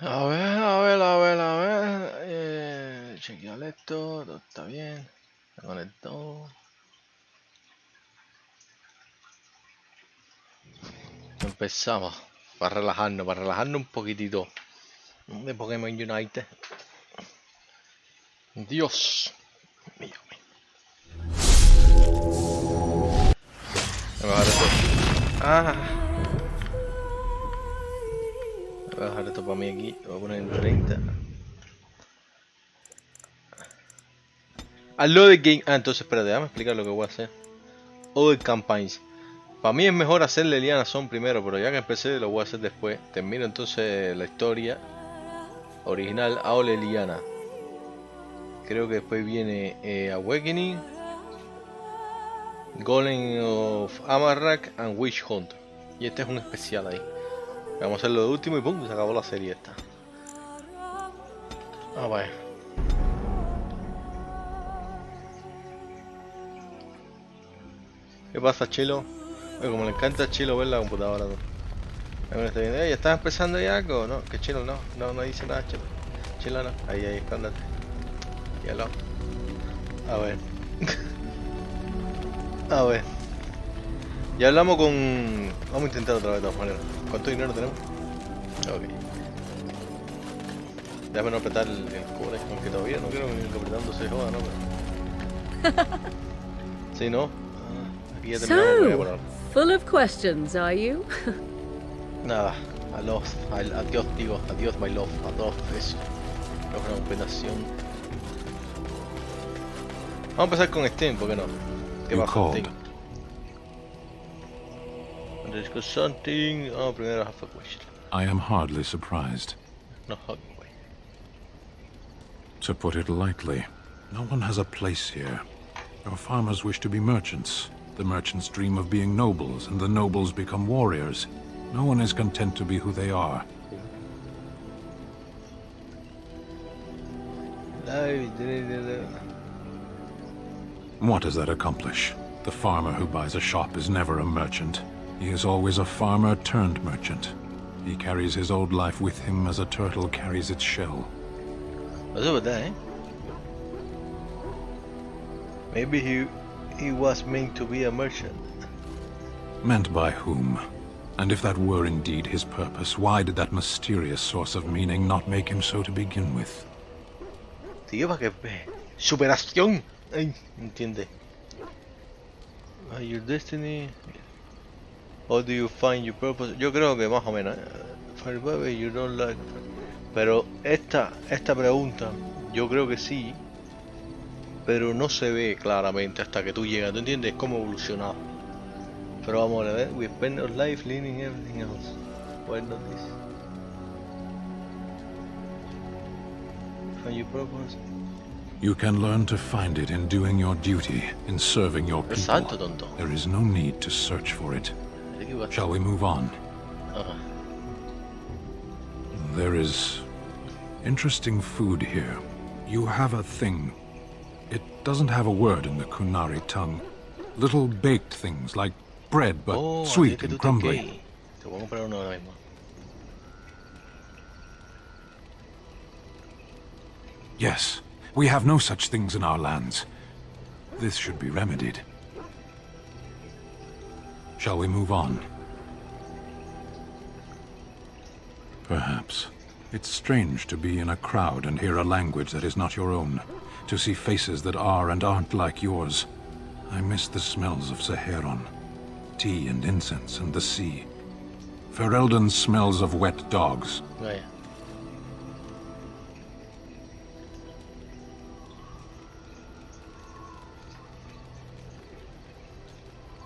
A ver, a ver, a ver, a ver. Chequear esto, todo está bien. Se conectó. Empezamos. Para relajarnos un poquitito. De Pokémon Unite. Dios mío. Me voy a bajar esto. Me voy a bajar esto para mí aquí. Lo voy a poner en 30. Hazlo de game. Entonces espérate, déjame explicar lo que voy a hacer. Other campaigns. Para mí es mejor hacerle Liana Son primero, pero ya que empecé lo voy a hacer después. Termino entonces la historia original, hago Liana. Creo que después viene Awakening, Golem of Amarrak and Witch Hunt. Y este es un especial ahí. Vamos a hacerlo de último y pum, se acabó la serie esta. Ah, vaya. ¿Qué pasa, Chilo? Oye, como le encanta a Chilo ver la computadora. ¿Ya estás empezando ya algo? No, que Chilo no dice nada, Chilo. Chilo no, ahí, escóndate. Yalo. A ver. A ver. Ya hablamos con... Vamos a intentar otra vez de todas maneras. ¿Cuánto dinero tenemos? Ok. Déjame no apretar el cobre, aunque todavía no quiero que apretando se joda, ¿no? Pero... Sí, ¿no? Aquí ya terminamos. So, full of questions, are you? Nada. Adiós, digo. Adiós, my love. Adiós, eso. Es una combinación. Vamos a empezar con Steam, ¿por qué no? ¿Qué pasa, Steam? Discuss something. Oh, primero have a question. I am hardly surprised. No hugging way. To put it lightly, no one has a place here. Our farmers wish to be merchants. The merchants dream of being nobles, and the nobles become warriors. No one is content to be who they are. What does that accomplish? The farmer who buys a shop is never a merchant. He is always a farmer turned merchant. He carries his old life with him as a turtle carries its shell. That's over there, eh? Maybe he was meant to be a merchant. Meant by whom? And if that were indeed his purpose, why did that mysterious source of meaning not make him so to begin with? Tío, para que superación. Ay, entiende. Your destiny. How do you find your purpose? Yo creo que más o menos. Find baby you don't like. Pero esta pregunta, yo creo que sí. Pero no se ve claramente hasta que tú llegas. ¿Tú entiendes cómo evolucionar? Pero vamos a ver. We spend our life learning everything else. Why not this? Find your purpose. You can learn to find it in doing your duty, in serving your people. Exacto, tonto. There is no need to search for it. Shall we move on? There is interesting food here. You have a thing. It doesn't have a word in the Kunari tongue. Little baked things like bread, but sweet and crumbly. Yes, we have no such things in our lands. This should be remedied. Shall we move on? Perhaps. It's strange to be in a crowd and hear a language that is not your own. To see faces that are and aren't like yours. I miss the smells of Saharan. Tea and incense and the sea. Ferelden smells of wet dogs. Oh, yeah.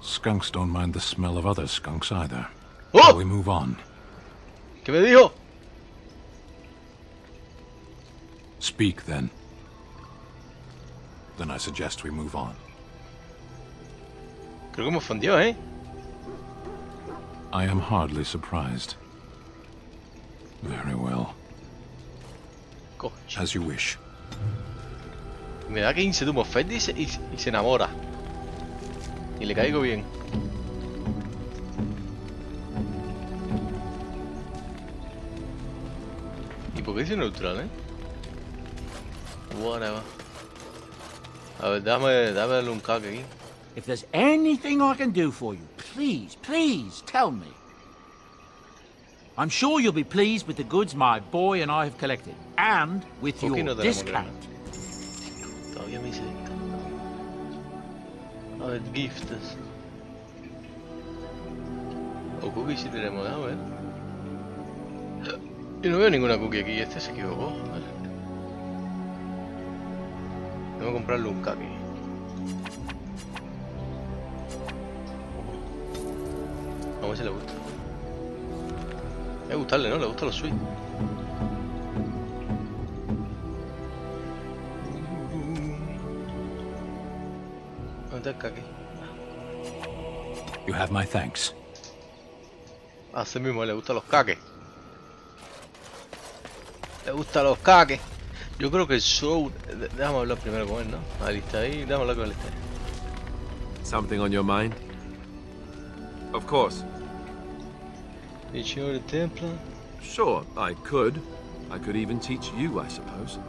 Skunks don't mind the smell of other skunks either. Oh! Shall we move on? ¿Qué me dijo? Speak, then. Then I suggest we move on. Creo que me ofendió, ¿eh? I am hardly surprised. Very well. Coche. As you wish. Me da que Insetu me ofende y se enamora. Y le caigo bien. ¿Y por qué dice neutral, Whatever. A ver, dame darle un caque aquí. If there's anything I can do for you, please, please tell me. I'm sure you'll be pleased with the goods my boy and I have collected, and with ¿Por qué your no tenemos discount. grana? Todavía me dice discount. A ver, gifts. O cookies sí tenemos, a ver. Yo no veo ninguna cookie aquí, este se equivocó. Vale. Tengo que comprarle un caqui. A ver si le gusta. Debe gustarle, ¿no? Le gustan los sweets. ¿Dónde está el caqui? You have my thanks. A ese mismo le gustan los caques. Le gustan los caques. Yo creo que el show... Déjame hablar primero con él, ¿no? Ahí está ahí, déjame hablar con él. Something on your mind? Of course. Teach you the temple. Sure, I could. I could even teach you, I suppose.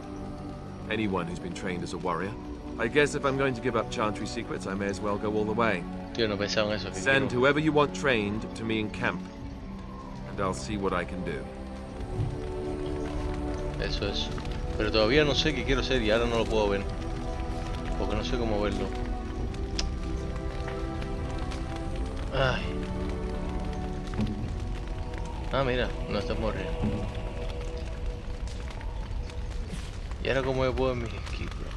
Anyone who's been trained as a warrior. I guess if I'm going to give up Chantry secrets, I may as well go all the way. Yo no pensaba en eso. Que Send quiero... whoever you want trained to me in camp. And I'll see what I can do. Eso es. Pero todavía no sé qué quiero hacer y ahora no lo puedo ver. Porque no sé cómo verlo. Ay. Ah, mira, no está morriendo. Y ahora cómo me puedo ver mis skills, bro.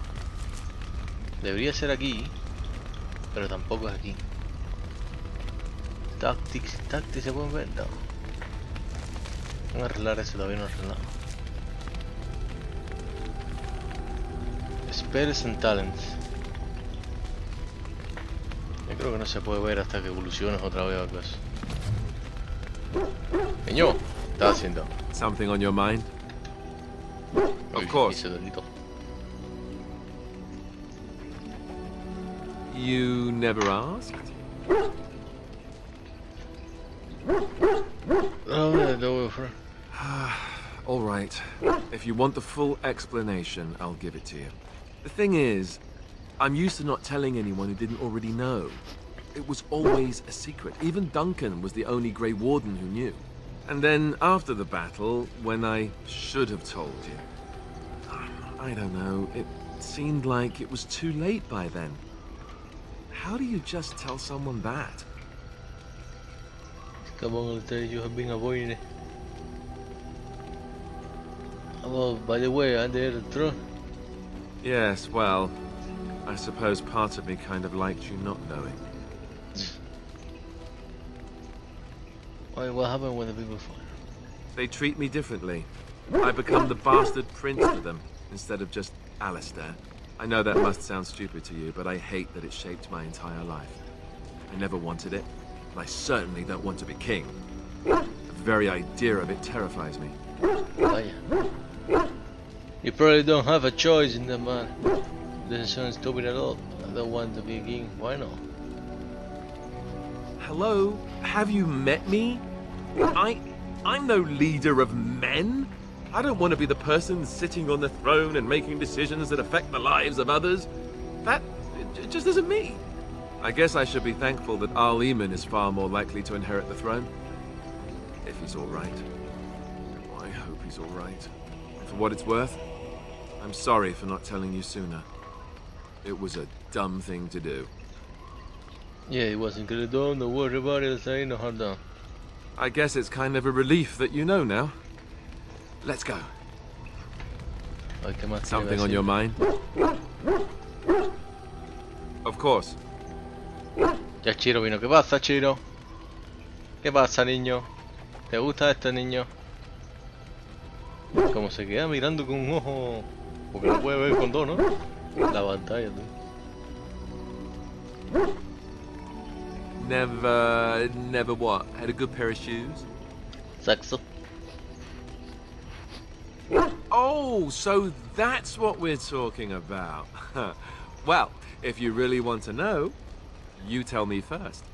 Debería ser aquí, pero tampoco es aquí. Tactics se pueden ver, no. Vamos a arreglar eso, todavía no arreglado. Spells and Talents. Yo creo que no se puede ver hasta que evoluciones otra vez o algo así. Niño, ¿qué estás haciendo? Something on your mind? Of Uy, course. ese delito. You never asked? All right. If you want the full explanation, I'll give it to you. The thing is, I'm used to not telling anyone who didn't already know. It was always a secret. Even Duncan was the only Grey Warden who knew. And then after the battle, when I should have told you, I don't know, it seemed like it was too late by then. How do you just tell someone that? Come on, tell you have been avoiding it. Oh, by the way, I'm the heir of the throne. Yes, well, I suppose part of me kind of liked you not knowing. Why, what happened when the people fought? They treat me differently. I become the bastard prince to them, instead of just Alistair. I know that must sound stupid to you, but I hate that it shaped my entire life. I never wanted it, and I certainly don't want to be king. The very idea of it terrifies me. Vaya. You probably don't have a choice in the man. Doesn't sound stupid at all. I don't want to be king. Why not? Hello? Have you met me? I'm no leader of men. I don't want to be the person sitting on the throne and making decisions that affect the lives of others. That it just isn't me. I guess I should be thankful that Arl Eamon is far more likely to inherit the throne. If he's all right. Oh, I hope he's all right. For what it's worth, I'm sorry for not telling you sooner. It was a dumb thing to do. Yeah, it wasn't good. Don't worry about it. It's ain't no hard down. I guess it's kind of a relief that you know now. Let's go. Ay, ¿qué más Something quiere on your mind? Of course. Ya Chiro vino. ¿Qué pasa, Chiro? ¿Qué pasa, niño? ¿Te gusta este niño? Como se queda mirando con un ojo... Porque no puede ver con dos, ¿no? La pantalla, tú. Never what? Had a good pair of shoes? Sexo. Oh, so that's what we're talking about. Well, if you really want to know, you tell me first.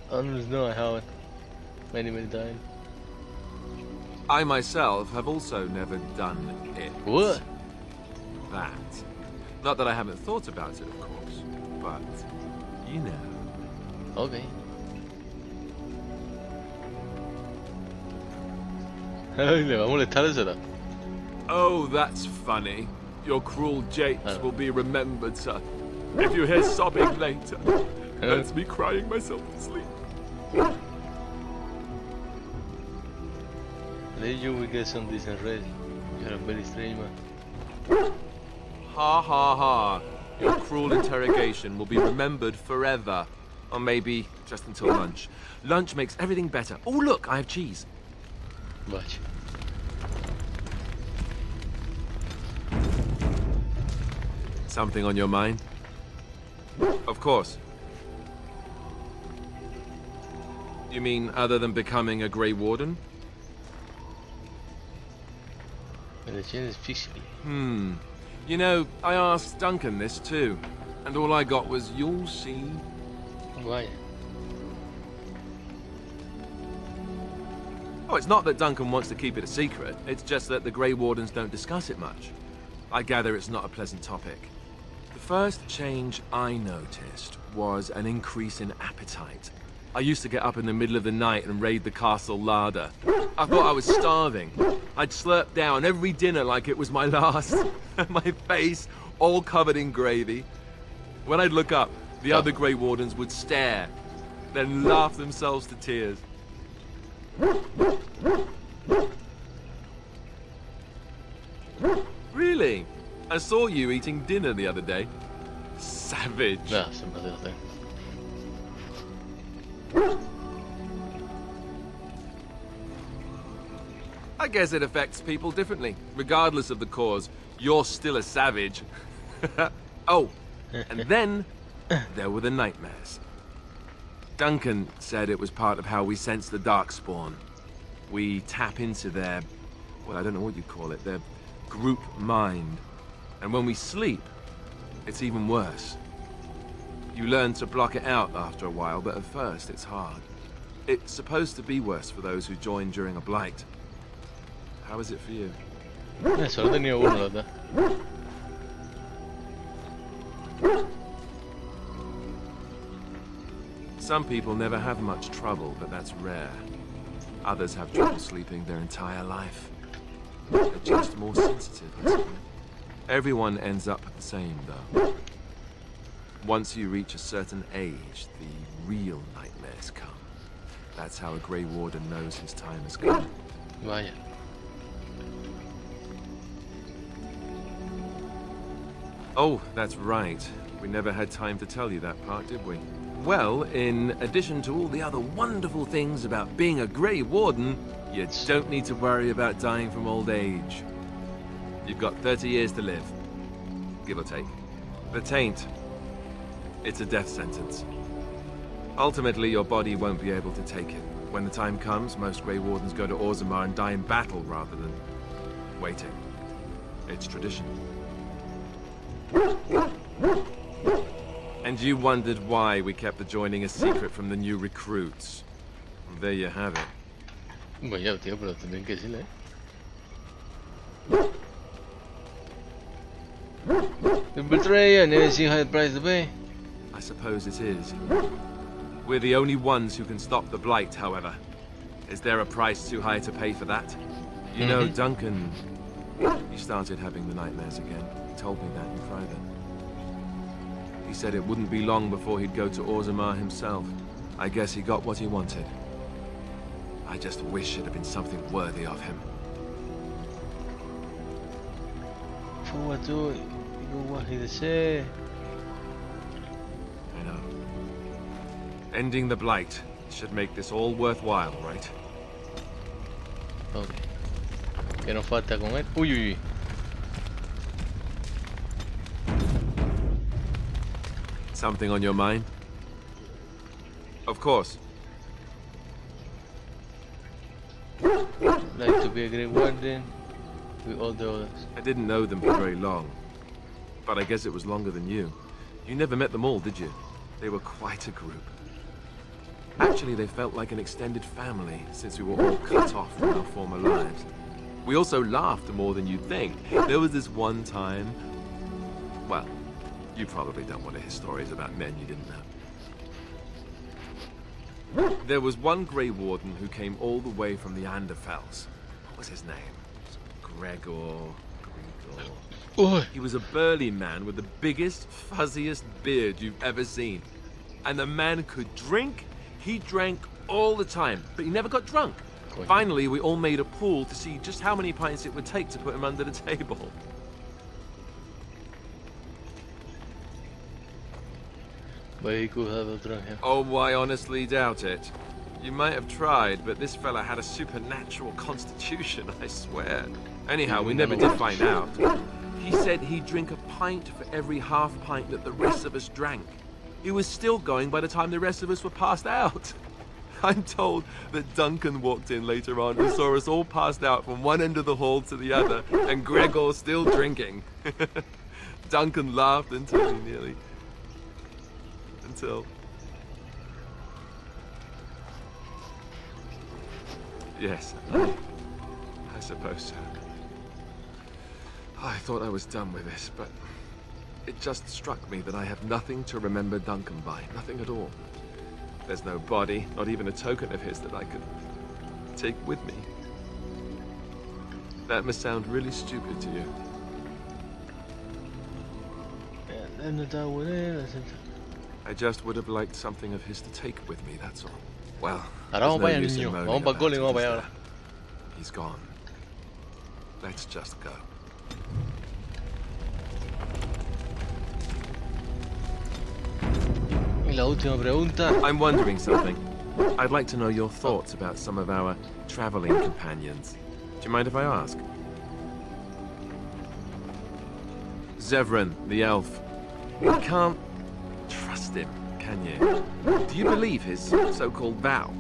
Honestly, no, I haven't. Many times. I myself have also never done it. What? That. Not that I haven't thought about it, of course, but you know. Ok. Ay, le va a molestar eso, ¿no? Oh, that's funny. Your cruel japes will be remembered, sir. If you hear sobbing later, that's me crying myself to sleep. Later we get some decent rest. You're a very strange man. Ha ha ha. Your cruel interrogation will be remembered forever. Or maybe just until lunch. Lunch makes everything better. Oh, look, I have cheese. Vaya. Something on your mind? Of course. You mean other than becoming a Grey Warden? Elección es difícil. You know, I asked Duncan this too. And all I got was, you'll see. Vaya. Oh, it's not that Duncan wants to keep it a secret. It's just that the Grey Wardens don't discuss it much. I gather it's not a pleasant topic. The first change I noticed was an increase in appetite. I used to get up in the middle of the night and raid the castle larder. I thought I was starving. I'd slurp down every dinner like it was my last. My face all covered in gravy. When I'd look up, the other Grey Wardens would stare, then laugh themselves to tears. Really? I saw you eating dinner the other day. Savage. No, se me hace hacer. I guess it affects people differently, regardless of the cause. You're still a savage. Oh, and then there were the nightmares. Duncan said it was part of how we sense the Darkspawn. We tap into their, well, I don't know what you'd call it, their group mind. And when we sleep, it's even worse. You learn to block it out after a while, but at first it's hard. It's supposed to be worse for those who join during a blight. How is it for you? Solo he tenido uno, la verdad. Some people never have much trouble, but that's rare. Others have trouble sleeping their entire life. They're just more sensitive, I suppose. Everyone ends up the same, though. Once you reach a certain age, the real nightmares come. That's how a Grey Warden knows his time has come. Vaya. Oh, that's right. We never had time to tell you that part, did we? Well, in addition to all the other wonderful things about being a Grey Warden, you don't need to worry about dying from old age. You've got 30 years to live, give or take. The taint, it's a death sentence. Ultimately, your body won't be able to take it. When the time comes, most Grey Wardens go to Orzammar and die in battle rather than waiting. It's tradition. And you wondered why we kept the joining a secret from the new recruits. There you have it. Vaya, tío, pero tendrían que decirle, The betrayer never seen high price to pay. I suppose it is. We're the only ones who can stop the blight, however. Is there a price too high to pay for that? You know, Duncan, he started having the nightmares again. He told me that in private. He said it wouldn't be long before he'd go to Orzammar himself. I guess he got what he wanted. I just wish it had been something worthy of him. For what do you want he to say? I know. Ending the blight should make this all worthwhile, right? Ok. ¿Qué nos falta con él? Uy, uy, uy. Something on your mind? Of course. Like to be a Grey Warden with all the others. I didn't know them for very long. But I guess it was longer than you. You never met them all, did you? They were quite a group. Actually, they felt like an extended family since we were all cut off from our former lives. We also laughed more than you'd think. There was this one time... Well, you probably don't want to hear stories about men you didn't know. There was one Grey Warden who came all the way from the Anderfels. What was his name? Gregor... Oi. He was a burly man with the biggest, fuzziest beard you've ever seen. And the man could drink. He drank all the time, but he never got drunk. Finally, we all made a pool to see just how many pints it would take to put him under the table. But he could have drunk him. Oh, I honestly doubt it. You might have tried, but this fella had a supernatural constitution, I swear. Anyhow, we never did find out. He said he'd drink a pint for every half pint that the rest of us drank. He was still going by the time the rest of us were passed out. I'm told that Duncan walked in later on and saw us all passed out from one end of the hall to the other, and Gregor still drinking. Duncan laughed until he nearly... Yes, I suppose so. I thought I was done with this, but it just struck me that I have nothing to remember Duncan by. Nothing at all. There's no body, not even a token of his that I could take with me. That must sound really stupid to you. I just would have liked something of his to take with me, that's all. Well, Ahora vamos there's para no allá, use in niño. moaning Vamos para el about cole y it, vamos para is allá there? ahora. He's gone. Let's just go. Y la última pregunta. I'm wondering something. I'd like to know your thoughts about some of our traveling companions. Do you mind if I ask? Zevran, the elf. You can't trust him, can you? Do you believe his so-called vow?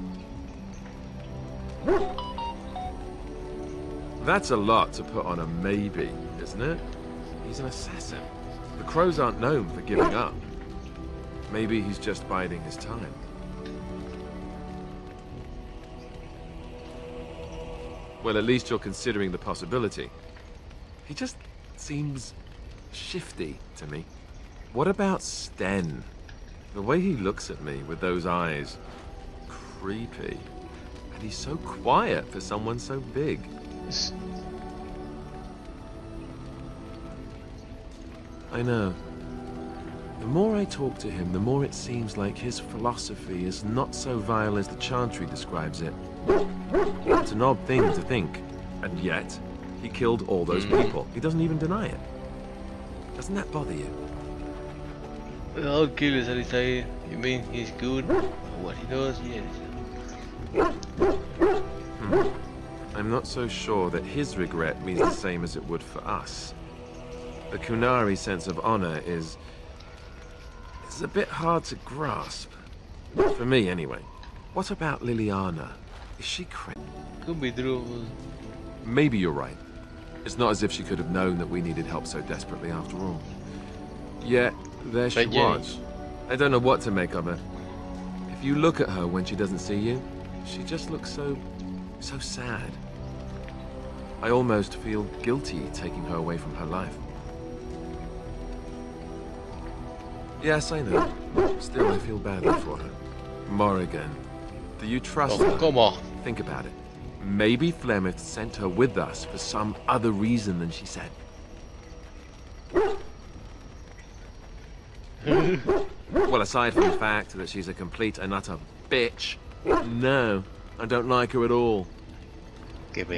That's a lot to put on a maybe, isn't it? He's an assassin. The crows aren't known for giving up. Maybe he's just biding his time. Well, at least you're considering the possibility. He just seems shifty to me. What about Sten? The way he looks at me with those eyes. Creepy. And he's so quiet for someone so big. I know. The more I talk to him, the more it seems like his philosophy is not so vile as the Chantry describes it. It's an odd thing to think, and yet he killed all those people. He doesn't even deny it. Doesn't that bother you? I'll kill his ahí. You mean he's good at what he does? Yes. I'm not so sure that his regret means the same as it would for us. The Kunari sense of honor is a bit hard to grasp. For me, anyway. What about Liliana? Is she crazy? Could be true. Maybe you're right. It's not as if she could have known that we needed help so desperately after all. Yet, there she But Jenny. was. I don't know what to make of her. If you look at her when she doesn't see you, she just looks so sad. I almost feel guilty taking her away from her life. Yes, I know. Still, I feel badly for her. Morrigan, do you trust her? Come on. Think about it. Maybe Flemeth sent her with us for some other reason than she said. Well, aside from the fact that she's a complete and utter bitch, no, I don't like her at all.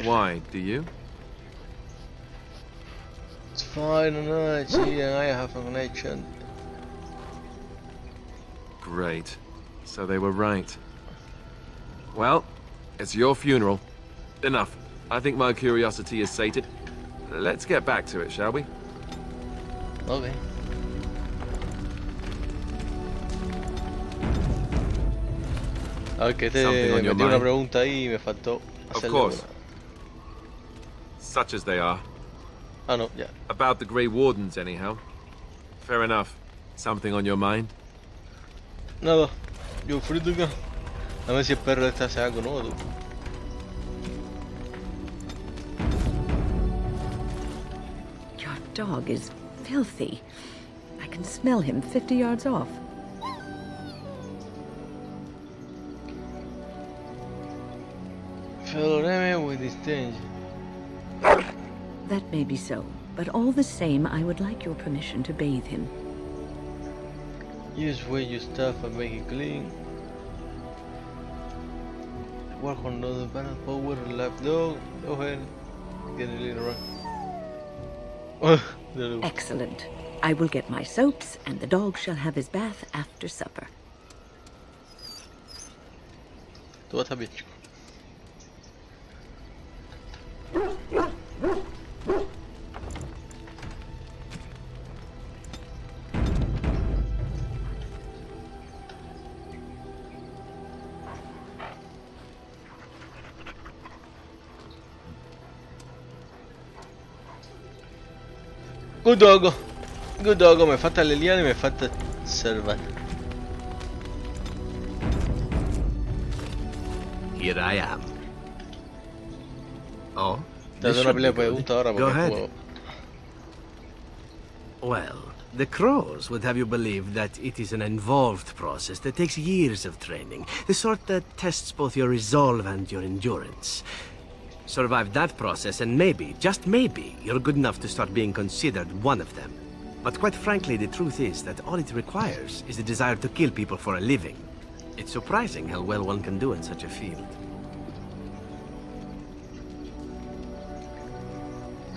Why, do you? It's fine, no, she and I have a connection. Great. So they were right. Well, it's your funeral. Enough. I think my curiosity is sated. Let's get back to it, shall we? Okay. A ver, que te Something on your metí una mind? pregunta ahí y me faltó Of hacerle course. una. Such as they are. Ah, no, ya. About the Grey Wardens, anyhow. Fair enough. Something on your mind? Nada. Yo frito acá. A ver si el perro este hace algo nuevo, tú. Your dog is filthy. I can smell him 50 yards off. Thoram with this thing. That may be so, but all the same, I would like your permission to bathe him. Use where your stuff and make it clean. Work on the balance power lap dog. Go ahead. Get a little run. Excellent. I will get my soaps, and the dog shall have his bath after supper. Todo está bien, chico. Good dog. Good dog. Me falta Leliana y me falta Servan. Here I am. Oh? Te hace una pelea de preguntas ahora Go porque ahead. juego. Well, the crows would have you believe that it is an involved process that takes years of training. The sort that tests both your resolve and your endurance. Survive that process and maybe, just maybe, you're good enough to start being considered one of them. But quite frankly, the truth is that all it requires is the desire to kill people for a living. It's surprising how well one can do in such a field.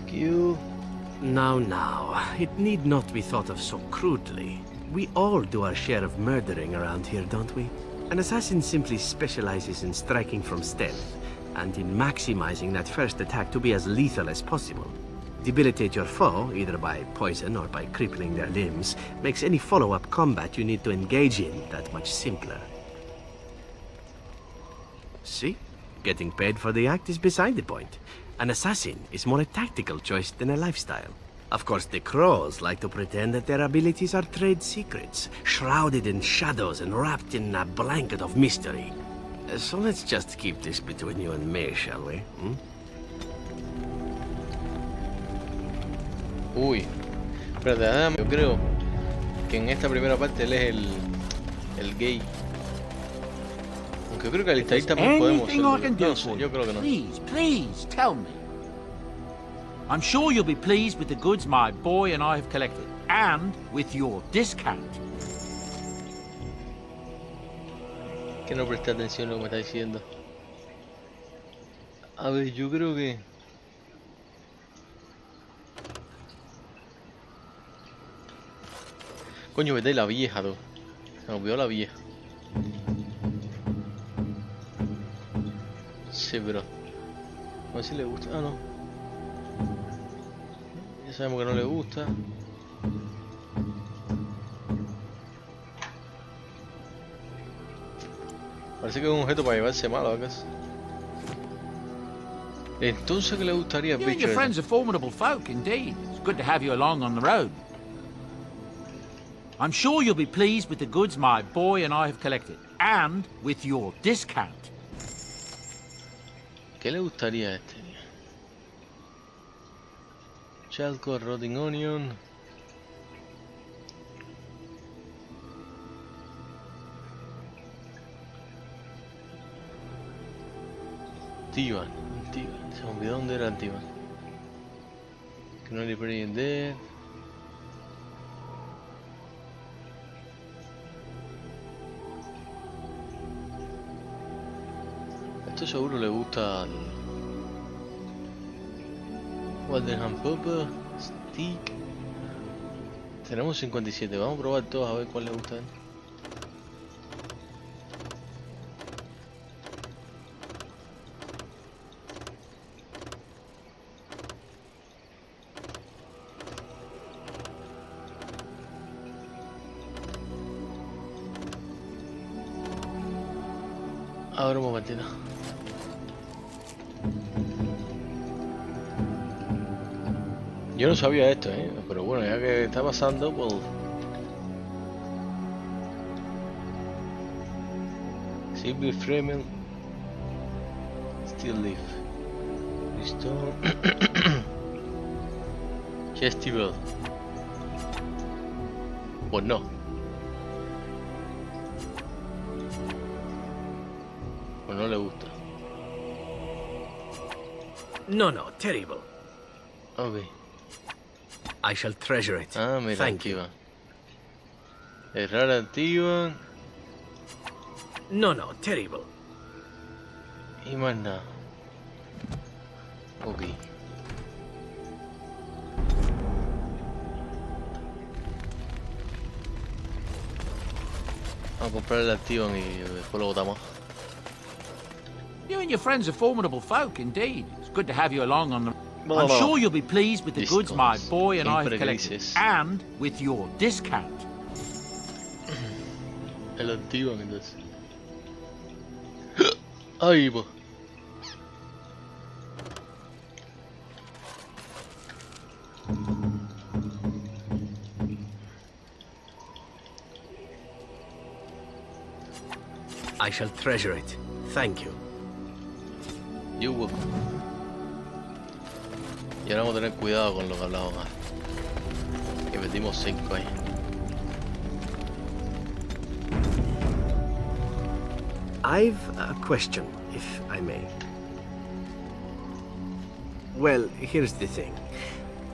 You. Now, it need not be thought of so crudely. We all do our share of murdering around here, don't we? An assassin simply specializes in striking from stealth, and in maximizing that first attack to be as lethal as possible. Debilitate your foe, either by poison or by crippling their limbs, makes any follow-up combat you need to engage in that much simpler. See? Getting paid for the act is beside the point. An assassin is more a tactical choice than a lifestyle. Of course, the crows like to pretend that their abilities are trade secrets, shrouded in shadows and wrapped in a blanket of mystery. So let's just keep this between you and me, shall we? Uy. Espérate, déjame. Yo creo que en esta primera parte él es el gay. Aunque yo creo que al estar ahí también podemos Anything I ser. can do No sé, for yo you, creo que no. please, tell me. I'm sure you'll be pleased with the goods my boy and I have collected, and with your discount. Que no presté atención a lo que me está diciendo. A ver, yo creo que... Coño, vete la vieja, tú. Se me olvidó la vieja. Sí, pero... A ver si le gusta. Ah, no. Ya sabemos que no le gusta. Parece que es un objeto para llevarse mal, ¿acaso? Entonces, ¿qué le gustaría al You and bicho? your friends are formidable folk, indeed. It's good to have you along on the road. I'm sure you'll be pleased with the goods my boy and I have collected, and with your discount. ¿Qué le gustaría a este? Chalco, rotting onion. Tiban. Se me olvidó dónde era Tiban. Que no le pretty dead. Esto seguro le gusta al Waldenham Pepper, Stick. Tenemos 57, vamos a probar todos a ver cuál le gusta a él. Ahora un momentito. Yo no sabía esto, pero bueno, ya que está pasando, pues... Silver Fremel. Still live. Restore. Festival. Pues no. Pues no le gusta. No, terrible. Ok. I shall treasure it. Ah, mira, Thank you. activa. Errar activa. No, terrible. Y más nada. Ok. Vamos a comprar el activan y después lo botamos. You and your friends are formidable folk, indeed. It's good to have you along on the... Blah, I'm blah. sure you'll be pleased with the goods my Discounts. boy and I have Siempre collected. grises. And with your discount. El activan entonces. Ahí va. I shall treasure it. Thank you. You welcome. Y ahora vamos a tener cuidado con lo que hablamos más. Que metimos 5 ahí. I've a question, if I may. Well, here's the thing.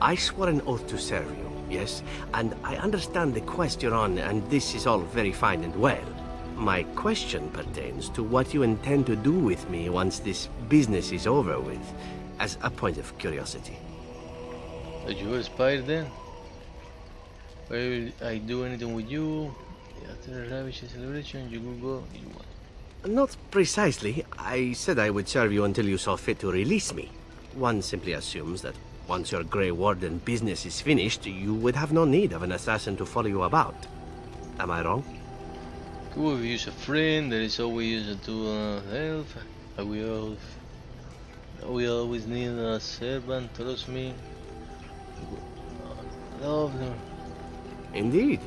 I swore an oath to serve you, yes? And I understand the quest you're on, and this is all very fine and well. My question pertains to what you intend to do with me once this business is over with, as a point of curiosity. Are you expired then? Will I do anything with you? After the lavish celebration, you will go. You want. Not precisely. I said I would serve you until you saw fit to release me. One simply assumes that once your Grey Warden business is finished, you would have no need of an assassin to follow you about. Am I wrong? Could we use a friend? There is always to help. We always need a servant. Trust me. Love them. Indeed.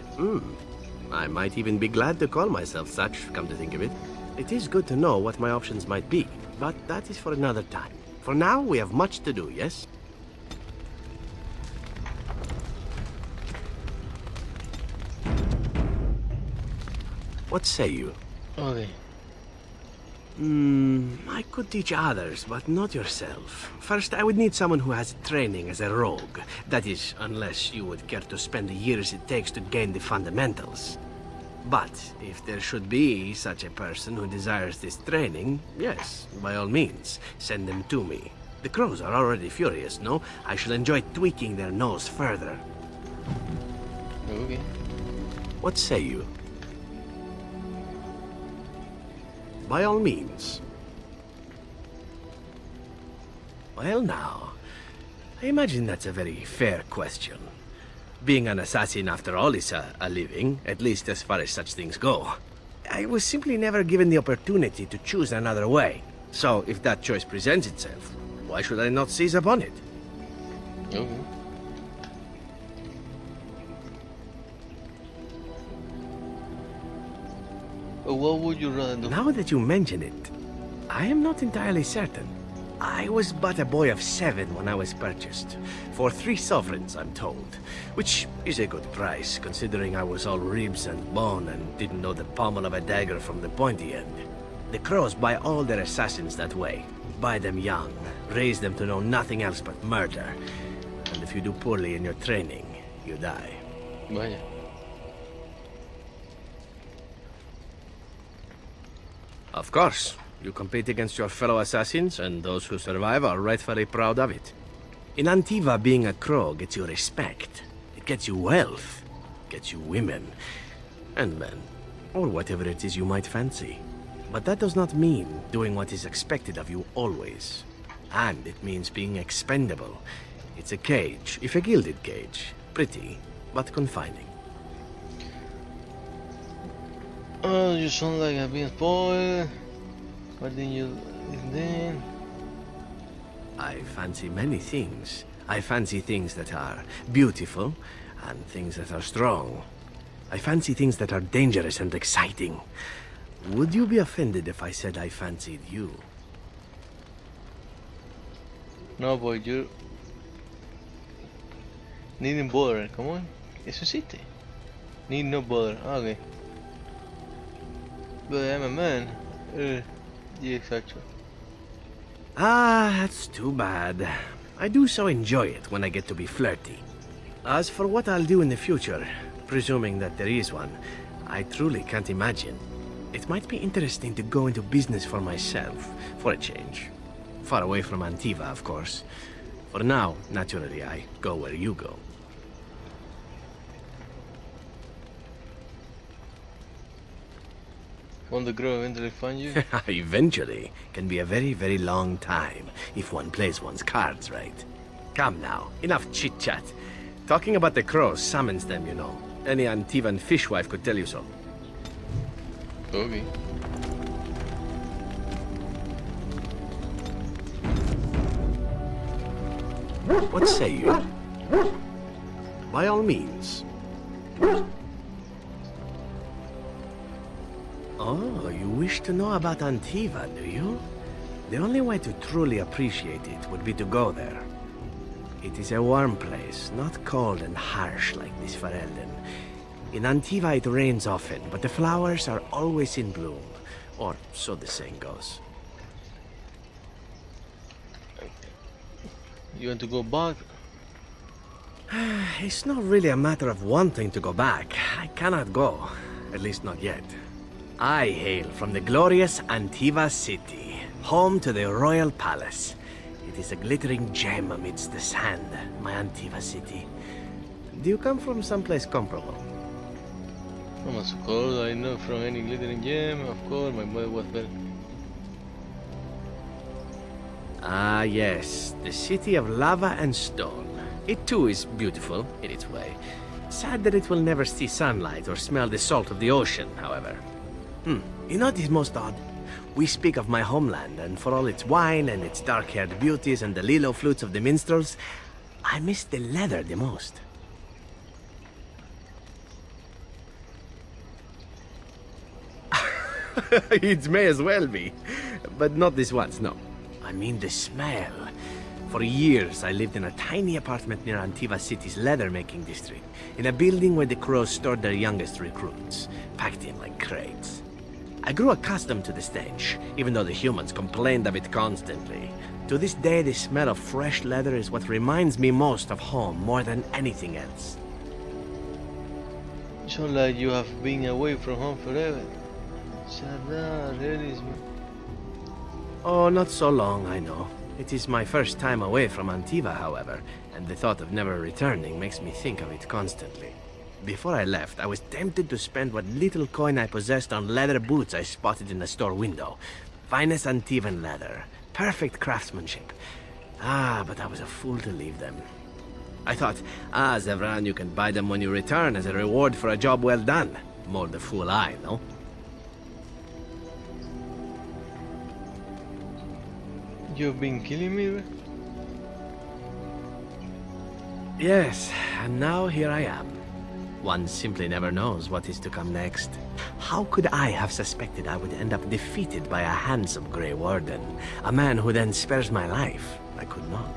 I might even be glad to call myself such, come to think of it. It is good to know what my options might be, but that is for another time. For now, we have much to do, yes? What say you? Okay. I could teach others, but not yourself. First, I would need someone who has training as a rogue. That is, unless you would care to spend the years it takes to gain the fundamentals. But if there should be such a person who desires this training, yes, by all means, send them to me. The crows are already furious, no? I shall enjoy tweaking their nose further. Okay. What say you? By all means. Well now, I imagine that's a very fair question. Being an assassin, after all, is a living, at least as far as such things go. I was simply never given the opportunity to choose another way. So, if that choice presents itself, why should I not seize upon it? Okay. What would you rather do? Now that you mention it, I am not entirely certain. I was but a boy of 7 when I was purchased. For 3 sovereigns, I'm told. Which is a good price, considering I was all ribs and bone and didn't know the pommel of a dagger from the pointy end. The crows buy all their assassins that way. Buy them young, raise them to know nothing else but murder. And if you do poorly in your training, you die. Vaya. Of course. You compete against your fellow assassins, and those who survive are rightfully proud of it. In Antiva, being a crow gets you respect. It gets you wealth. Gets you women. And men. Or whatever it is you might fancy. But that does not mean doing what is expected of you always. And it means being expendable. It's a cage, if a gilded cage. Pretty, but confining. Oh, you sound like I've been spoiled. What did you then? I fancy many things. I fancy things that are beautiful, and things that are strong. I fancy things that are dangerous and exciting. Would you be offended if I said I fancied you? No, pues yo... Needing bother, ¿cómo es? ¿Eso existe? Need no bother, ah, ok. But I'm a man. Yeah, exacto. Ah, that's too bad. I do so enjoy it when I get to be flirty. As for what I'll do in the future, presuming that there is one, I truly can't imagine. It might be interesting to go into business for myself, for a change. Far away from Antiva, of course. For now, naturally, I go where you go. Won't the girl eventually find you? Eventually can be a very, very long time if one plays one's cards right. Come now, enough chit-chat. Talking about the crows summons them, you know. Any Antivan fishwife could tell you so. Okay. What say you? By all means. Oh, you wish to know about Antiva, do you? The only way to truly appreciate it would be to go there. It is a warm place, not cold and harsh like this Ferelden. In Antiva it rains often, but the flowers are always in bloom. Or so the saying goes. You want to go back? It's not really a matter of wanting to go back. I cannot go. At least not yet. I hail from the glorious Antiva city, home to the royal palace. It is a glittering gem amidst the sand, my Antiva city. Do you come from someplace comparable? I'm as cold, I know from any glittering gem, of course, my mother was better. Ah, yes, the city of lava and stone. It too is beautiful, in its way. Sad that it will never see sunlight or smell the salt of the ocean, however. You know what is most odd? We speak of my homeland, and for all its wine and its dark-haired beauties and the lilo flutes of the minstrels, I miss the leather the most. It may as well be, but not this once, no. I mean the smell. For years, I lived in a tiny apartment near Antiva City's leather-making district, in a building where the crows stored their youngest recruits, packed in like crates. I grew accustomed to the stench, even though the humans complained of it constantly. To this day, the smell of fresh leather is what reminds me most of home more than anything else. You sound like you have been away from home forever. Shut really. Oh, not so long, I know. It is my first time away from Antiva, however, and the thought of never returning makes me think of it constantly. Before I left, I was tempted to spend what little coin I possessed on leather boots I spotted in the store window. Finest Antivan leather. Perfect craftsmanship. Ah, but I was a fool to leave them. I thought, Zevran, you can buy them when you return as a reward for a job well done. More the fool I, no? You've been killing me, bro? Yes, and now here I am. One simply never knows what is to come next. How could I have suspected I would end up defeated by a handsome Grey Warden? A man who then spares my life? I could not.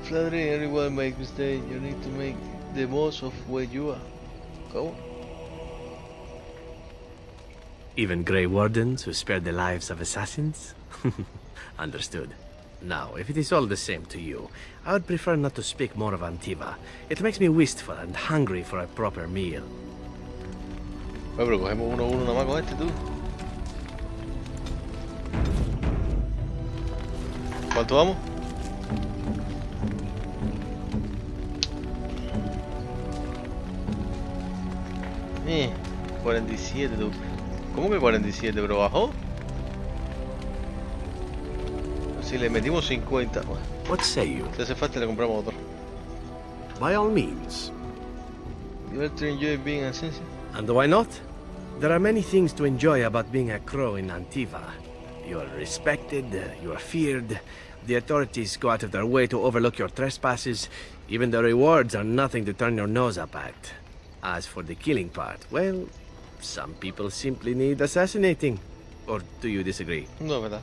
Flattery, everyone makes mistakes. You need to make the most of where you are. Go on. Even Grey Wardens who spare the lives of assassins? Understood. Now, if it is all the same to you, I would prefer not to speak more of Antiva. It makes me wistful and hungry for a proper meal. Pero cogemos uno a uno nada más con este, tú. ¿Cuánto vamos? Eh, 47, tú. ¿Cómo que 47? ¿Pero bajó? Si le metimos 50, bueno. What say you? Si hace falta le compramos otro. By all means. You like to enjoy being a sensei? And why not? There are many things to enjoy about being a crow in Antiva. You are respected, you are feared, the authorities go out of their way to overlook your trespasses, even the rewards are nothing to turn your nose up at. As for the killing part, well, Some people simply need assassinating. Or do you disagree? No, ¿verdad?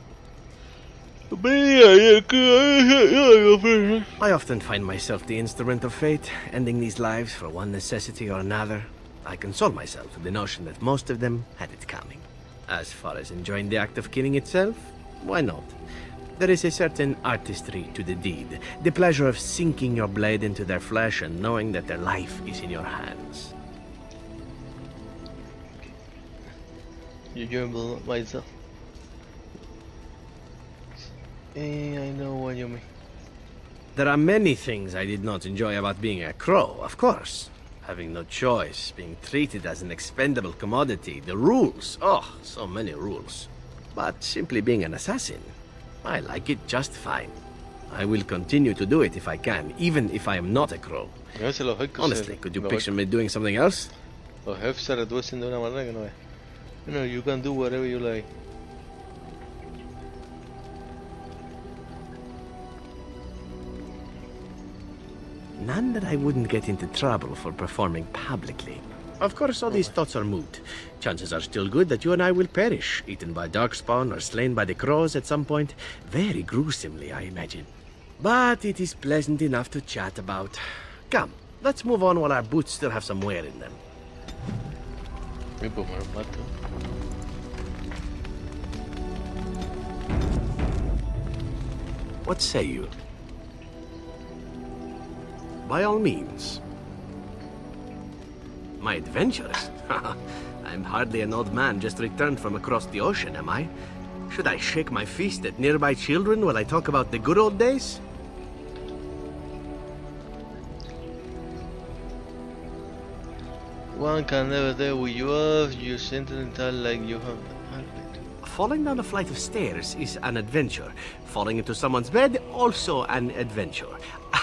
I often find myself the instrument of fate, ending these lives for one necessity or another. I console myself with the notion that most of them had it coming. As far as enjoying the act of killing itself, why not? There is a certain artistry to the deed, the pleasure of sinking your blade into their flesh and knowing that their life is in your hands. You jumble myself. I know what you mean. There are many things I did not enjoy about being a crow, of course. Having no choice, being treated as an expendable commodity, the rules, oh, so many rules. But simply being an assassin, I like it just fine. I will continue to do it if I can, even if I am not a crow. Honestly, could you picture me doing something else? Los jefes se reducen de una manera que no es. You know, you can do whatever you like. None that I wouldn't get into trouble for performing publicly. Of course, all these thoughts are moot. Chances are still good that you and I will perish, eaten by darkspawn or slain by the crows at some point. Very gruesomely, I imagine. But it is pleasant enough to chat about. Come, let's move on while our boots still have some wear in them. What say you? By all means. My adventures? I'm hardly an old man just returned from across the ocean, am I? Should I shake my fist at nearby children while I talk about the good old days? One can never tell who you are, you sentimental like you have. Falling down a flight of stairs is an adventure. Falling into someone's bed, also an adventure.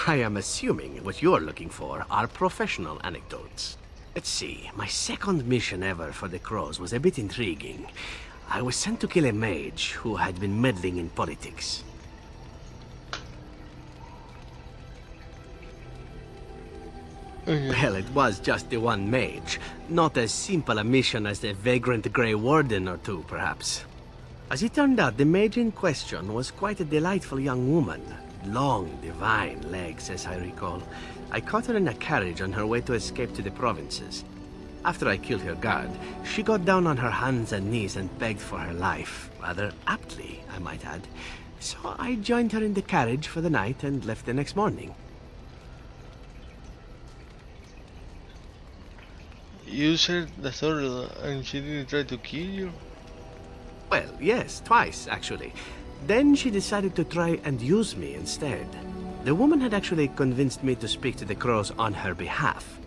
I am assuming what you're looking for are professional anecdotes. Let's see, my second mission ever for the Crows was a bit intriguing. I was sent to kill a mage who had been meddling in politics. Well, it was just the one mage. Not as simple a mission as the vagrant Grey Warden or two, perhaps. As it turned out, the mage in question was quite a delightful young woman. Long, divine legs, as I recall. I caught her in a carriage on her way to escape to the provinces. After I killed her guard, she got down on her hands and knees and begged for her life. Rather aptly, I might add. So I joined her in the carriage for the night and left the next morning. You said the story and she didn't try to kill you? Well, yes, twice, actually. Then she decided to try and use me instead. The woman had actually convinced me to speak to the Crows on her behalf.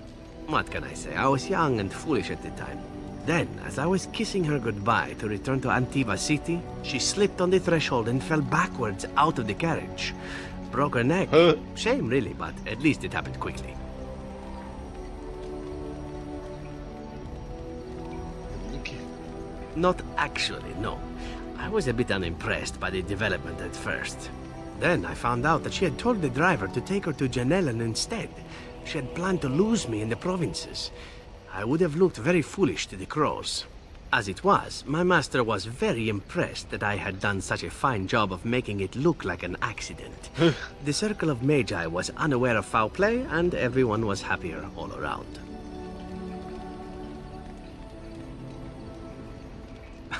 What can I say? I was young and foolish at the time. Then, as I was kissing her goodbye to return to Antiva City, she slipped on the threshold and fell backwards out of the carriage. Broke her neck. Shame, really, but at least it happened quickly. Not actually, no. I was a bit unimpressed by the development at first. Then I found out that she had told the driver to take her to Janellen instead. She had planned to lose me in the provinces. I would have looked very foolish to the Crows. As it was, my master was very impressed that I had done such a fine job of making it look like an accident. The circle of Magi was unaware of foul play, and everyone was happier all around.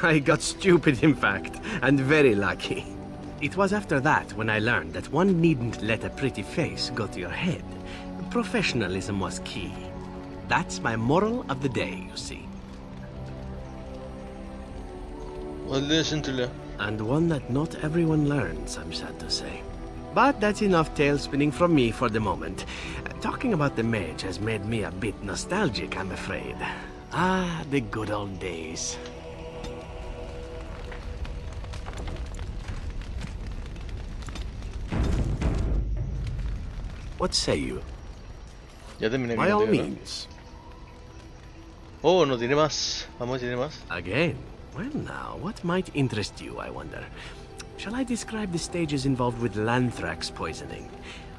I got stupid, in fact, and very lucky. It was after that when I learned that one needn't let a pretty face go to your head. Professionalism was key. That's my moral of the day, you see. Well, listen to that. And one that not everyone learns, I'm sad to say. But that's enough tale spinning from me for the moment. Talking about the mage has made me a bit nostalgic, I'm afraid. Ah, the good old days. What say you? Ya terminé. By all contigo, ¿no? means. Oh, no tiene más. Vamos, tiene más. Again? Well now, what might interest you, I wonder? Shall I describe the stages involved with Lanthrax poisoning?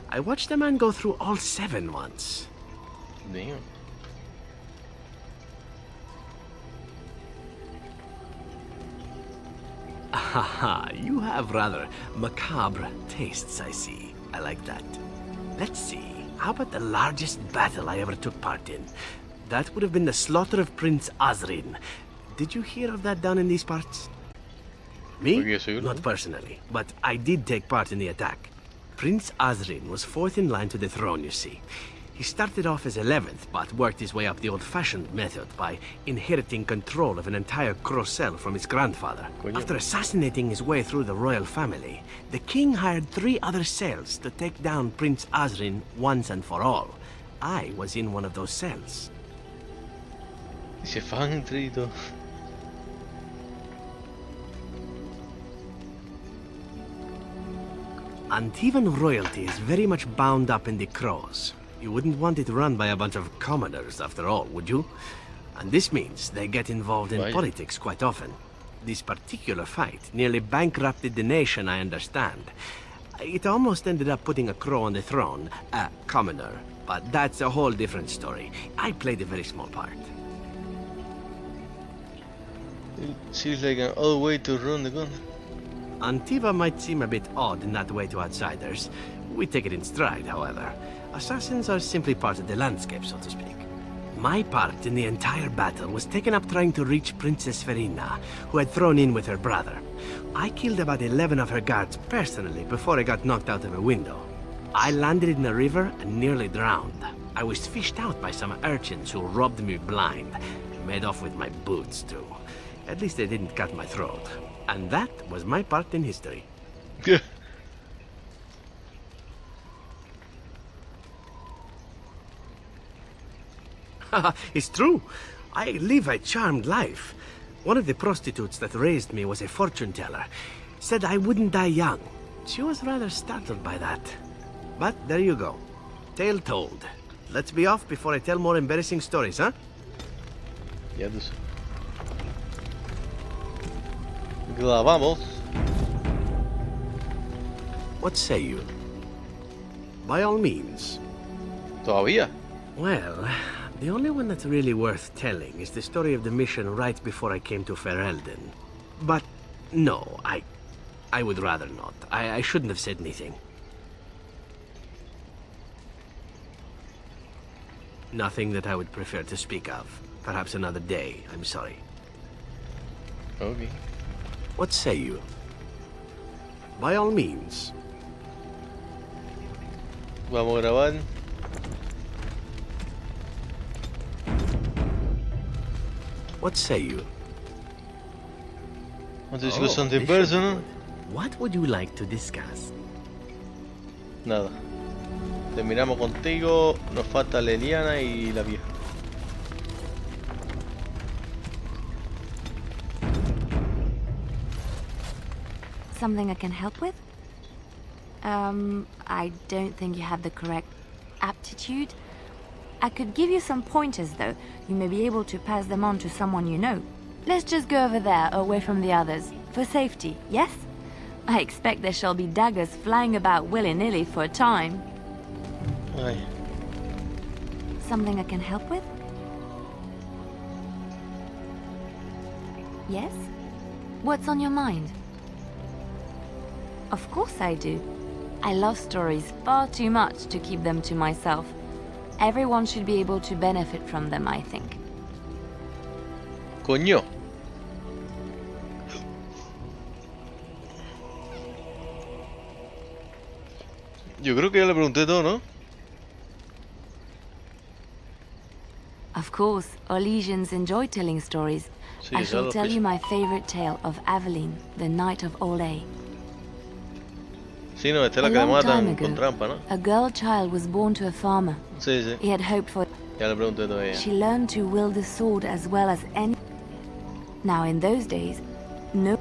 I watched a man go through all 7 once. Damn. Haha, you have rather macabre tastes, I see. I like that. Let's see, how about the largest battle I ever took part in? That would have been the slaughter of Prince Azrin. Did you hear of that down in these parts? Me? Not personally, but I did take part in the attack. Prince Azrin was fourth in line to the throne, you see. He started off as 11th, but worked his way up the old-fashioned method by inheriting control of an entire Crocel from his grandfather. After assassinating his way through the royal family, the king hired 3 other cells to take down Prince Azrin once and for all. I was in one of those cells. Se fan trito. Antivan royalty is very much bound up in the Crows. You wouldn't want it run by a bunch of commoners, after all, would you? And this means they get involved in politics quite often. This particular fight nearly bankrupted the nation, I understand. It almost ended up putting a Crow on the throne, a commoner. But that's a whole different story. I played a very small part. Seems like an odd way to run the gun. Antiva might seem a bit odd in that way to outsiders. We take it in stride, however. Assassins are simply part of the landscape, so to speak. My part in the entire battle was taken up trying to reach Princess Verina, who had thrown in with her brother. I killed about 11 of her guards personally before I got knocked out of a window. I landed in a river and nearly drowned. I was fished out by some urchins who robbed me blind. Made off with my boots, too. At least they didn't cut my throat. And that was my part in history. It's true. I live a charmed life. One of the prostitutes that raised me was a fortune teller. Said I wouldn't die young. She was rather startled by that. But there you go. Tale told. Let's be off before I tell more embarrassing stories, huh? Ya tú sabes. Grabamos. What say you? By all means. Todavía. Well, the only one that's really worth telling is the story of the mission right before I came to Ferelden. But no, I would rather not. I shouldn't have said anything. Nothing that I would prefer to speak of. Perhaps another day, I'm sorry. Okay. What say you? By all means. Vamos a grabar. What say you? Want to discuss something this should be personal? good. What would you like to discuss? Nada. Terminamos contigo. Nos falta Leliana y la vieja. Something I can help with? I don't think you have the correct aptitude. I could give you some pointers, though. You may be able to pass them on to someone you know. Let's just go over there, away from the others. For safety, yes? I expect there shall be daggers flying about willy-nilly for a time. Ay. Something I can help with? Yes? What's on your mind? Of course I do. I love stories far too much to keep them to myself. Everyone should be able to benefit from them, I think. Coño. Yo creo que ya le pregunté todo, ¿no? Of course, Orlesians enjoy telling stories. Sí, I ya shall lo tell fiz. you my favorite tale of Aveline, the Knight of Olay. Sí, no, esta es la A que le long time matan con ago, trampa, ¿no? a girl child was born to a farmer. Sí, sí. He had hoped for... Ya le pregunté todo a ella. She learned to wield the sword as well as any... Now, in those days, no...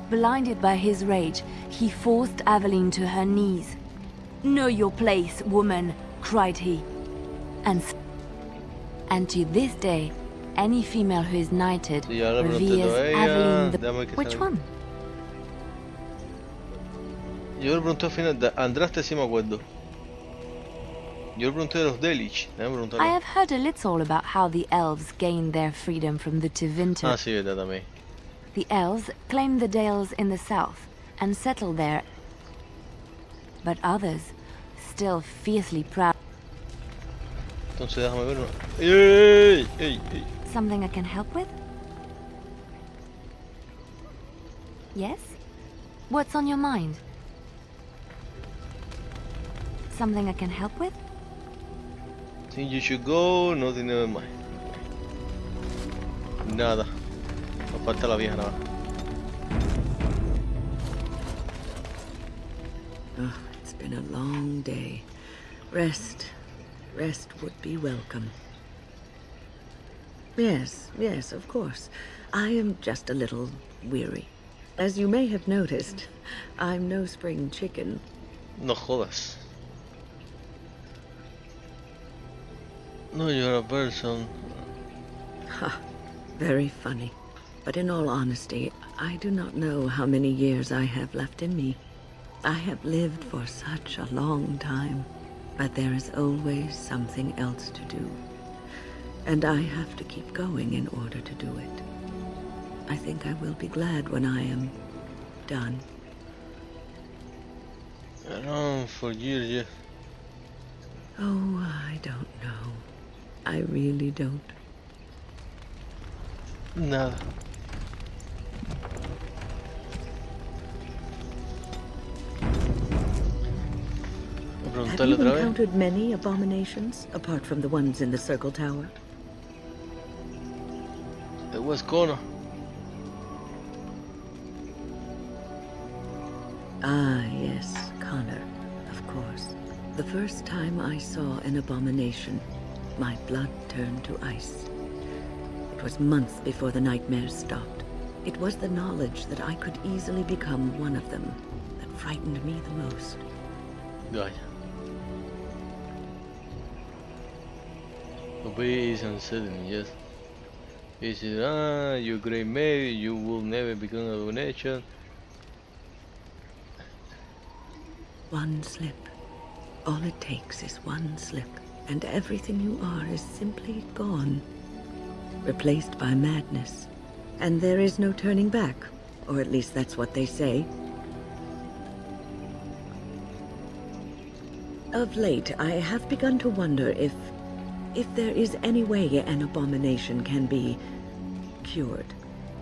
Blinded by his rage, he forced Aveline to her knees. "Know your place, woman," cried he. And to this day, any female who is knighted Sí, ya le pregunté reveres todo a ella. Aveline the... Déjame ver qué Which sale. one? Yo le pregunté al final, de Andraste sí me acuerdo. Yo le pregunté de los Delich. Déjame preguntarle. I have heard a little about how the elves gained their freedom from the Tevinter. Ah, sí, verdad también. The elves claimed the dales in the south and settled there. But others, still fiercely proud. Entonces déjame ver. ¡Ey! ¡Ey! ¡Ey! Something I can help with? Yes? What's on your mind? Something I can help with? Think you should go, no tiene más. Nada. Nos falta la vieja nada. Oh, it's been a long day. Rest would be welcome. Yes, of course. I am just a little weary. As you may have noticed, I'm no spring chicken. No jodas. No, you're a person. Ha, very funny. But in all honesty, I do not know how many years I have left in me. I have lived for such a long time, but there is always something else to do. And I have to keep going in order to do it. I think I will be glad when I am done. Around for years, yeah. Oh, I don't know. I really don't. Nada. Voy a Have preguntarle you otra vez. encountered many abominations, apart from the ones in the Circle Tower? It was Connor. Ah, yes, Connor, of course. The first time I saw an abomination, my blood turned to ice. It was months before the nightmares stopped. It was the knowledge that I could easily become one of them that frightened me the most. Vaya. Obey is unsettling, yes. He said, you're great Mary, you will never become an abomination. One slip. All it takes is one slip, and everything you are is simply gone. Replaced by madness. And there is no turning back, or at least that's what they say. Of late, I have begun to wonder if there is any way an abomination can be cured,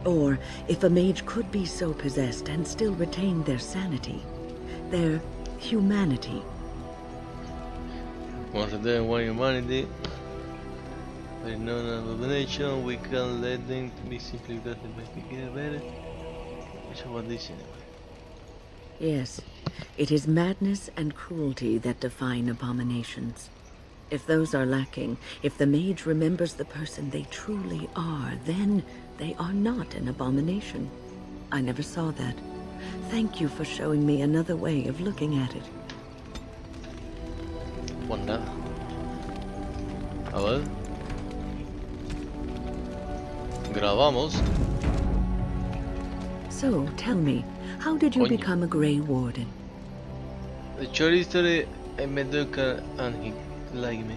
or if a mage could be so possessed and still retain their sanity, their humanity. Once there one humanity, there is no abomination, we can let them be simply because they make it get better. Eso es what they say. Yes, it is madness and cruelty that define abominations. If those are lacking, if the mage remembers the person they truly are, then they are not an abomination. I never saw that. Thank you for showing me another way of looking at it. Pues nada. A ver. Grabamos. So, tell me, how did you Coño. become a Grey Warden? The short history, I met Duncan and he liked me.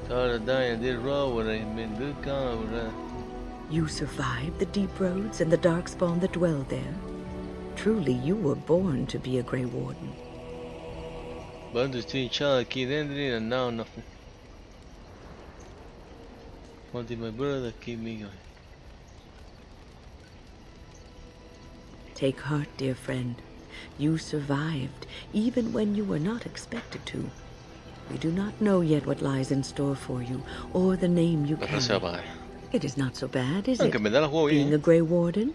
Started dying, I did wrong when I met Duncan. You survived the deep roads and the darkspawn that dwell there. Truly, you were born to be a Grey Warden. But to see each other, keep entering, and now nothing. Wanted my brother keep me going. Take heart, dear friend. You survived, even when you were not expected to. We do not know yet what lies in store for you, or the name you La frase va a carry. apagar. It is not so bad, is Aunque it? me da el juego Being bien. a Grey Warden?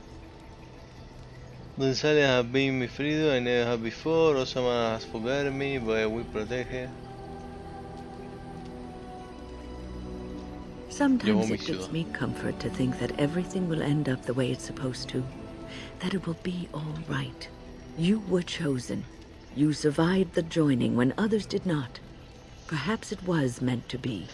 Gonzalez has been my freedom, I never have before. Osama has forgotten me, but I will protect her. Sometimes Llevo mi it gives ciudad. me comfort to think that everything will end up the way it's supposed to. That it will be all right. You were chosen. You survived the joining when others did not. Perhaps it was meant to be.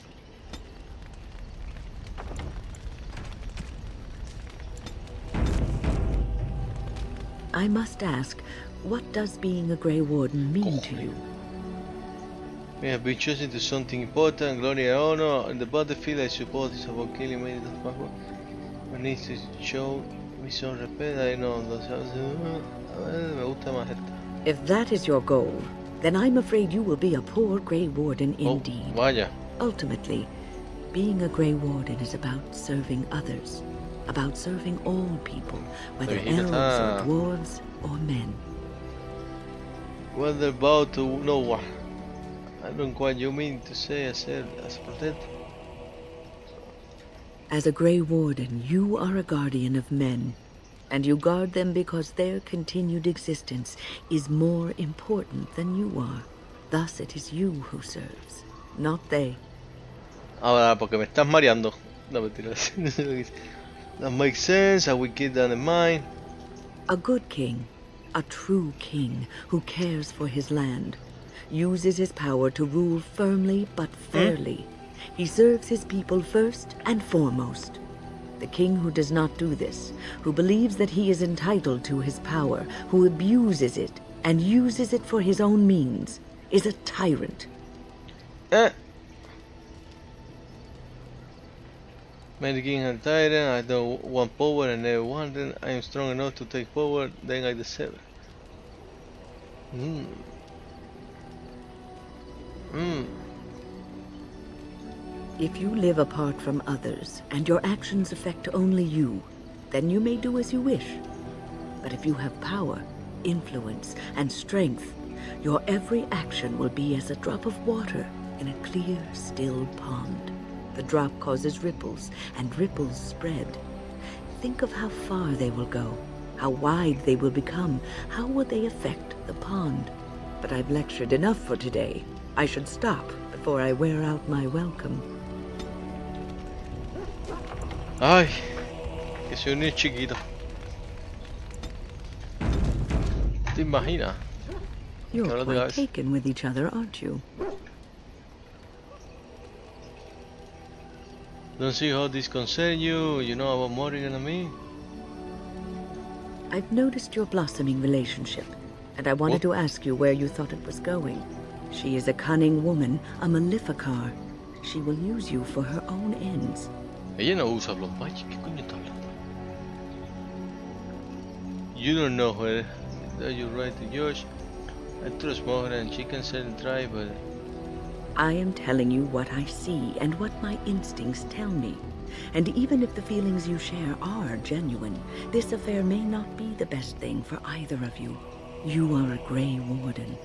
I must ask, what does being a Grey Warden mean to you? We have been chosen to something important, glory and honor. On the battlefield, I suppose it's about killing many of the power. We need to show Misión respeta y no, entonces me gusta más esta. If that is your goal, then I'm afraid you will be a poor Grey Warden indeed. Oh, vaya. Ultimately, being a Grey Warden is about serving others, about serving all people, whether elves or dwarves or men. What about to know what? I don't know what you mean to say as a protector. As a Grey Warden, you are a guardian of men, and you guard them because their continued existence is more important than you are. Thus it is you who serves, not they. Ahora, porque me estás mareando. No, mentira. That makes sense. I will keep that in mind. A good king, a true king who cares for his land, uses his power to rule firmly but fairly. He serves his people first and foremost. The king who does not do this, who believes that he is entitled to his power, who abuses it and uses it for his own means, is a tyrant. Many king and tyrant. I don't want power and never wanted. I am strong enough to take power, then I deserve it. If you live apart from others, and your actions affect only you, then you may do as you wish. But if you have power, influence, and strength, your every action will be as a drop of water in a clear, still pond. The drop causes ripples, and ripples spread. Think of how far they will go, how wide they will become, how will they affect the pond. But I've lectured enough for today. I should stop before I wear out my welcome. Ay, que soy un niño chiquito. ¿Te imaginas? You're quite taken with each other, aren't you? Don't see how this concerns you. You know about Morrigan and me. I've noticed your blossoming relationship, and I wanted to ask you where you thought it was going. She is a cunning woman, a Maleficar. She will use you for her own ends. Ella no usa Blombachi. ¿Qué coño está hablando? You don't know her. That you right to Josh. I trust Morrigan and she can sell and try, but I am telling you what I see and what my instincts tell me. And even if the feelings you share are genuine, this affair may not be the best thing for either of you. You are a Grey Warden.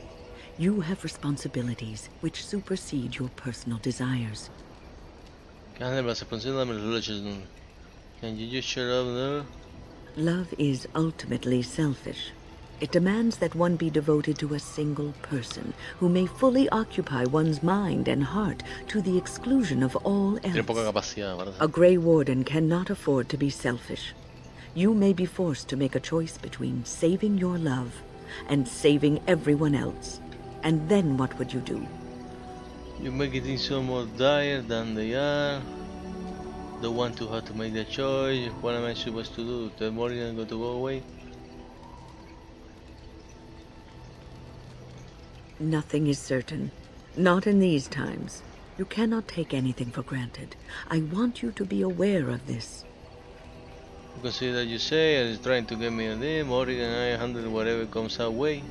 You have responsibilities which supersede your personal desires. Can you just shut up now? Love is ultimately selfish. It demands that one be devoted to a single person, who may fully occupy one's mind and heart to the exclusion of all Tiene poca else. capacidad, ¿verdad? A Grey Warden cannot afford to be selfish. You may be forced to make a choice between saving your love and saving everyone else. And then what would you do? You make it so more dire than they are. Don't want to have to make the choice. What am I supposed to do? Tell Morrigan to go away? Nothing is certain. Not in these times. You cannot take anything for granted. I want you to be aware of this. You can see that you say and is trying to get me on there. Morrigan and I handle whatever comes our way.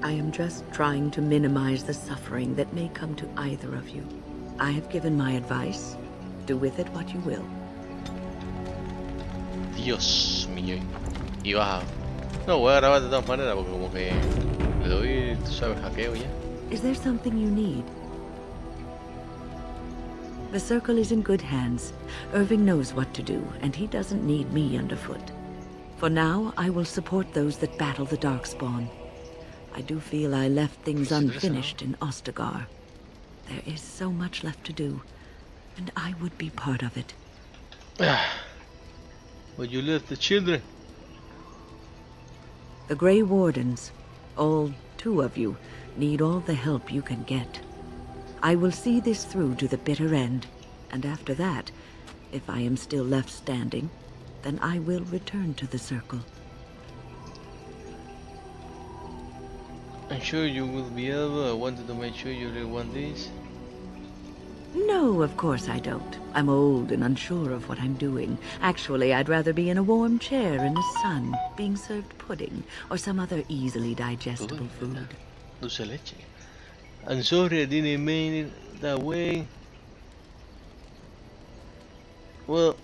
I am just trying to minimize the suffering that may come to either of you. I have given my advice. Do with it what you will. Dios mío. Y baja. No, voy a grabar de todas maneras porque como que le doy, tú sabes, hackeo ya. Is there something you need? The circle is in good hands. Irving knows what to do, and he doesn't need me underfoot. For now, I will support those that battle the Darkspawn. I do feel I left things unfinished in Ostagar. There is so much left to do, and I would be part of it. But you left the children. The Grey Wardens, all 2 of you, need all the help you can get. I will see this through to the bitter end, and after that, if I am still left standing, then I will return to the circle. I'm sure you will be able. I wanted to make sure you really want this. No, of course I don't. I'm old and unsure of what I'm doing. Actually, I'd rather be in a warm chair in the sun, being served pudding or some other easily digestible food. Dulce de leche. I'm sorry I didn't mean it that way. Well,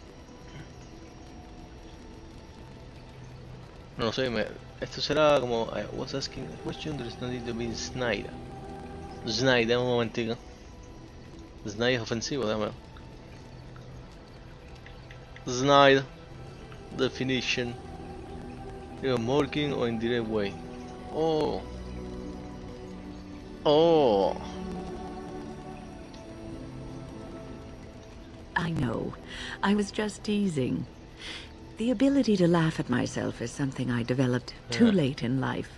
no sé, esto será como I was asking a question, there's no need to be snide. Snide, dame un momentico. Snide es ofensivo, dame. Snide definition. You're mocking or indirect way. Oh. Oh. I know. I was just teasing. The ability to laugh at myself is something I developed too late in life.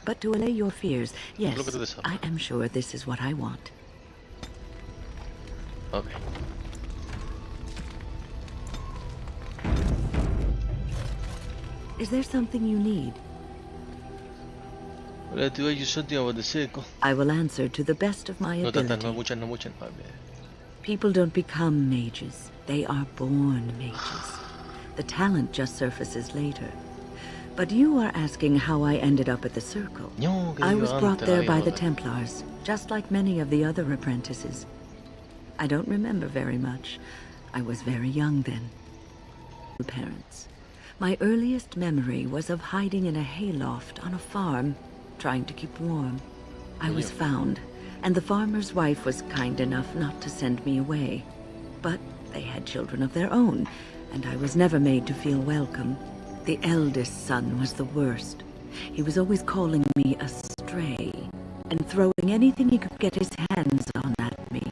But to allay your fears, yes, I am sure this is what I want. Okay. Is there something you need? Well, to you something about the circle. I will answer to the best of my No ability. tantas, no muchas, no muchas. People don't become mages. They are born mages. The talent just surfaces later. But you are asking how I ended up at the Circle. No, que I digo was brought antes, there la by the misma. Templars, just like many of the other apprentices. I don't remember very much. I was very young then. Parents. My earliest memory was of hiding in a hayloft on a farm, trying to keep warm. I was found, and the farmer's wife was kind enough not to send me away. But they had children of their own, and I was never made to feel welcome. The eldest son was the worst. He was always calling me a stray, and throwing anything he could get his hands on at me.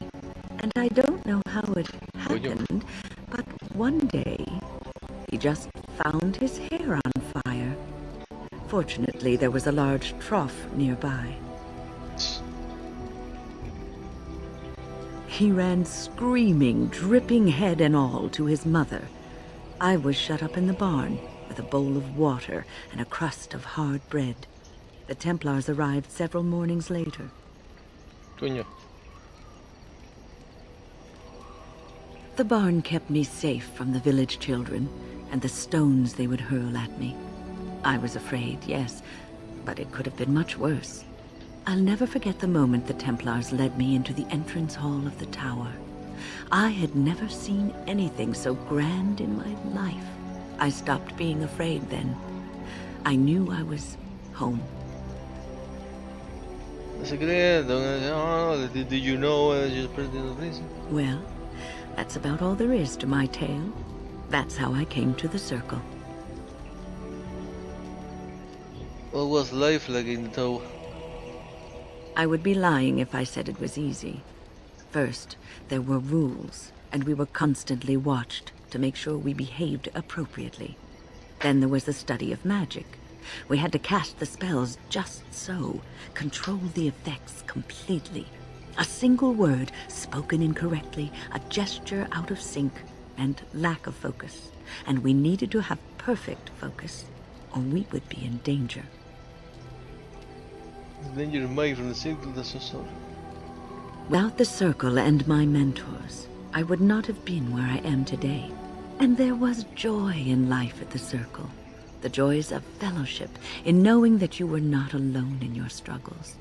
And I don't know how it happened, but one day, he just found his hair on fire. Fortunately, there was a large trough nearby. He ran screaming, dripping head and all, to his mother. I was shut up in the barn with a bowl of water and a crust of hard bread. The Templars arrived several mornings later. Coño. The barn kept me safe from the village children and the stones they would hurl at me. I was afraid, yes, but it could have been much worse. I'll never forget the moment the Templars led me into the entrance hall of the tower. I had never seen anything so grand in my life. I stopped being afraid then. I knew I was home. Secreto. Oh, did you know you spread the prison? Well, that's about all there is to my tale. That's how I came to the Circle. What was life like in the tower? I would be lying if I said it was easy. First, there were rules, and we were constantly watched to make sure we behaved appropriately. Then there was the study of magic. We had to cast the spells just so, control the effects completely. A single word spoken incorrectly, a gesture out of sync, and lack of focus. And we needed to have perfect focus, or we would be in danger. Then you're Mike from the circle, that's so sorry. Without the Circle and my mentors, I would not have been where I am today. And there was joy in life at the Circle. The joys of fellowship, in knowing that you were not alone in your struggles.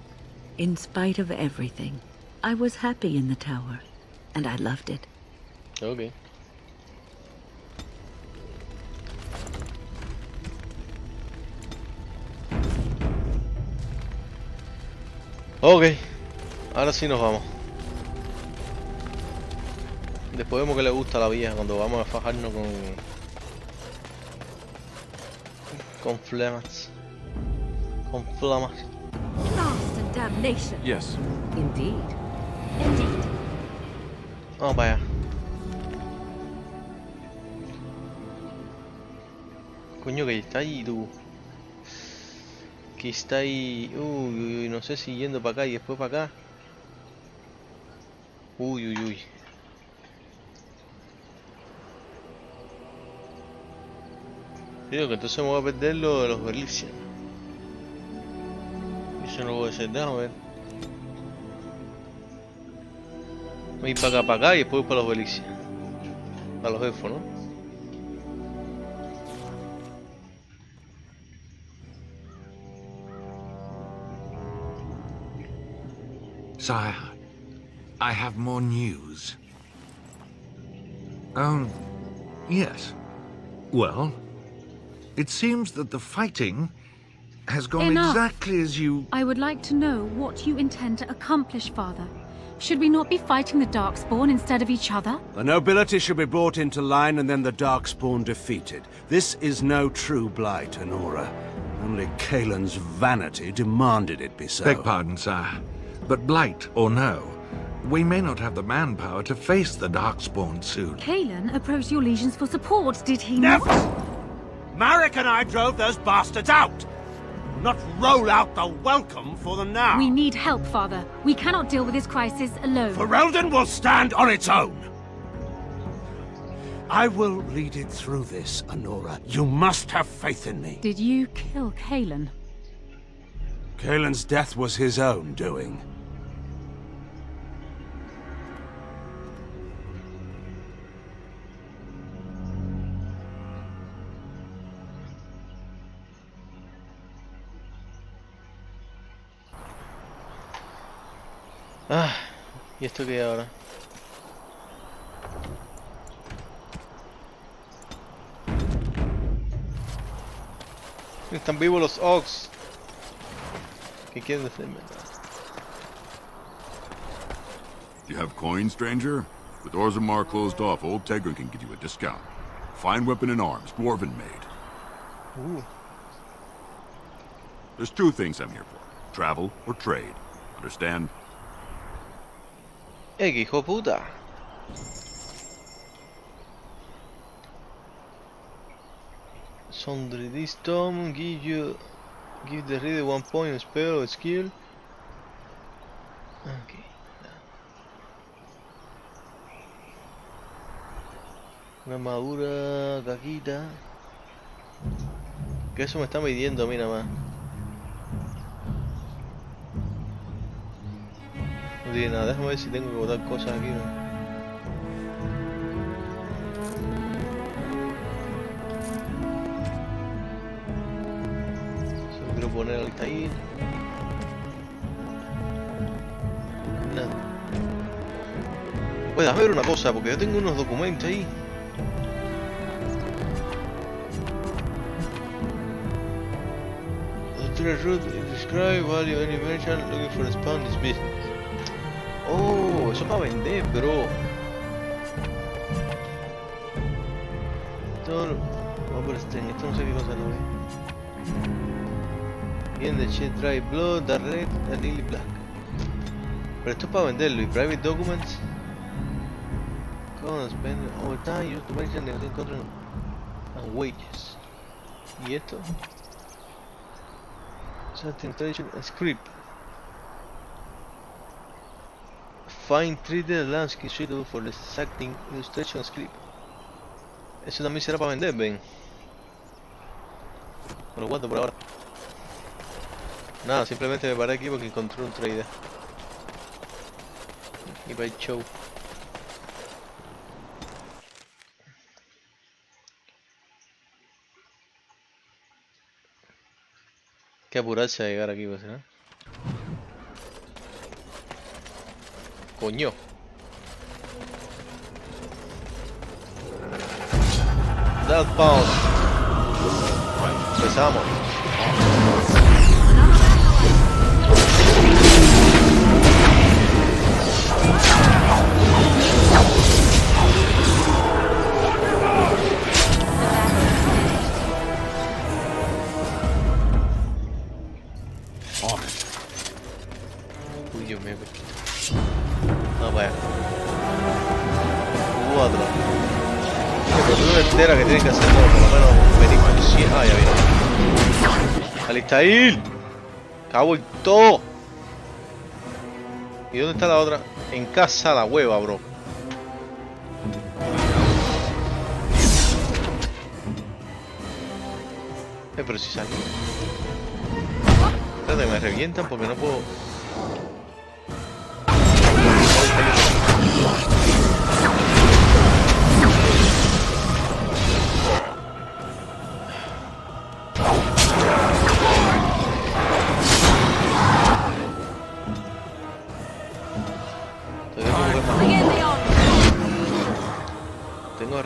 In spite of everything, I was happy in the tower, and I loved it. Okay. Ok, ahora sí nos vamos. Después vemos que le gusta a la vieja cuando vamos a fajarnos con flamas. Con flamas. Lost and damnation. Yes. Indeed. Indeed. Vamos para allá. Coño, que está ahí tú. Que está ahí. Uy, uy, no sé si yendo para acá y después para acá. Uy, uy, uy. Digo que entonces me voy a perder lo de los Belician. Eso no puede ser, déjame ver. Voy para acá y después voy para los Belicia. Para los elfos, ¿no? Sire, I have more news. Yes. Well, it seems that the fighting has gone Enough. exactly as you... I would like to know what you intend to accomplish, Father. Should we not be fighting the Darkspawn instead of each other? The nobility should be brought into line and then the Darkspawn defeated. This is no true blight, Honora. Only Kaelin's vanity demanded it be so. Beg pardon, sire. But blight or no, we may not have the manpower to face the Darkspawn soon. Kaelin approached your legions for support, did he Never! not? Marek and I drove those bastards out! Not roll out the welcome for them now! We need help, Father. We cannot deal with this crisis alone. Ferelden will stand on its own! I will lead it through this, Honora. You must have faith in me. Did you kill Kaelin? Kaelin's death was his own doing. Ah, ¿y esto qué ahora? Están vivos los Ox. ¿Qué quieren decirme? You have coin, stranger? With Orzammar closed off, old Tegrin can give you a discount. Fine weapon and arms, dwarven made. There's two things I'm here for. Travel or trade. Understand? ¡Qué hijo de puta! Sundry this tome give the reader 1 point of spell or skill. Okay. Una armadura, caquita. Que eso me está midiendo a mí nada más. No tiene nada, déjame ver si tengo que botar cosas aquí, ¿no? Solo quiero poner el ahí. Nada. Oye, déjame ver una cosa, porque yo tengo unos documentos ahí. The route describe value any merchant looking for a expand his business. Oh, eso para vender, bro. Esto no sé qué cosa no es. In the shit dry blood, the red, the lily black. Pero esto es para venderlo. Y private documents. Con spend over time, use to merchant negotiate contract and wages. Y esto. Certain tradition and script. Find treated landscape suitable for the exacting illustration script. Eso también será para vender, ven. Me lo guardo por ahora. Nada, simplemente me paré aquí porque encontré un trader. Y para el show. Que apurarse a llegar aquí, pues, ¿no? Coño. That pause. Empezamos. Uy, Dios mío, no, vaya. Hubo otro. Pero tú no entera que tienen que hacerlo, por lo menos venir con 100. Ah, ya viene. ¡Alistair! ¡Cago en todo! ¿Y dónde está la otra? En casa la hueva, bro. Pero si salgo. Espérate, me revientan porque no puedo.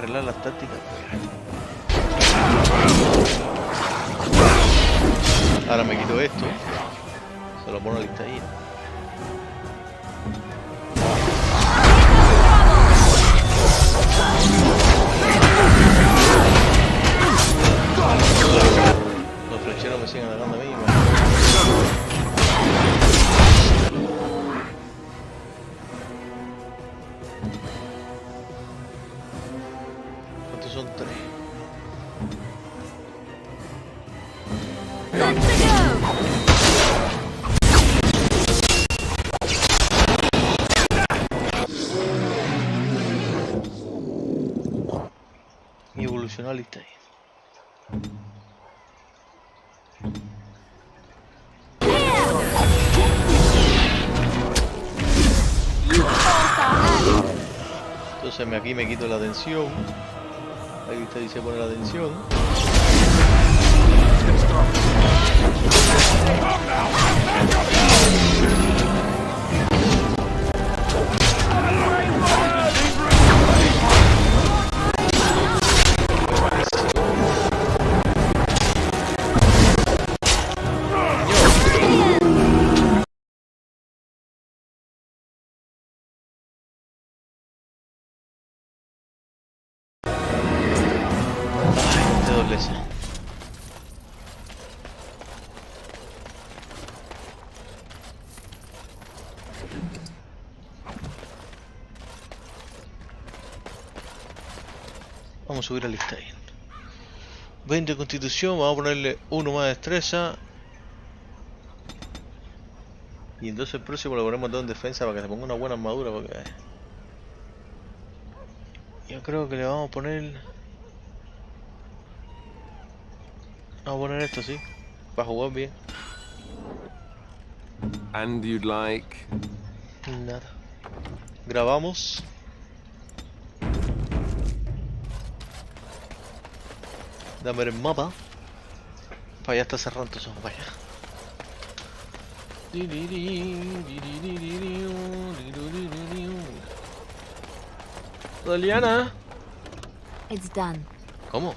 arreglar las tácticas. Ahora me quito esto. Se lo pongo lista ahí. Los flecheros me siguen atacando a mí. ¿Cuántos son? 3. Y evolucionar lista ahí. Entonces aquí me quito la tensión. Ahí está, dice pone la tensión. Vamos a subir a lista ahí. 20 de constitución, vamos a ponerle 1 más de destreza. Y entonces el próximo lo ponemos todo en defensa para que se ponga una buena armadura. Porque yo creo que le vamos a poner... Vamos a poner esto, sí. Para jugar bien. And you'd like... Nada. Grabamos. Dame el mapa. Para allá está cerrando eso, vaya. Daliana. It's done. ¿Cómo?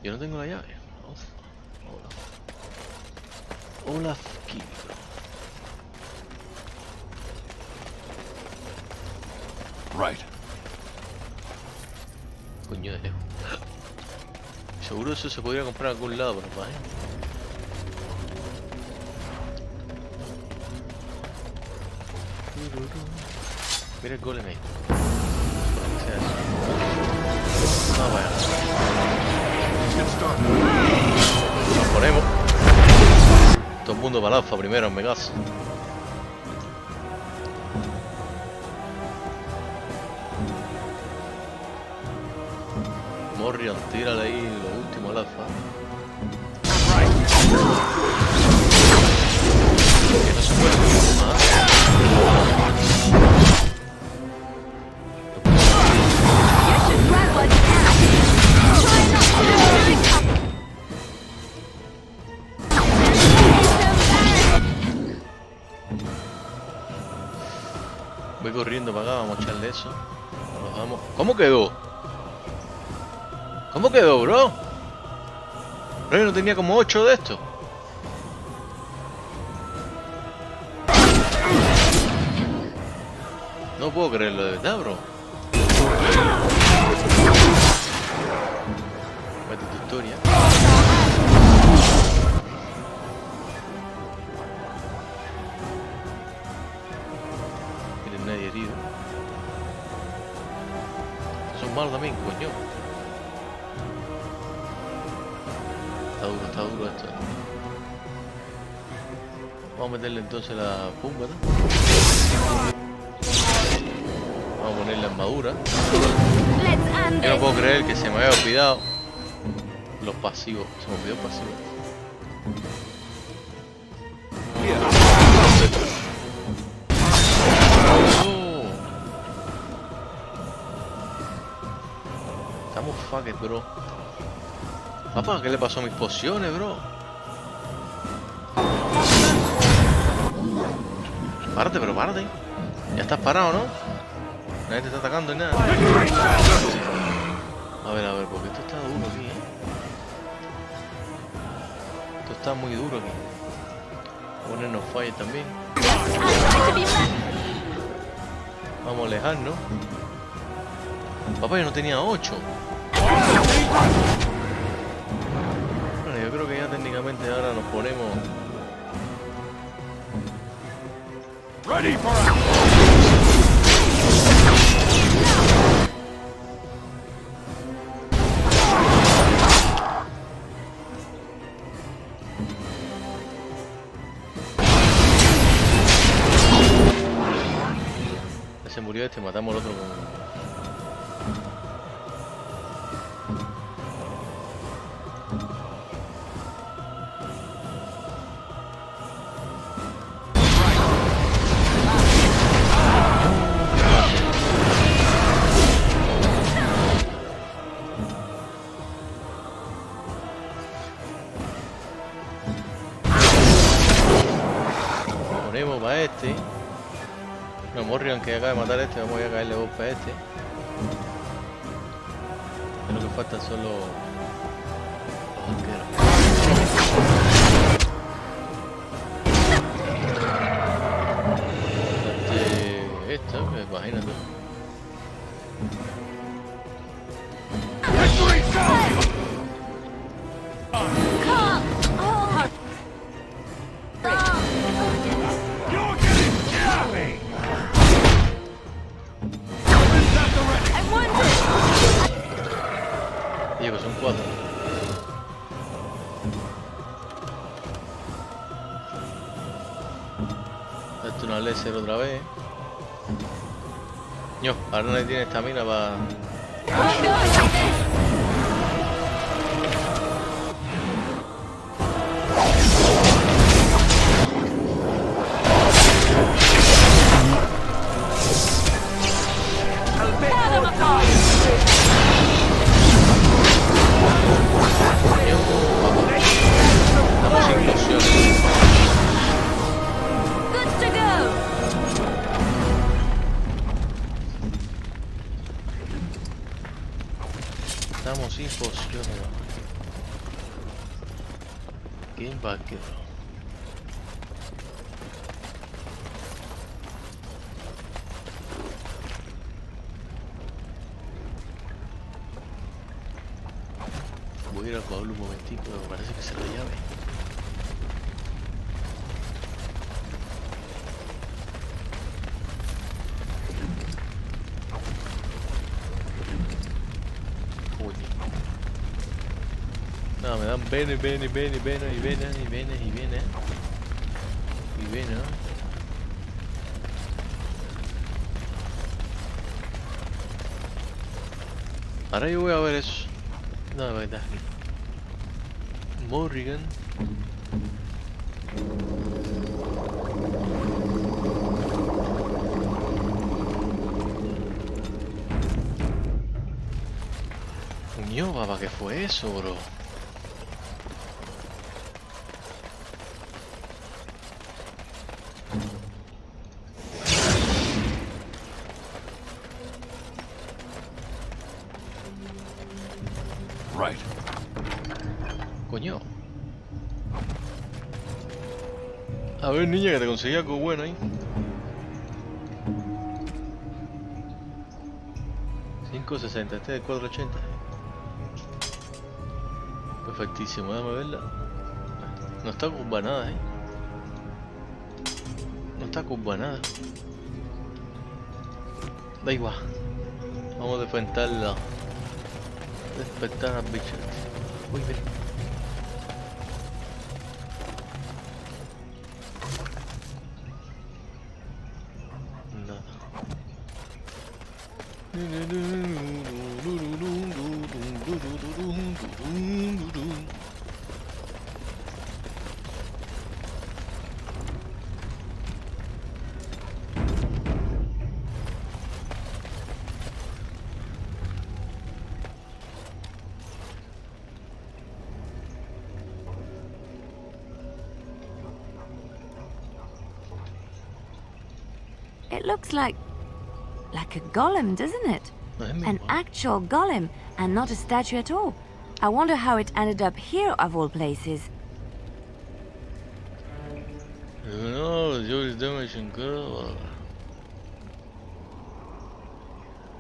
Yo no tengo la llave. Olaf Kilo. Right. Coño de lejos. Seguro eso se podría comprar en algún lado, pero vaya. Mira el golem ahí. ¿Qué sea eso? No, vaya. Nos ponemos. Todo el mundo para alfa primero en Megas. Morrion, tírale ahí lo último al alfa. Que no se puede más. Voy corriendo para acá, vamos a echarle eso. Nos vamos. ¿Cómo quedó? ¿Cómo quedó, bro? Bro, no tenía como 8 de estos. No puedo creerlo de verdad, bro. Mete tu historia. Tienen nadie herido. Son malos también, coño. Está duro esto. Vamos a meterle entonces la pumba, ¿no? Vamos a poner la armadura. Yo no puedo creer que se me había olvidado los pasivos. Se me olvidó el pasivo. Oh. Estamos fucked, bro. Papá, ¿qué le pasó a mis pociones, bro? Párate, pero párate. Ya estás parado, ¿no? Nadie te está atacando ni nada. A ver, porque esto está duro aquí, Esto está muy duro aquí. Ponernos fire también. Vamos a alejarnos. Papá, yo no tenía 8. Bueno, yo creo que ya técnicamente ahora nos ponemos... Ready for action! Se murió este, matamos al otro con... Ponemos para este. No, Morrigan que acaba de matar a este, vamos a caerle golpe a este. Lo que faltan son los arqueros. Esto, imagínate. Digo, son 4. Esto es una láser otra vez. Yo, ahora nadie tiene estamina para... Estamos sin pociones. ¿Quién va a quedar? Voy a ir al baúl un momentito, me parece que se la llave. No, me dan venas. Ahora yo voy a ver eso. No, la verdad. Morrigan. Coño, papá, ¿qué fue eso, bro? Right. Coño. A ver, niña, que te conseguí algo bueno ahí. 560, este es de 480. Perfectísimo, déjame verla. No está curva nada, No está curva nada. Da igual. Vamos a despertarla. Despertar a las bichas. Uy, ven. It looks like like a golem, doesn't it? An actual golem, and not a statue at all. I wonder how it ended up here, of all places. No, your damage and girl.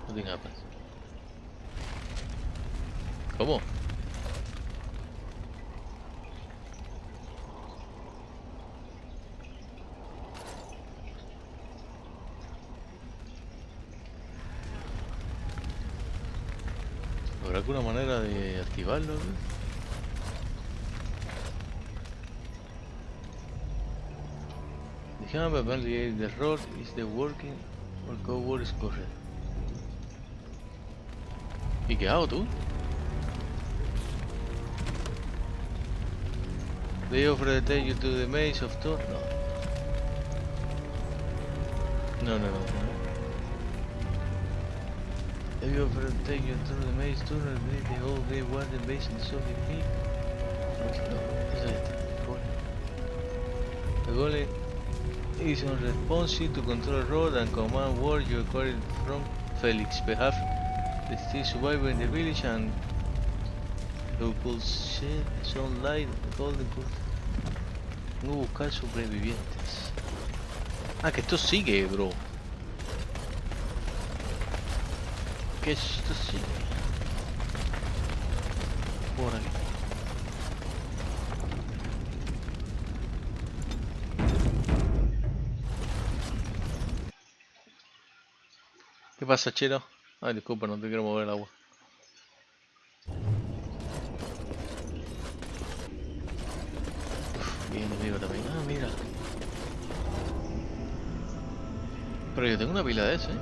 Nothing happens. ¿Cómo? ¿Habrá alguna manera de activarlo? The hammer apparently the road is the working or go word is correct. ¿Y qué hago tú? They offer to take you to the maze of Thor? No. No. They offer to take you through the maze to the whole great water basin so the peak. No, eso es the golem is on responsive to control road and command word you acquired from Felix. Perhaps the still survivor in the village and who could shed some light golden good. Tengo que buscar sobrevivientes. Ah, que esto sigue, bro. Que esto sigue. Por aquí. ¿Qué pasa, chero? Ay, disculpa, no te quiero mover el agua. Bien, enemigo también. Ah, mira. Pero yo tengo una pila de ese, ¿eh?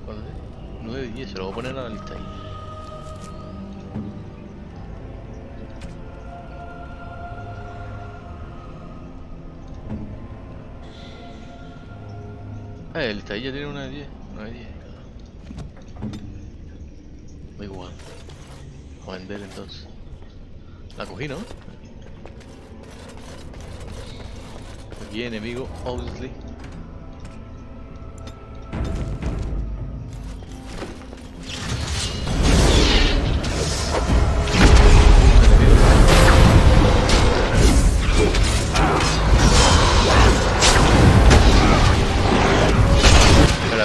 ¿Cuál es? 9 y 10, se lo voy a poner a la lista ahí. El taller tiene una de 10, una de 10. Da igual. Vamos a vender entonces. La cogí, ¿no? Aquí enemigo, obviously.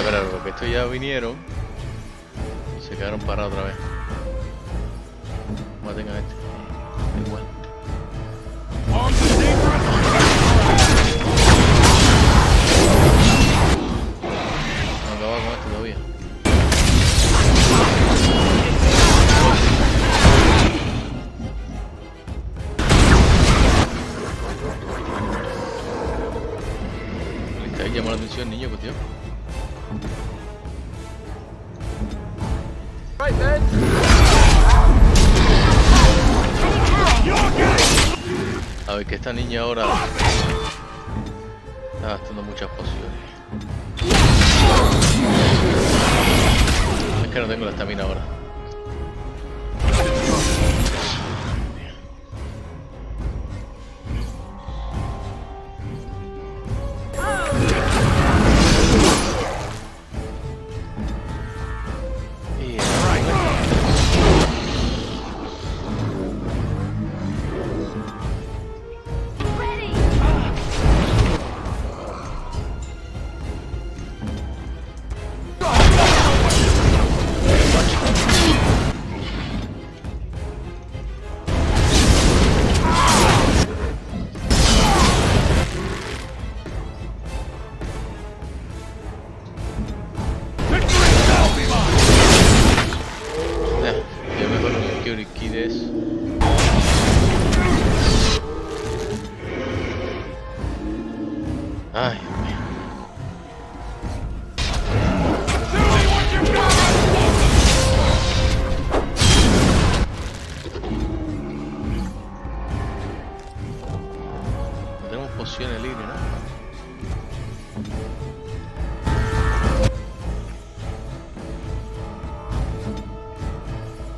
Espera, porque estos ya vinieron y se quedaron parados otra vez. Maten a este. Igual. No acaba con este todavía. Listo, ahí llamó la atención niño, pues tío. A ver, que esta niña ahora está gastando muchas pociones. Es que no tengo la estamina ahora. Ay, Dios mío. No tenemos pociones libres, ¿no?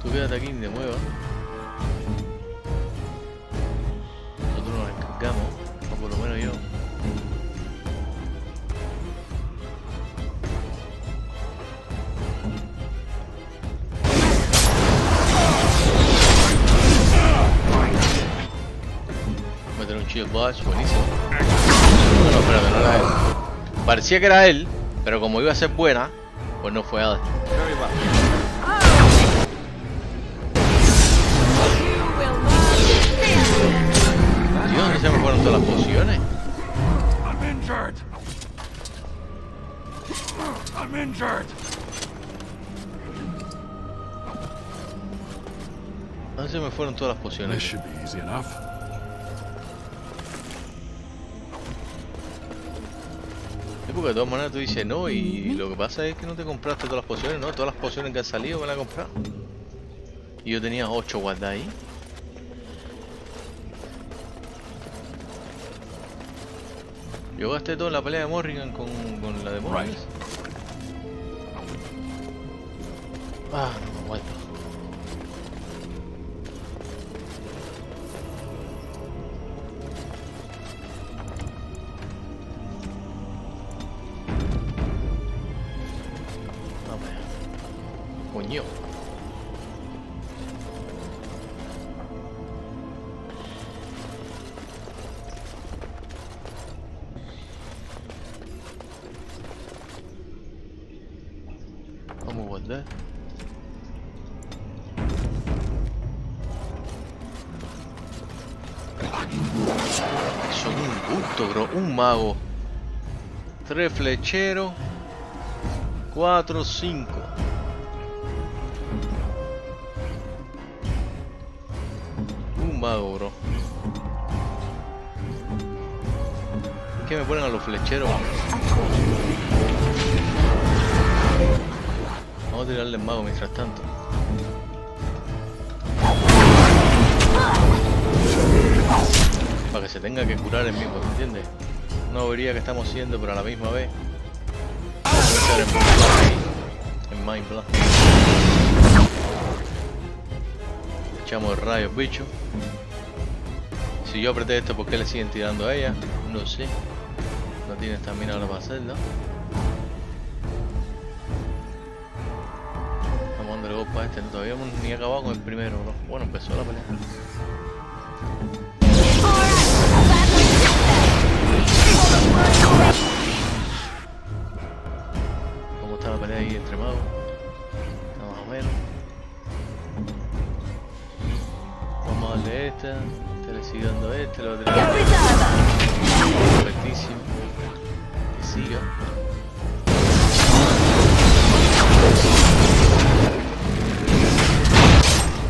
Tú quédate aquí y te muevas. arriesgamos, o por lo menos yo. Meter un shield bash, buenísimo. No, espérate, no era él. Parecía que era él, pero como iba a ser buena, pues no fue él. Tío, ¿dónde se me fueron todas las pociones? I'm injured. ¿Dónde se me fueron todas las pociones? This should be easy enough. Sí, porque de todas maneras tú dices no, y lo que pasa es que no te compraste todas las pociones, no, todas las pociones que han salido me las he comprado. Y yo tenía 8 guardadas ahí. Yo gasté todo en la pelea de Morrigan con la de Morrigan. Ah, no me aguanto. Coño. Vamos a guardar. Son un gusto, bro. Un mago. 3 flecheros. 4, 5. Un mago, bro. ¿Qué me ponen a los flecheros? Vamos a tirarle el mago mientras tanto. Para que se tenga que curar el mismo, ¿me entiendes? Una bobería que estamos haciendo, pero a la misma vez. En Mind Blast. Echamos el rayo, bicho. Si yo apreté esto, ¿por qué le siguen tirando a ella? No sé. No tiene estamina ahora para hacerlo. Vamos a darle golpe a este. Todavía hemos ni acabado con el primero, bro. Bueno, empezó la pelea. ¿Cómo está la pelea ahí entre magos? Está más o menos. Vamos a darle esta. Este le sigue dando este. Lo va a tener. Perfectísimo. Que siga.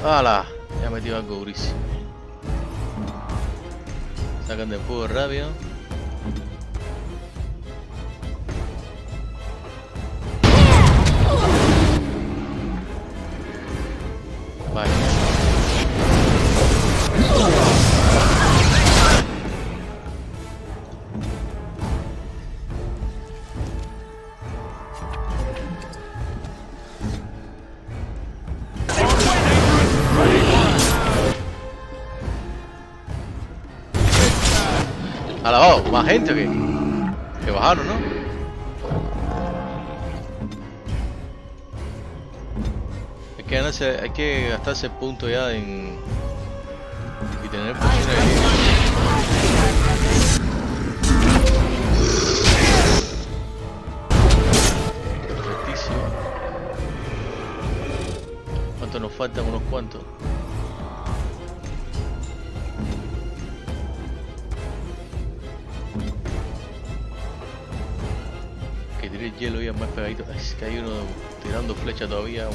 ¡Hala! Ya metió algo durísimo. Sacan de fuego rápido. Vale. A la voz, más gente o qué? Que bajaron, ¿no? Hay que gastarse el punto ya en... y tener pociones ahí. Perfectísimo. ¿Cuántos nos faltan? Unos cuantos. Que tire el hielo ya más pegadito. Es que hay uno tirando flecha todavía.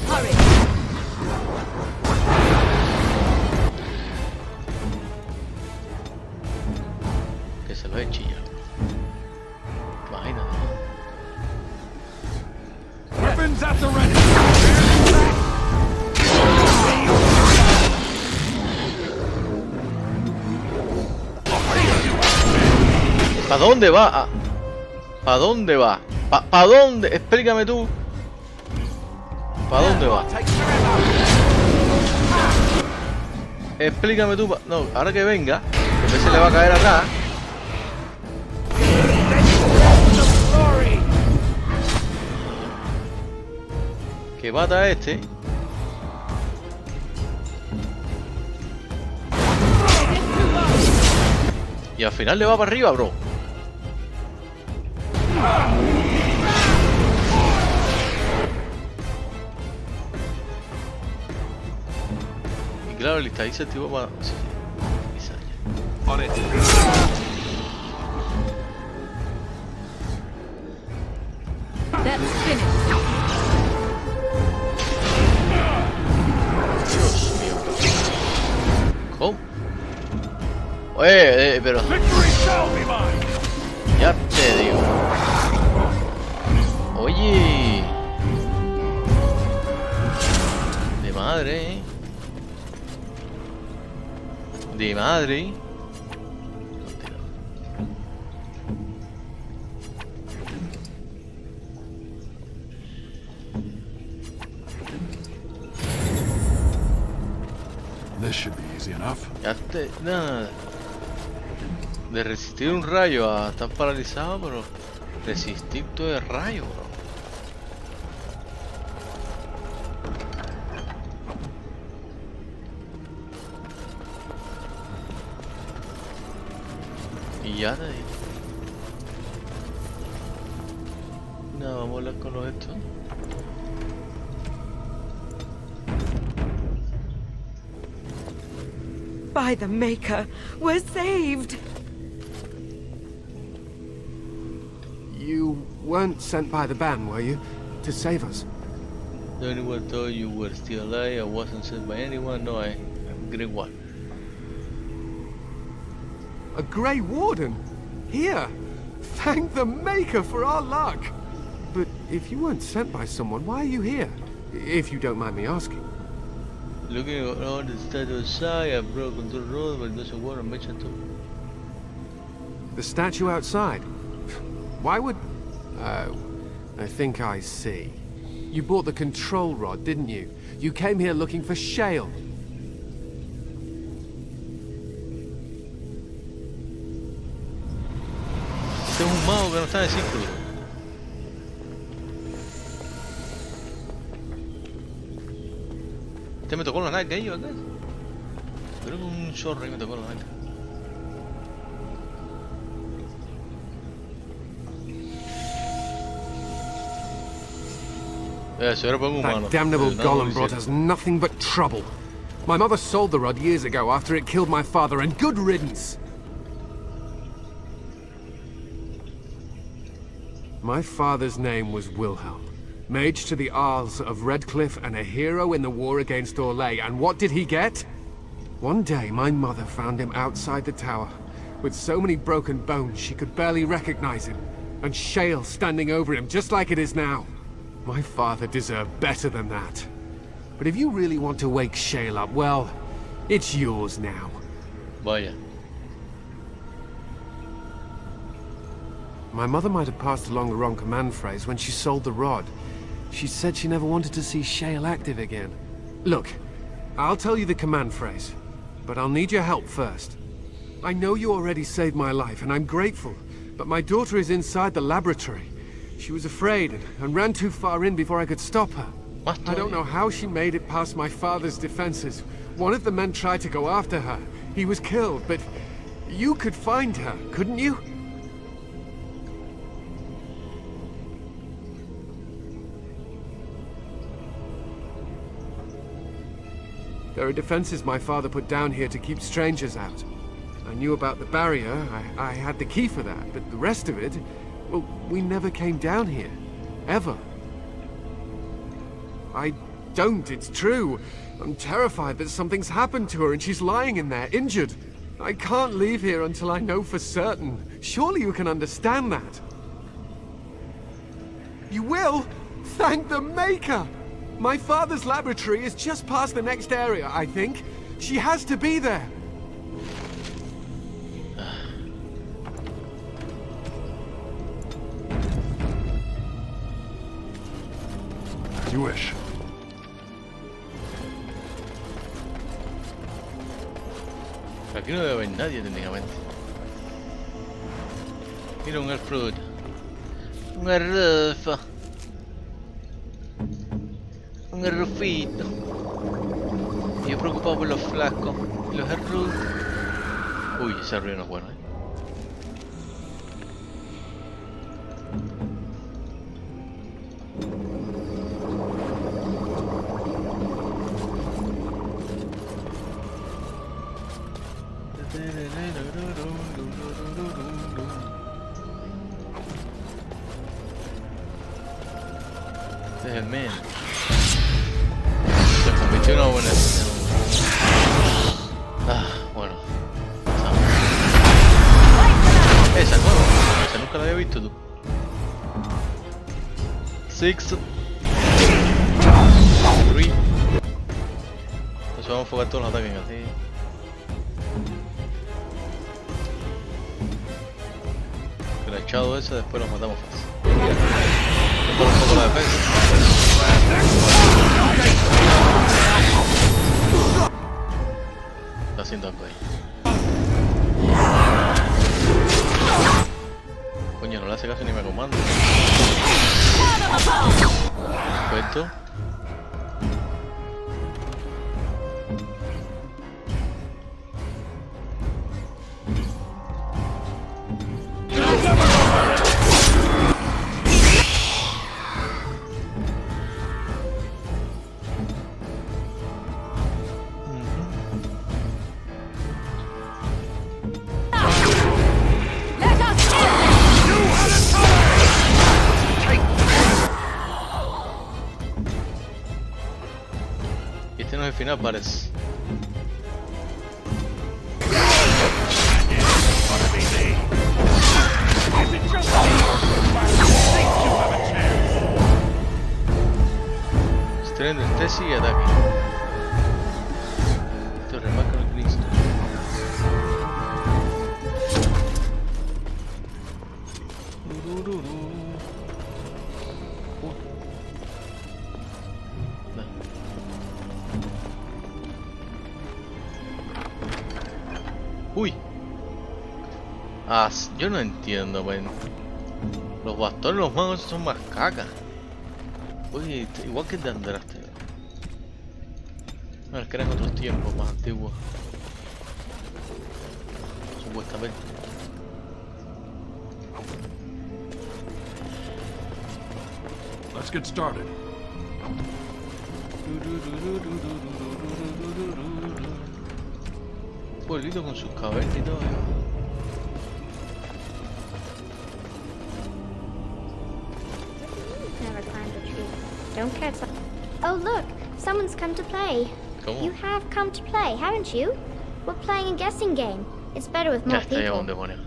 Que se lo eche ya. Imagínate. Weapons at the ready. ¿Para dónde va? ¿Para dónde va? ¿Para dónde? Explícame tú. ¿Para dónde va? Explícame tú. No, ahora que venga, A veces le va a caer atrás. Que mata este. Y al final le va para arriba, bro. Y claro, el ahí se activó para... Sí, On it. That's finished. Dios mío. ¿Cómo? Pero... Ya te digo. Oye. De madre, ¿eh? De madre. This should be easy enough. Ya te... Nada. De resistir un rayo a estar paralizado, pero... Resistir todo el rayo, bro. Y ya te digo. Nada, vamos a hablar con los estos. By the Maker, we're saved! You weren't sent by the ban, were you? To save us? Anyone told you were still alive? I wasn't sent by anyone. No, I'm Grey One. A Grey Warden? Here! Thank the Maker for our luck! But if you weren't sent by someone, why are you here? If you don't mind me asking. Looking around the statue outside, I broke into the road, but there's a water mentioned too. The statue outside? Why would... Oh, I think I see. You bought the control rod, didn't you? You came here looking for shale. Este es un mago que no está en círculo. Este me tocó la nalga ahí, ¿verdad? Creo que un zorro ahí me tocó la nalga. Eso era por un humano. That damnable No, golem no, brought us nothing but trouble. My mother sold the rod years ago after it killed my father, and good riddance. My father's name was Wilhelm, mage to the Arls of Redcliffe and a hero in the war against Orlais, and what did he get? One day, my mother found him outside the tower, with so many broken bones she could barely recognize him, and shale standing over him just like it is now. My father deserved better than that. But if you really want to wake Shale up, well, it's yours now. Vaya. My mother might have passed along the wrong command phrase when she sold the rod. She said she never wanted to see Shale active again. Look, I'll tell you the command phrase, but I'll need your help first. I know you already saved my life, and I'm grateful, but my daughter is inside the laboratory. She was afraid and ran too far in before I could stop her. I don't know how she made it past my father's defenses. One of the men tried to go after her. He was killed, but you could find her, couldn't you? There are defenses my father put down here to keep strangers out. I knew about the barrier, I had the key for that, but the rest of it, well, we never came down here. Ever. I don't, it's true. I'm terrified that something's happened to her and she's lying in there, injured. I can't leave here until I know for certain. Surely you can understand that. You will? Thank the Maker! My father's laboratory is just past the next area, I think. She has to be there. As you wish. Aquí no debe haber nadie técnicamente. Mira un elfo. Un elfo. Un elfito. Y yo preocupado por los flacos. Y los elfos. Uy, ese ruido no es bueno, Este es el men. Se convirtió en una buena. Bueno. Esa es nueva. Esa nunca la había visto tú. 6 3. Entonces vamos a enfocar todos los ataques así. El echado ese después los matamos fácil. Por un poco la defensa. Está haciendo algo ahí. Coño, no le hace caso ni me comando. Perfecto. Este no es el final, parece. Estrella de Odyssey y ataque. Esto remarca el Cristo. Uy. Yo no entiendo, pues. Los bastones, los magos son más caca. Uy, igual que el de Andraste. Bueno, es que eran otros tiempos más antiguos. Supuestamente. Let's get started. Un pueblito con sus cavernas y todo. Never climbed a tree. Don't catch. Oh look, someone's come to play. ¿Cómo? You have come to play, haven't you? We're playing a guessing game. It's better with Ya more está, ya un people. demonio.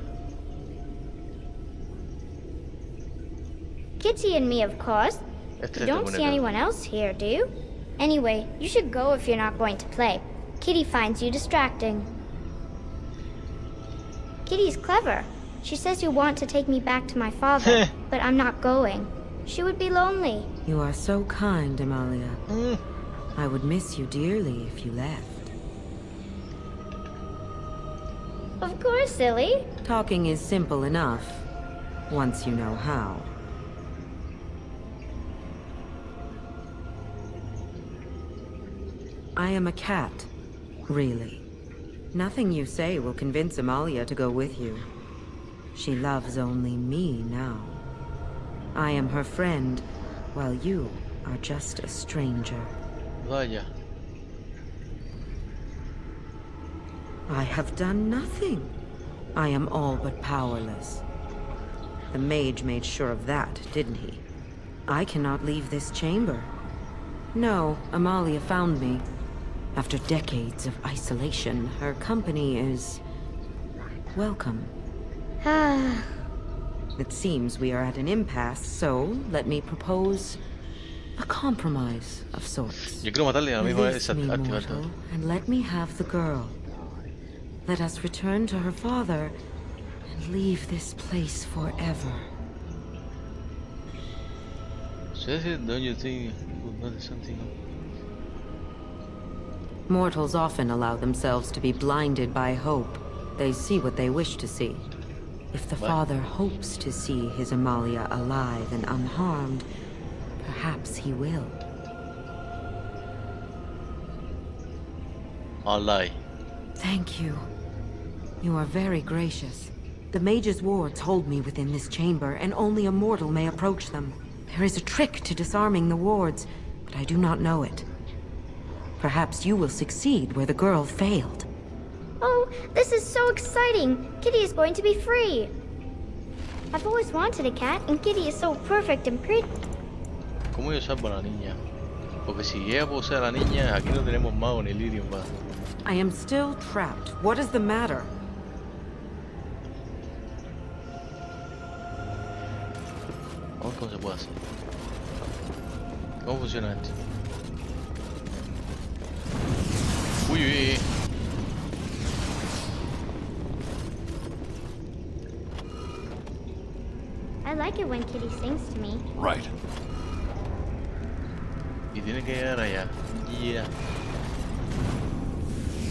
Kitty and me, of course. Este You es el don't demonio. see anyone else here, do you? Anyway, you should go if you're not going to play. Kitty finds you distracting. Kitty's clever. She says you want to take me back to my father, but I'm not going. She would be lonely. You are so kind, Amalia. Mm. I would miss you dearly if you left. Of course, silly. Talking is simple enough, once you know how. I am a cat, really. Nothing you say will convince Amalia to go with you. She loves only me now. I am her friend, while you are just a stranger. Vaya. I have done nothing. I am all but powerless. The mage made sure of that, didn't he? I cannot leave this chamber. No, Amalia found me. After decades of isolation, her company is welcome. Ah, It seems we are at an impasse, so let me propose a compromise of sorts. Yo quiero matarle a la misma vez Release me, activar mortal, todo. and let me have the girl. Let us return to her father and leave this place forever. Don't you think it would not be something? Mortals often allow themselves to be blinded by hope. They see what they wish to see. If the father hopes to see his Amalia alive and unharmed, perhaps he will. I'll lie. Thank you. You are very gracious. The mage's wards hold me within this chamber, and only a mortal may approach them. There is a trick to disarming the wards, but I do not know it. Perhaps you will succeed where the girl failed. Oh, this is so exciting! Kitty is going to be free! I've always wanted a cat, and Kitty is so perfect and pretty. ¿Cómo yo salvo a la niña? Porque si ella posee a la niña, aquí no tenemos mago ni lirio más. I am still trapped. What is the matter? Vamos a ver cómo se puede hacer. ¿Cómo funciona esto? Uy, uy, uy. I like it when Kitty sings to me. Right. Y tiene que llegar allá. Yeah.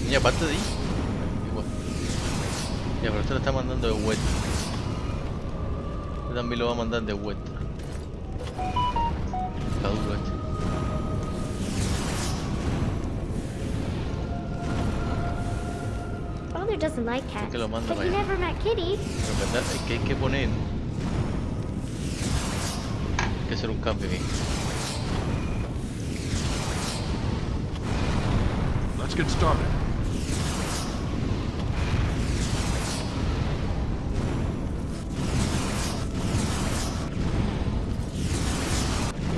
Niña, aparte de ahí. Igual. Ya, pero este lo está mandando de vuelta. Este también lo va a mandar de vuelta. Está duro este. Father doesn't like cats, Que lo manda but para he allá. never met Kitty. Pero en verdad es que hay que poner. Hay que hacer un cambio aquí. Let's get started.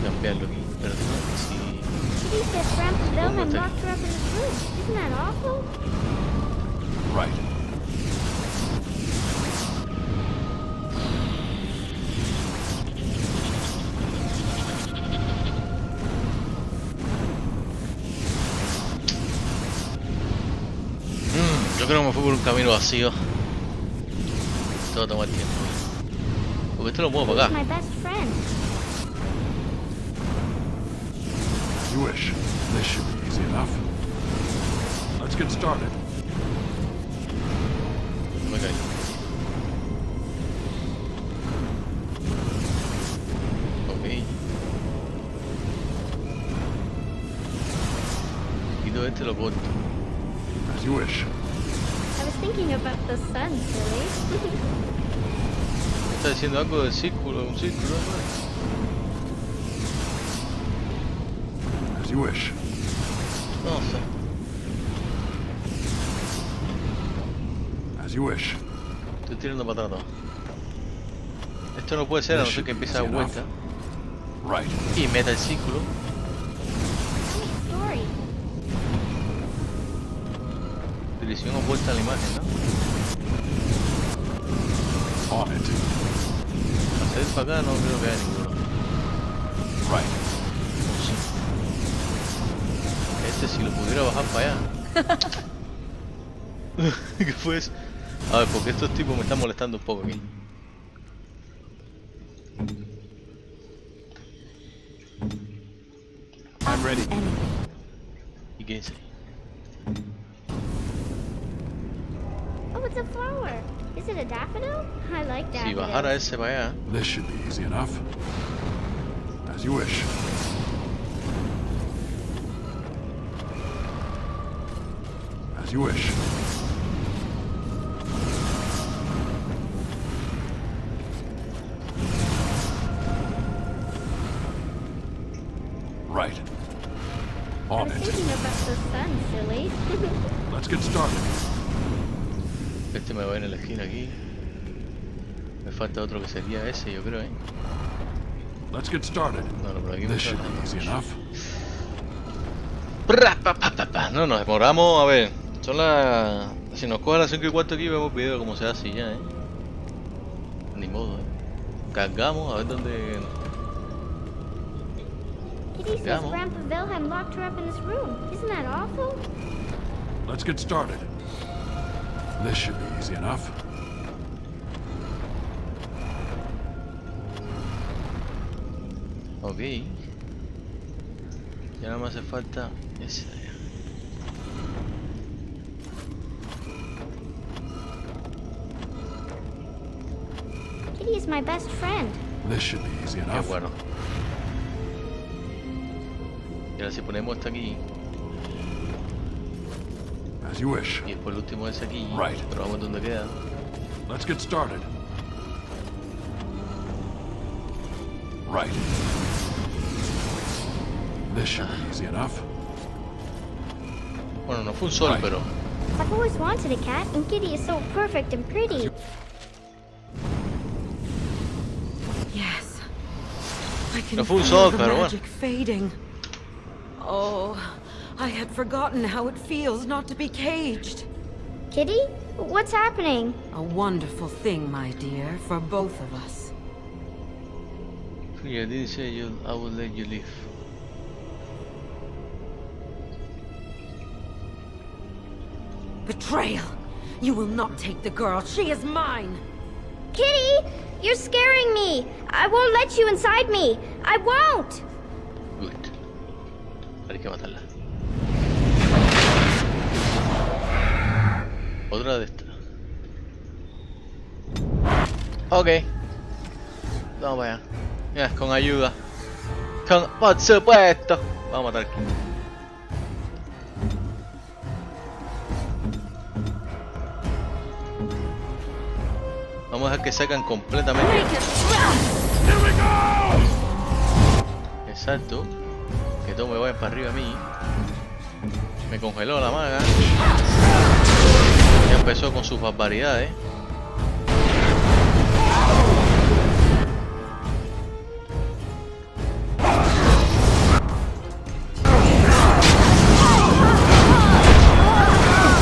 Cambiarlo aquí. Pero si. Kitty said Grandpa Wilhelm Vamos a- locked her up in his room. Isn't that awful? Right. Yo creo que me fui por un camino vacío. Esto va a tomar tiempo. Porque esto lo muevo para He's acá. my best friend. As you wish. This should be easy enough. Let's get started. No me caí. Ok. Quito este y lo corto. As you wish. I was thinking about the sun, silly. Está diciendo algo del círculo, un círculo, ¿no? As you wish. No sé. As you wish. Estoy tirando para atrás. Esto no puede ser a no ser que empiece a dar vuelta. Right. Y meta el círculo. Story. Dirección opuesta a la imagen, ¿no? On it. Hacer para acá no creo que haya ninguno. Right. O sí. Este si lo pudiera bajar para allá. ¿Qué fue eso? A ver, porque estos tipos me están molestando un poco aquí. I'm ready. ¿Y qué dice? Oh, it's a flower. Is it a daffodil? I like Si daffodils. bajara ese para allá. This should be easy enough. As you wish. As you wish. Right. I On was it. thinking about the sun, silly. Let's get started. Este me va en la esquina aquí. Me falta otro que sería ese, yo creo, ¿eh? Let's get started. No, no, por aquí me This should be falta. easy enough. No, nos demoramos, a ver. Son las... Si nos coge a las 5:15 aquí, vemos video como se hace y ya, ¿eh? Ni modo, ¿eh? Cargamos, a ver dónde... Kitty says Vamos. Grandpa Wilhelm locked her up in his room. Isn't that awful? Let's get started. This should be easy enough. Ok. Ya nada más hace falta ese de allá. Kitty's my best friend. This should be easy Qué enough. bueno. Y ahora si ponemos esta aquí As you wish. y después el último ese aquí, Right. pero vamos donde queda. Let's get started. Right. This should be easy enough. Bueno, no fue un sol, Right. pero I've always wanted a cat, and Kitty is so perfect and pretty. Yes. I can No fue un feel sol, the pero bueno. magic fading. Oh, I had forgotten how it feels not to be caged. Kitty? What's happening? A wonderful thing, my dear, for both of us. I didn't say I will let you live. Betrayal! You will not take the girl. She is mine. Kitty! You're scaring me! I won't let you inside me! I won't! Good. Hay que matarla. Otra de estas. Ok. Vamos para allá. Ya, con ayuda. Por supuesto. Vamos a matar aquí. Vamos a dejar que secan completamente. Exacto. Que todo me vaya para arriba a mí. Me congeló la maga. Ya empezó con sus barbaridades.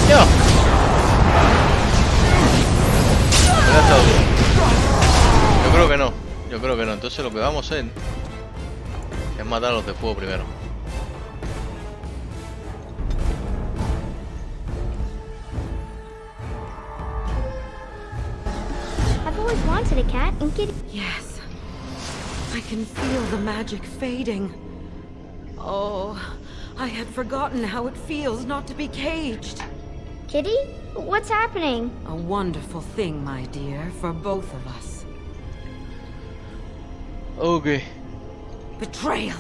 ¡Yo! Yo creo que no. Yo creo que no. Entonces lo que vamos a hacer es matar a los de fuego primero. I've always wanted a cat, and Kitty... Yes. I can feel the magic fading. Oh, I had forgotten how it feels not to be caged. Kitty? What's happening? A wonderful thing, my dear, for both of us. Ok. Betrayal!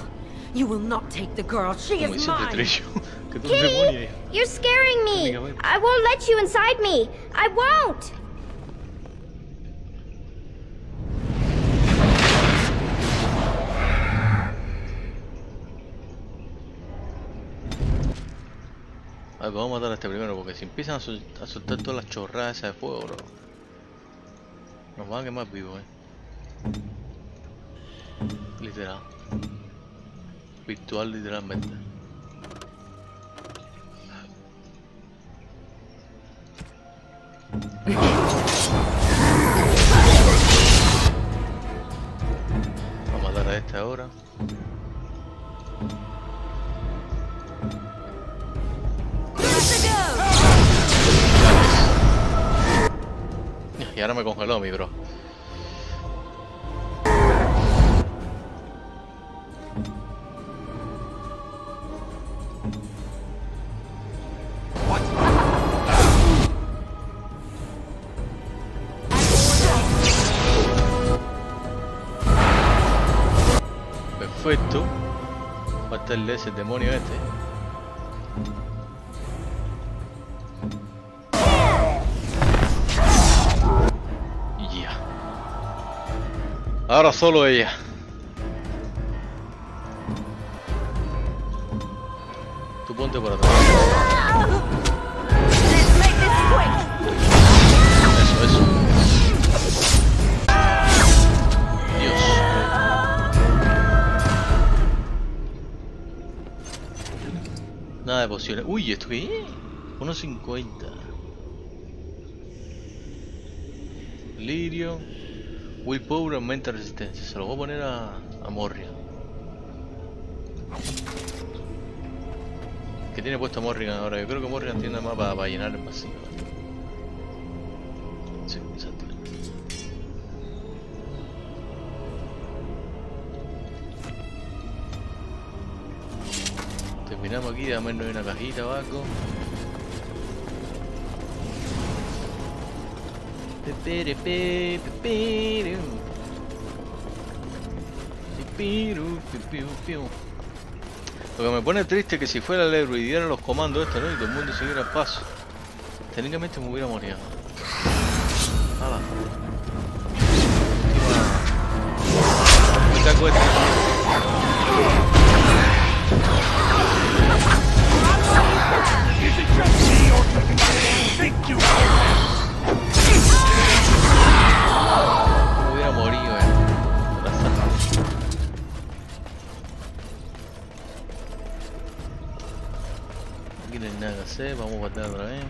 You will not take the girl. She Como is dice el mine. trillo. Que tú un demonio ahí. Kitty! You're scaring me! Amiga, ven. I won't let you inside me! I won't! A ver, vamos a matar a este primero porque si empiezan a soltar todas las chorradas esas de fuego, bro, nos van a quemar vivos, literal. Virtual, literalmente. Vamos a matar a este ahora. Y ahora me congeló mi bro. Perfecto. Falta el de ese demonio este. Ya. Ahora solo ella. Tú ponte por atrás. Eso. Dios. Nada de pociones. Uy, ¿esto qué es? 1.50. Lirio. Willpower aumenta resistencia. Se lo voy a poner a Morria. Que tiene puesto Morrigan ahora. Yo creo que Morrigan tiene más para llenar el vacío. Sí, exacto. Terminamos aquí, déjame ver, no hay una cajita o algo. Lo que me pone triste es que si fuera el héroe y diera los comandos ¿no? Y todo el mundo siguiera el paso, técnicamente me hubiera morido. ¡Hala! Me cago me hubiera morido, Aquí no hay nada que hacer, vamos a guardar otra vez.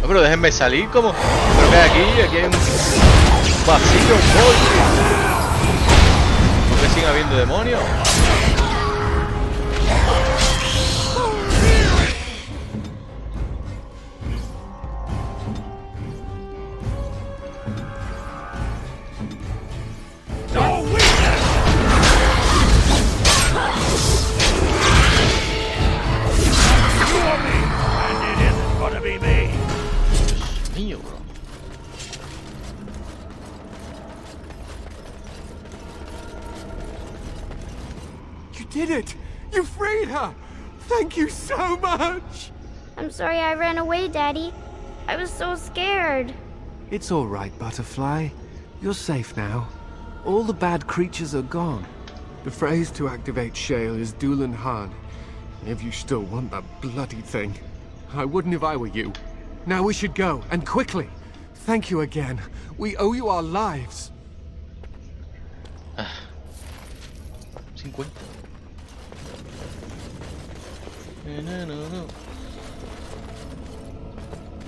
No, pero déjenme salir como. Pero que aquí hay un vacío, un gol. ¿Por qué sigue habiendo demonios? You did it! You freed her! Thank you so much! I'm sorry I ran away, Daddy. I was so scared. It's all right, Butterfly. You're safe now. All the bad creatures are gone. The phrase to activate Shale is Doolan Han. If you still want that bloody thing. I wouldn't if I were you. Now we should go, and quickly. Thank you again. We owe you our lives. 50. No.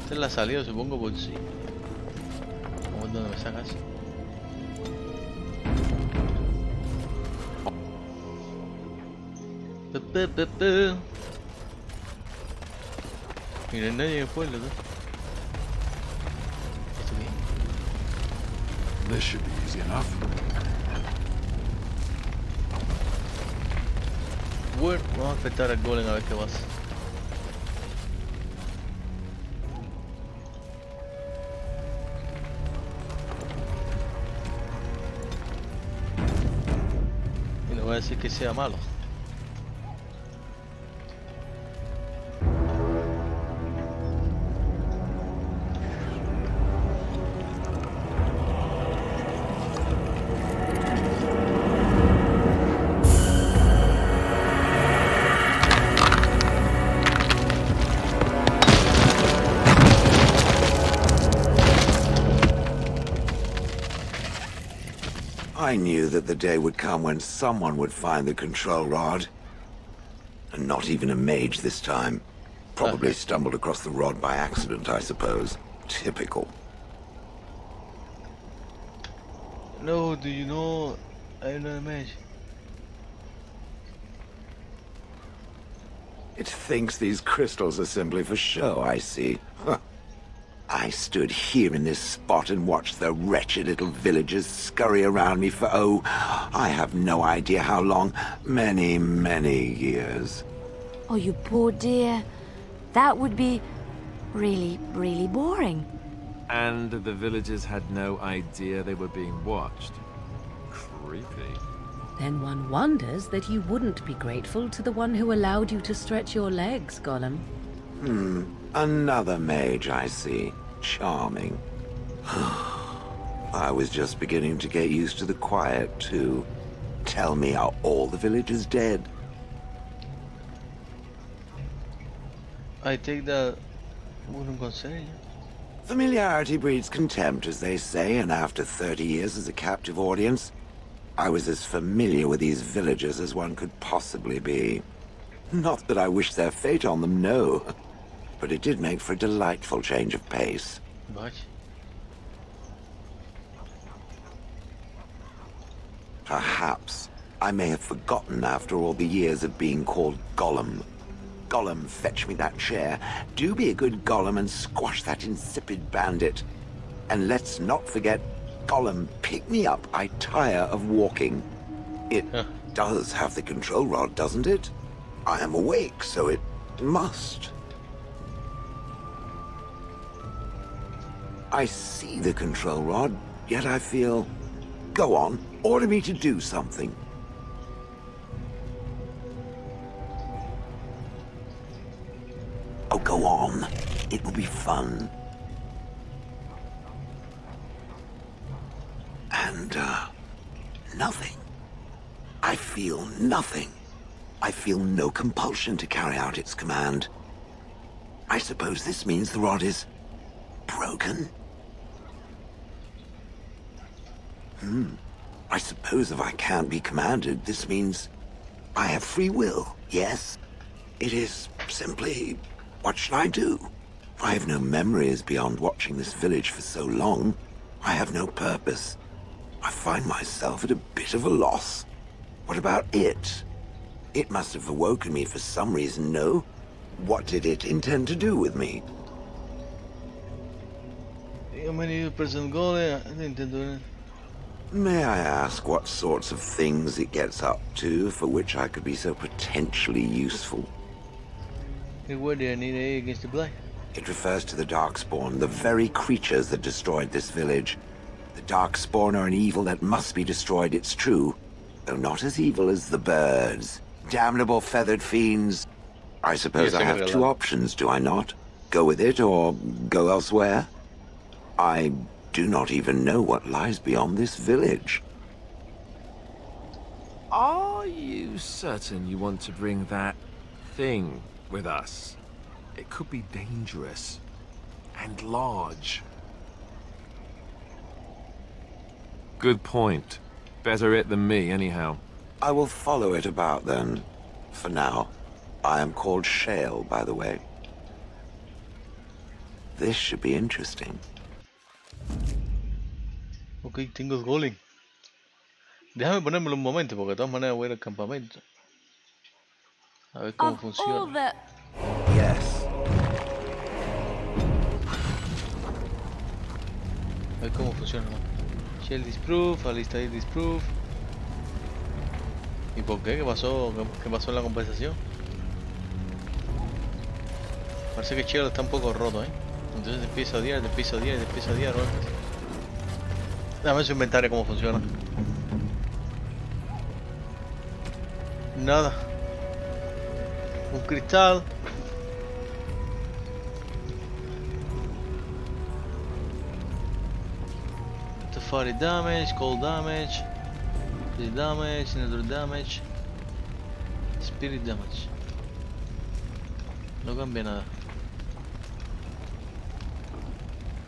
Esta es la salida, supongo, por sí. Vamos a ver dónde me sacas. Mira, nadie en el pueblo, ¿no? ¿Esto qué? This should be easy enough. Bueno, vamos a enfrentar al golem a ver qué pasa. Y no voy a decir que sea malo. I knew that the day would come when someone would find the control rod. And not even a mage this time. Probably stumbled across the rod by accident, I suppose. Typical. No, do you know I'm not a mage? It thinks these crystals are simply for show, I see. Huh. I stood here in this spot and watched the wretched little villagers scurry around me for, oh, I have no idea how long. Many, many years. Oh, you poor dear. That would be really, really boring. And the villagers had no idea they were being watched. Creepy. Then one wonders that you wouldn't be grateful to the one who allowed you to stretch your legs, Gollum. Another mage, I see. Charming. I was just beginning to get used to the quiet, too. Tell me, are all the villagers dead? I take that wouldn't concern you. Familiarity breeds contempt, as they say, and after 30 years as a captive audience, I was as familiar with these villagers as one could possibly be. Not that I wish their fate on them, no. But it did make for a delightful change of pace. What? Perhaps I may have forgotten after all the years of being called Gollum. Gollum, fetch me that chair. Do be a good Gollum and squash that insipid bandit. And let's not forget, Gollum, pick me up. I tire of walking. It does have the control rod, doesn't it? I am awake, so it must. I see the control rod, yet I feel... Go on, order me to do something. Oh, go on. It will be fun. And, nothing. I feel nothing. I feel no compulsion to carry out its command. I suppose this means the rod is... broken? I suppose if I can't be commanded, this means I have free will, yes? It is simply, what should I do? I have no memories beyond watching this village for so long. I have no purpose. I find myself at a bit of a loss. What about it? It must have awoken me for some reason, no? What did it intend to do with me? May I ask what sorts of things it gets up to for which I could be so potentially useful? It refers to the Darkspawn, the very creatures that destroyed this village. The Darkspawn are an evil that must be destroyed, it's true. Though not as evil as the birds. Damnable feathered fiends. I suppose I have two options, do I not? Go with it or go elsewhere? I do not even know what lies beyond this village. Are you certain you want to bring that thing with us? It could be dangerous and large. Good point. Better it than me, anyhow. I will follow it about then. For now. I am called Shale, by the way. This should be interesting. Ok, tengo el golem. Déjame ponérmelo un momento, porque de todas maneras voy a ir al campamento. A ver cómo funciona. Yes. A ver cómo funciona. Shell disproof, alista ahí disproof. ¿Y por qué? ¿Qué pasó? ¿Qué pasó en la conversación? Parece que Shell está un poco roto, ¿eh? Entonces te empieza a odiar, te empieza a odiar, te empieza a odiar, ¿no? Dame su inventario cómo funciona. Nada. Un cristal. Fire damage, cold damage, this damage, another damage, spirit damage. No cambia nada.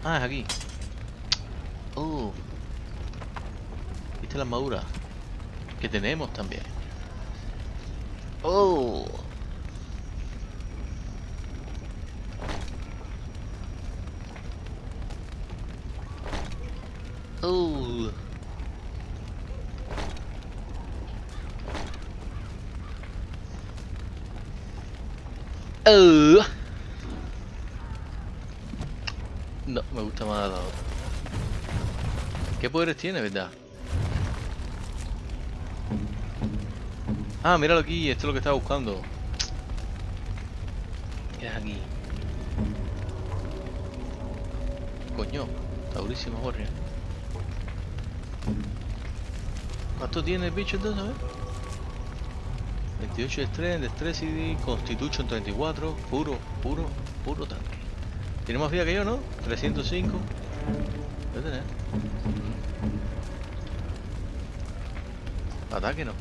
Ah, es aquí. Oh. ¿Viste la armadura? Que tenemos también. Oh. Oh. Oh. No, me gusta más la otra. ¿Qué poderes tiene, verdad? Ah, míralo aquí, esto es lo que estaba buscando. ¿Qué es aquí? Coño, está durísimo, Jorge. ¿Cuánto tiene el bicho entonces? A ver. 28 de estrés, destreza y Constitution 34. Puro tanque. Tiene más vida que yo, ¿no? 305. Voy a tener. Ataque no.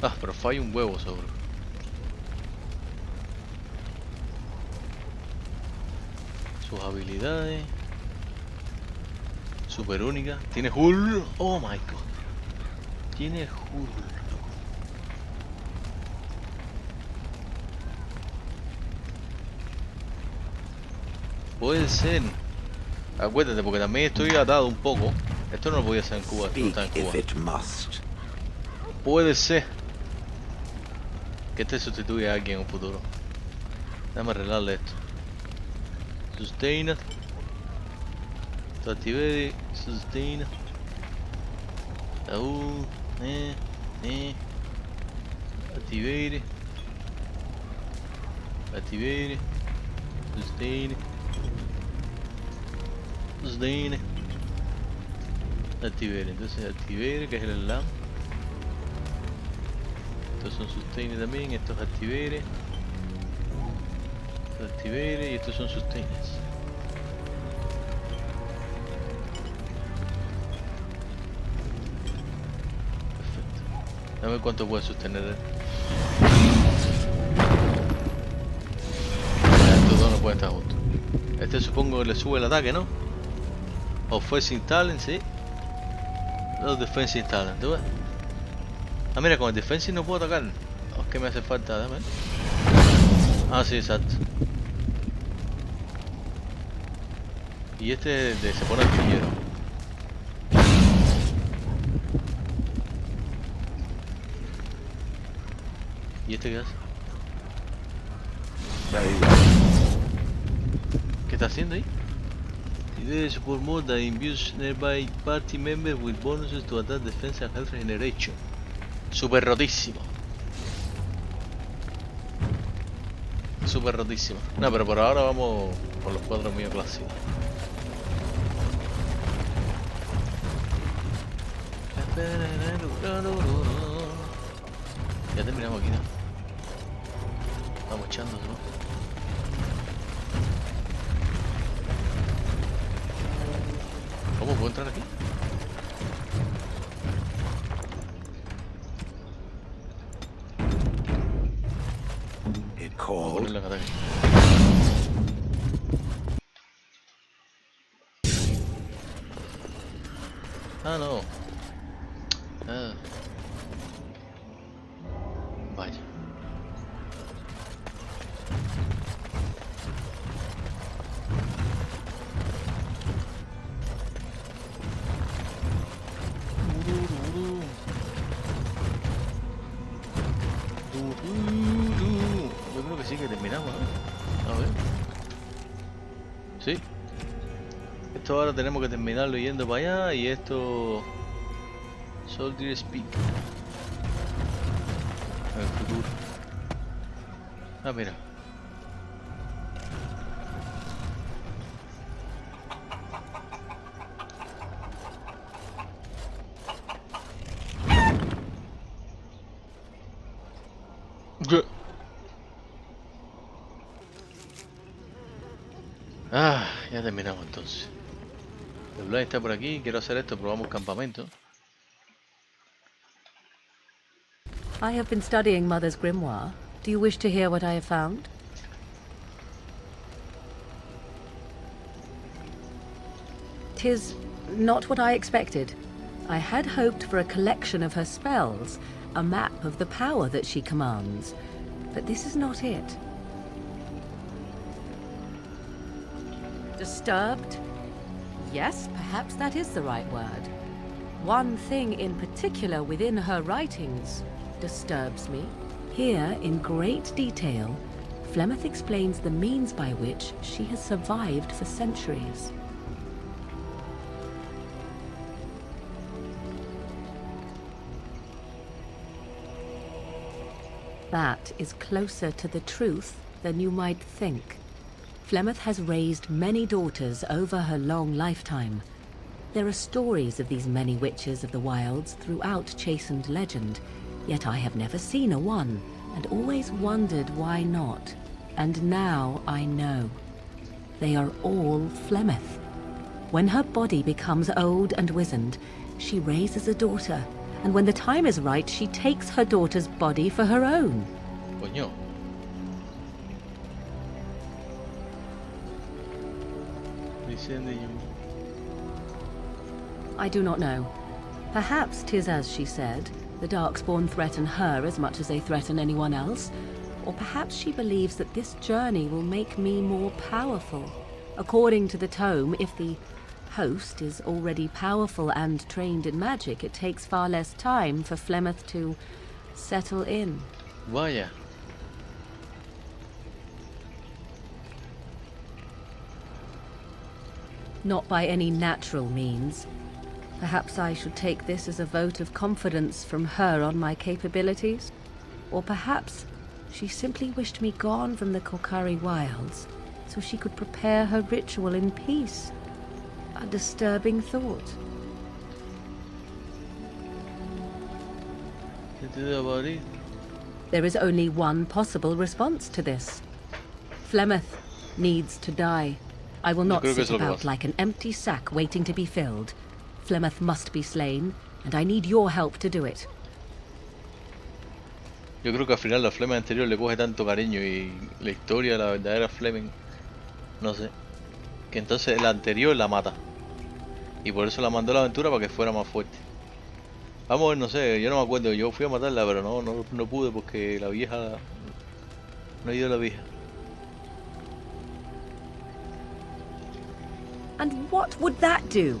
Ah, pero falla un huevo seguro. Sus habilidades. Super única. Tiene hull. Oh my god. Tiene hull. Puede ser. Acuérdate, porque también estoy atado un poco. Esto no lo podía hacer en Cuba. Esto no está en Cuba. Puede ser que te sustituya a alguien en un futuro. Déjame arreglarle esto. Sustain. Activate. Sustain. Activate. Activate. Sustain. Sustain. Activate. Entonces activate, que es el slam. Estos son sustain también. Estos activate. Estos activate y estos son sustains. A ver cuánto puede sostener él. Estos dos no pueden estar juntos. Este supongo que le sube el ataque, ¿no? Offensive Talent, sí. Los Defensive Talent, ¿tú ves? Ah, mira, con el Defensive no puedo atacar. Oh, es que me hace falta, dame. Ah, sí, exacto. Y este se pone artillero. ¿Y este qué hace? ¿Qué está haciendo ahí? There is support mode that imbues nearby party members with bonuses to attack, defense and health regeneration. Super rotísimo. Super rotísimo. No, pero por ahora vamos con los cuadros míos clásicos. Ya terminamos aquí, ¿no? Estamos echándose, ¿no? ¿Cómo puedo entrar aquí? It Vamos a called. ponerle en ataque. Ah, no. Ah. Vaya. Yo creo que sí que terminamos, ¿no? A ver. Sí. Esto ahora tenemos que terminarlo yendo para allá y esto... Soldier Speak. En el futuro. Ah, mira. Ah, ya terminamos entonces. El Blade está por aquí, quiero hacer esto, probamos campamento. I have been studying Mother's grimoire. Do you wish to hear what I have found? "'Tis not what I expected. I had hoped for a collection of her spells, a map of the power that she commands. But this is not it. Disturbed? Yes, perhaps that is the right word. One thing in particular within her writings disturbs me. Here, in great detail, Flemeth explains the means by which she has survived for centuries. That is closer to the truth than you might think. Flemeth has raised many daughters over her long lifetime. There are stories of these many witches of the wilds throughout chastened legend, yet I have never seen a one, and always wondered why not. And now I know. They are all Flemeth. When her body becomes old and wizened, she raises a daughter, and when the time is right, she takes her daughter's body for her own. Coño. I do not know. Perhaps 'tis as she said. The Darkspawn threaten her as much as they threaten anyone else. Or perhaps she believes that this journey will make me more powerful. According to the tome, if the host is already powerful and trained in magic, it takes far less time for Flemeth to settle in. Vaya. Not by any natural means. Perhaps I should take this as a vote of confidence from her on my capabilities. Or perhaps She simply wished me gone from the Kokari Wilds so she could prepare her ritual in peace. A disturbing thought. There is only one possible response to this. Flemeth needs to die. I will not sit about like an empty sack waiting to be filled. Flemeth must be slain, and I need your help to do it. Yo creo que al final la Fleming anterior le coge tanto cariño y la historia de la verdadera Fleming, no sé, que entonces la anterior la mata. Y por eso la mandó a la aventura para que fuera más fuerte. Vamos a ver, no sé, yo no me acuerdo, yo fui a matarla pero no pude porque la vieja... No he ido a la vieja. And what would that do?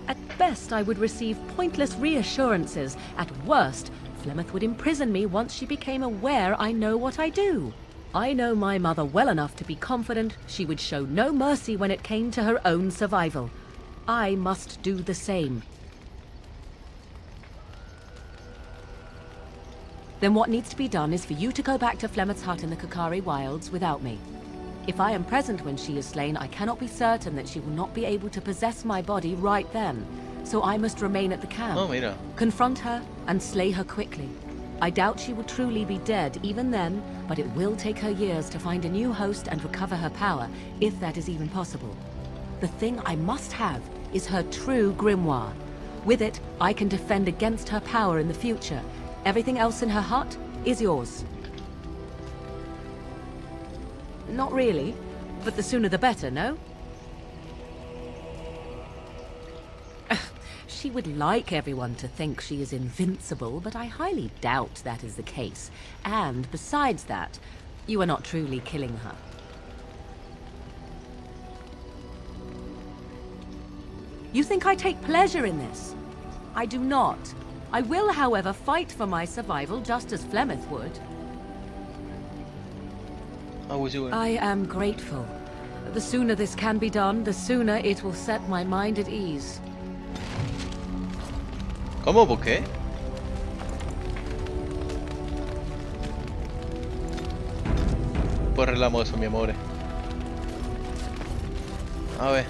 At best, I would receive pointless reassurances. At worst, Flemeth would imprison me once she became aware I know what I do. I know my mother well enough to be confident she would show no mercy when it came to her own survival. I must do the same. Then what needs to be done is for you to go back to Flemeth's hut in the Kokari Wilds without me. If I am present when she is slain, I cannot be certain that she will not be able to possess my body right then. So I must remain at the camp. Oh, mira. Confront her and slay her quickly. I doubt she will truly be dead even then, but it will take her years to find a new host and recover her power, if that is even possible. The thing I must have is her true grimoire. With it, I can defend against her power in the future. Everything else in her hut is yours. Not really, but the sooner the better, no? She would like everyone to think she is invincible, but I highly doubt that is the case. And besides that, you are not truly killing her. You think I take pleasure in this? I do not. I will, however, fight for my survival just as Flemeth would. I am grateful. The sooner this can be done, the sooner it will set my mind at ease. ¿Cómo? ¿Por qué? Pues arreglamos eso, mi amor. A ver.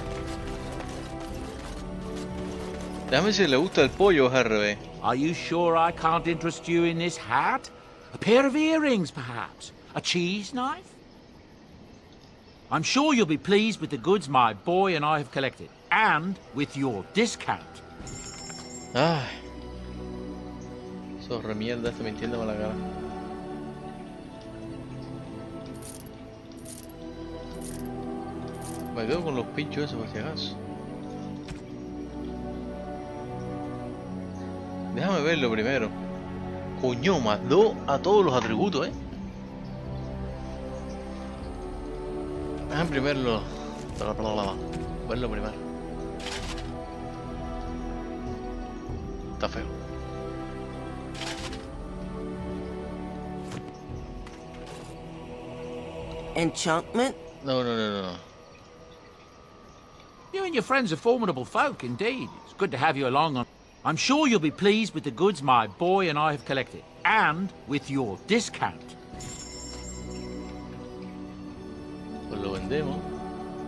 Déjame ver si le gusta el pollo o es al revés. Are you sure I can't interest you in this hat? A pair of earrings, perhaps? A cheese knife? I'm sure you'll be pleased with the goods my boy and I have collected. And with your discount. Ay. Zorra mierda, está mintiéndome la cara. Me quedo con los pinchos esos por si acaso. Déjame verlo primero. Coño, mandó a todos los atributos, Déjame primero verlo primero. Está feo. Enchantment? No. You and your friends are formidable folk, indeed. It's good to have you along on... I'm sure you'll be pleased with the goods my boy and I have collected. And with your discount. Pues lo vendemos.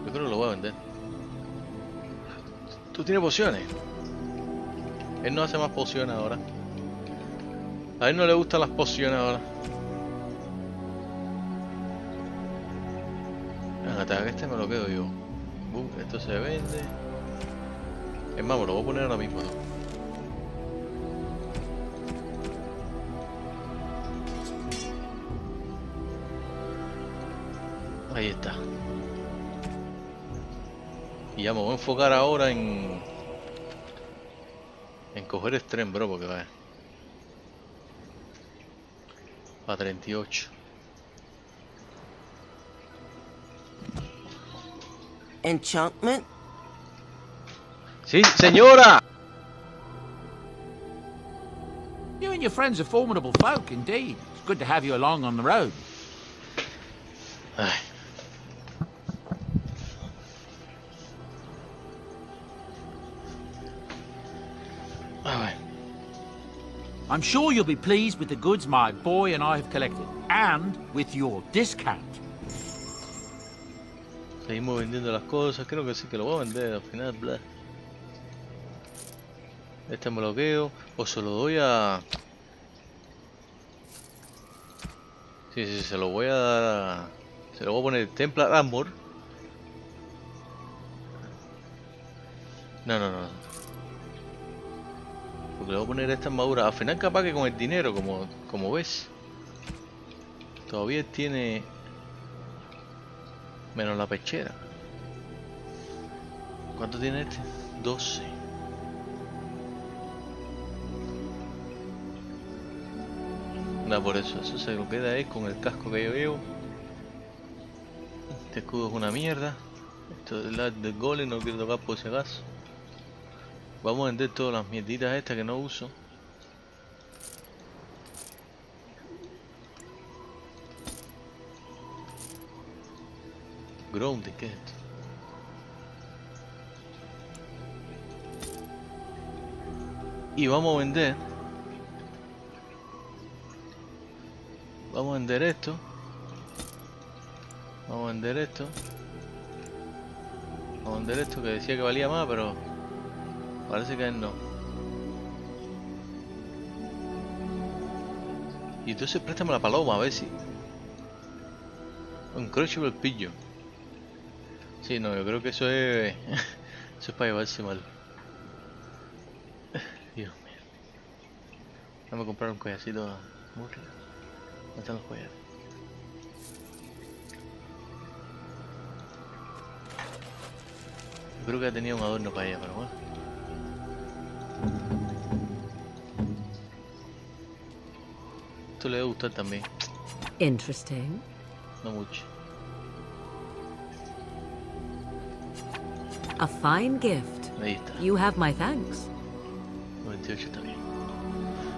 Yo creo que lo voy a vender. ¿Tú tienes pociones? Él no hace más pociones ahora. A él no le gustan las pociones ahora. Venga, este me lo quedo yo. Esto se vende. Es más, me lo voy a poner ahora mismo. Ahí está. Y ya me voy a enfocar ahora en coger el tren, bro, porque va a 38. Enchantment? Sí, señora. You and your friends are formidable folk, indeed. It's good to have you along on the road. Ay. I'm sure you'll be pleased with the goods my boy and I have collected, and with your discount. Seguimos vendiendo las cosas, creo que sí que lo voy a vender al final, bla. Este me lo quedo, o se lo doy a... Sí, se lo voy a dar a... Se lo voy a poner Templar Armor. No. Porque le voy a poner esta armadura. Al final capaz que con el dinero, como ves. Todavía tiene... Menos la pechera. ¿Cuánto tiene este? 12. No, por eso se lo queda ahí con el casco que yo llevo. Este escudo es una mierda. Esto del golem no quiero tocar por si acaso. Vamos a vender todas las mierditas estas que no uso. Grounding, ¿qué es esto? Y vamos a vender. Vamos a vender esto. Vamos a vender esto. Vamos a vender esto que decía que valía más, pero parece que no. Y entonces préstame la paloma a ver si... Un crushable pillo. Sí, no, yo creo que eso es... eso es para llevarse mal. Dios mío. Vamos a comprar un collarcito muy rico. ¿Dónde están los collares? Yo creo que tenía un adorno para ella, pero bueno. Esto le debe gustar también. Interesting. No mucho. A fine gift. Ahí está. You have my thanks. 98 está bien.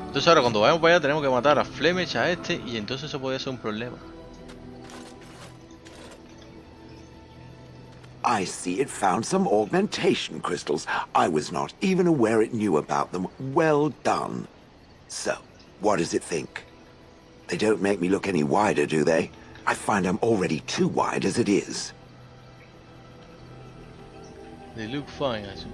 Entonces ahora cuando vayamos para allá tenemos que matar a Flemech, a este, y entonces eso podría ser un problema. I see it found some augmentation crystals. I was not even aware it knew about them. Well done. So, what does it think? They don't make me look any wider, do they? I find I'm already too wide as it is. They look fine, I suppose.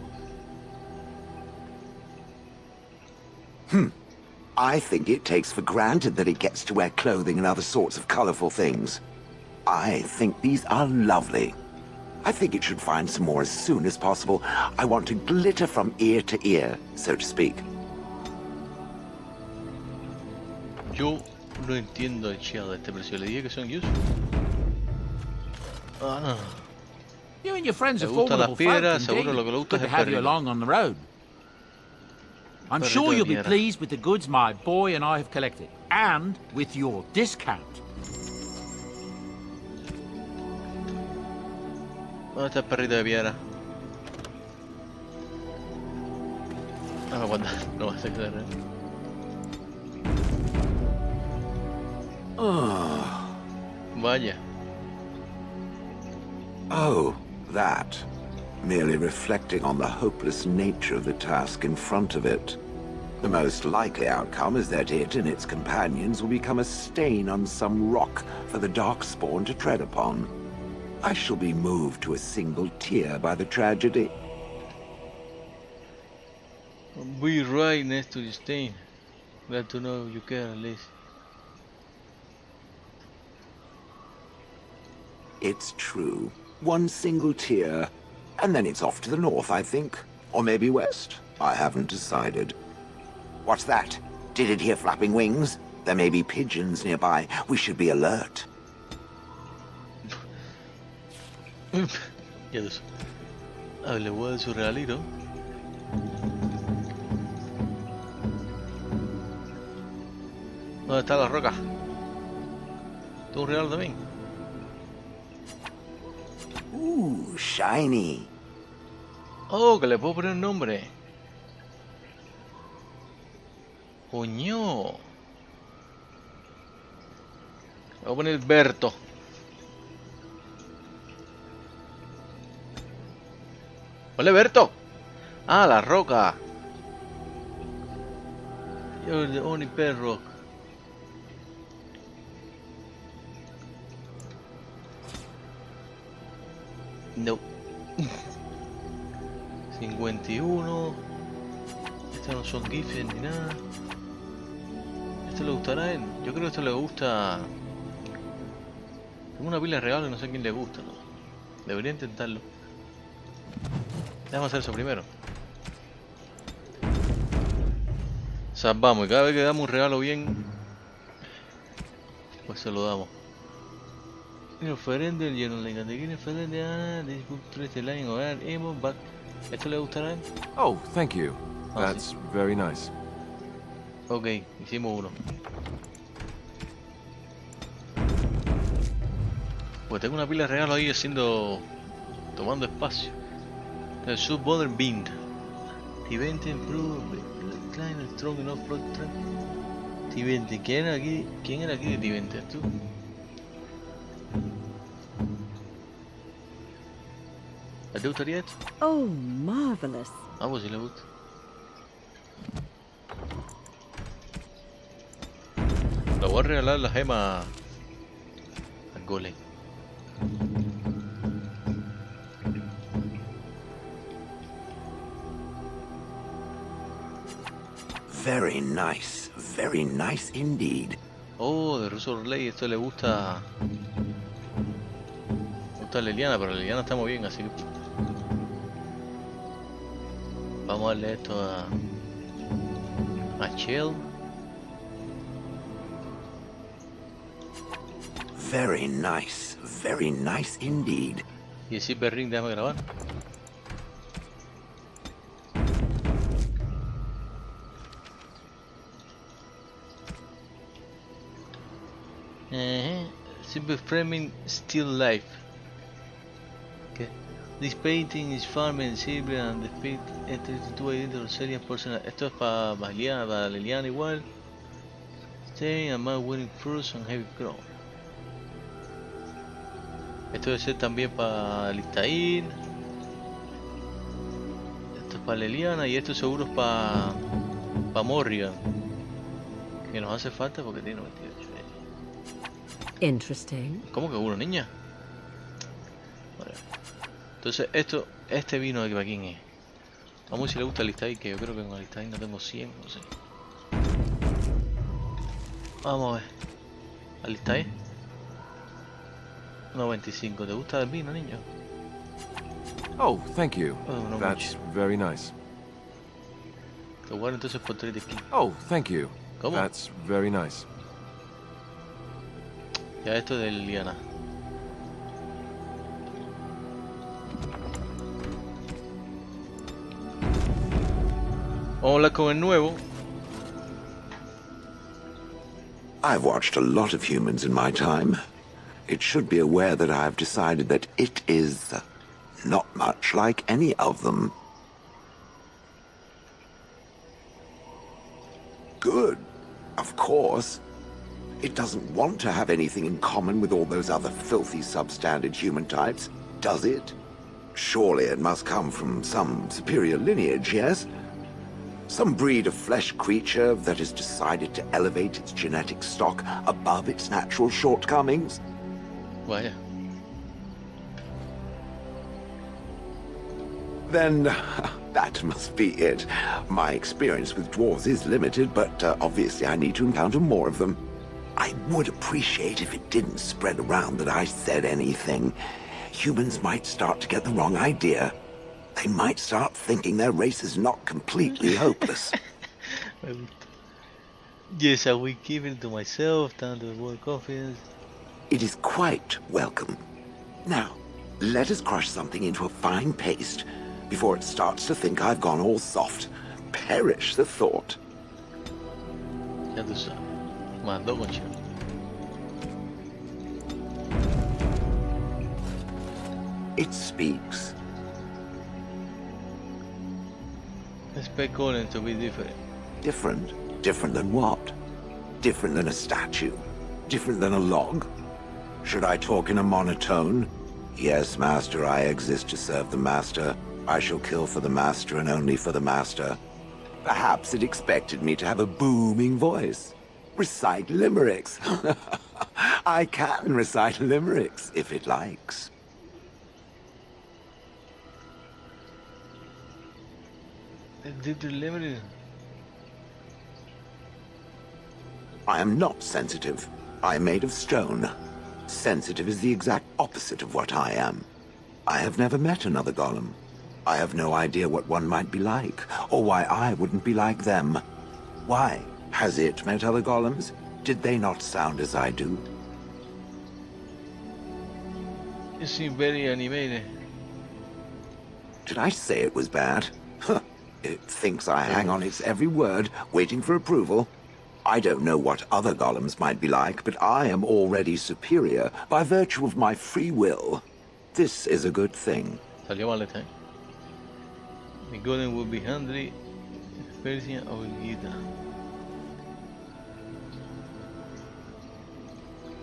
I think it takes for granted that it gets to wear clothing and other sorts of colorful things. I think these are lovely. I think it should find some more as soon as possible. I want to glitter from ear to ear, so to speak. Yo no entiendo el chiado de este precio. Le dije que son useful. Ah. You and your friends are Me gustan formidable las piedras, folk, seguro lo que le indeed. gusta Good es to el have you perrito. along on the road. I'm Perrito sure de you'll be piedra. pleased with the goods my boy and I have collected, and with your discount. ¿Dónde está el perrito de piedra? No me aguanta, no va a hacer quedar. Vaya. Oh, that. Merely reflecting on the hopeless nature of the task in front of it. The most likely outcome is that it and its companions will become a stain on some rock for the Darkspawn to tread upon. I shall be moved to a single tear by the tragedy. Be right next to the stain. Glad to know you care at least. It's true. One single tear, and then it's off to the north, I think. Or maybe west. I haven't decided. What's that? Did it hear flapping wings? There may be pigeons nearby. We should be alert. Ya dos. A ver, le voy a dar su regalito. ¿Dónde está la roca? ¿Tú un regalo también? Ooh, shiny. Oh, que le puedo poner un nombre. Coño. Le voy a poner Berto. Hola, Berto. Ah, la roca. You're the only bedrock. No. 51. Estos no son gifs ni nada. ¿Esto le gustará a él? Yo creo que esto le gusta. Tengo una pila de regalos y no sé a quién le gusta, ¿no? Debería intentarlo. Déjame hacer eso primero. O sea, vamos, y cada vez que damos un regalo bien, pues se lo damos. Diferente, el lleno de categoría diferente. Este line hogar, emo, back. ¿Esto le gustará a él? Oh, thank you. Ah, That's sí. very nice. Ok, hicimos uno. Pues tengo una pila de regalos ahí tomando espacio. El Sub Modern Bean. T20 Improve. Klein, Strong Enough Protract. T20. ¿Quién era aquí de T20? ¿Tú? ¿Te gustaría esto? Oh, marvelous. Ah, pues si le gusta. Le voy a regalar la gema al golem. Very nice indeed. Oh, de Russo Relay, esto le gusta. Le gusta a Liliana, pero Liliana está muy bien, así que. Vamos a darle esto a Chell. Very nice indeed. Y el Silver Ring, déjame grabar. Silver Framing Still Life. Okay. This painting is farmed in silver and the paint enters into a little serious portion. Esto es para Liliana igual. Staying and man winning fruits and heavy crown. Esto debe ser también para Listaín. Esto es para Liliana y esto seguro es para Morrigan. Que nos hace falta porque tiene 98. Interesting. ¿Cómo que uno, niña? Vale. Entonces este vino de para quién es. Vamos a ver si le gusta Listaín, que yo creo que con Listaín no tengo 100, no sé. Vamos a ver. ¿Listaín? 95. ¿Te gusta el vino, niño? Oh, thank you. Oh, no That's mucho. very nice. Te guardo entonces por 3 de aquí. Oh, thank you. ¿Cómo? That's very nice. Ya esto de Liliana. Vamos a hablar con el nuevo. I've watched a lot of humans in my time. It should be aware that I've decided that it is not much like any of them. Good, of course. It doesn't want to have anything in common with all those other filthy substandard human types, does it? Surely it must come from some superior lineage, yes? Some breed of flesh creature that has decided to elevate its genetic stock above its natural shortcomings? Vaya. Then that must be it. My experience with dwarves is limited, but obviously I need to encounter more of them. I would appreciate if it didn't spread around that I said anything. Humans might start to get the wrong idea. They might start thinking their race is not completely hopeless. Yes, I will keep it to myself, down to avoid confidence. It is quite welcome. Now, let us crush something into a fine paste before it starts to think I've gone all soft. Perish the thought. Ya tú sabes. Mandó con chido. It speaks. Expect Colin to be different. Different? Different than what? Different than a statue? Different than a log? Should I talk in a monotone? Yes, Master, I exist to serve the Master. I shall kill for the Master and only for the Master. Perhaps it expected me to have a booming voice. Recite limericks. I can recite limericks, if it likes. Did you limit? I am not sensitive. I am made of stone. Sensitive is the exact opposite of what I am. I have never met another golem. I have no idea what one might be like, or why I wouldn't be like them. Why? Has it met other golems? Did they not sound as I do? You seem very animated. Did I say it was bad? It thinks I hang on its every word, waiting for approval. I don't know what other golems might be like, but I am already superior by virtue of my free will. This is a good thing. Salió mal esta, ¿eh? The golem will be handily Persian or Gita.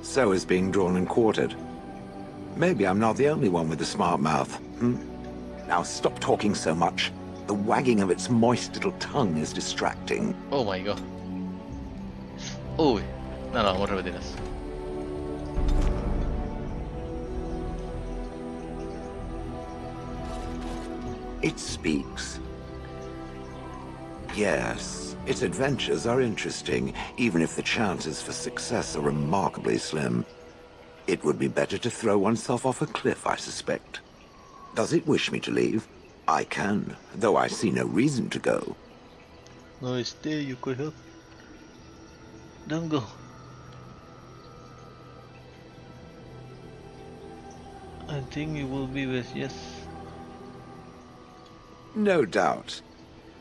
So is being drawn and quartered. Maybe I'm not the only one with a smart mouth. Now stop talking so much. The wagging of its moist little tongue is distracting. Oh my god. Uy. No, vamos a repetir eso. It speaks. Yes, its adventures are interesting, even if the chances for success are remarkably slim. It would be better to throw oneself off a cliff, I suspect. Does it wish me to leave? I can, though I see no reason to go. No, stay, you could help. Don't go. I think it will be best, yes. No doubt.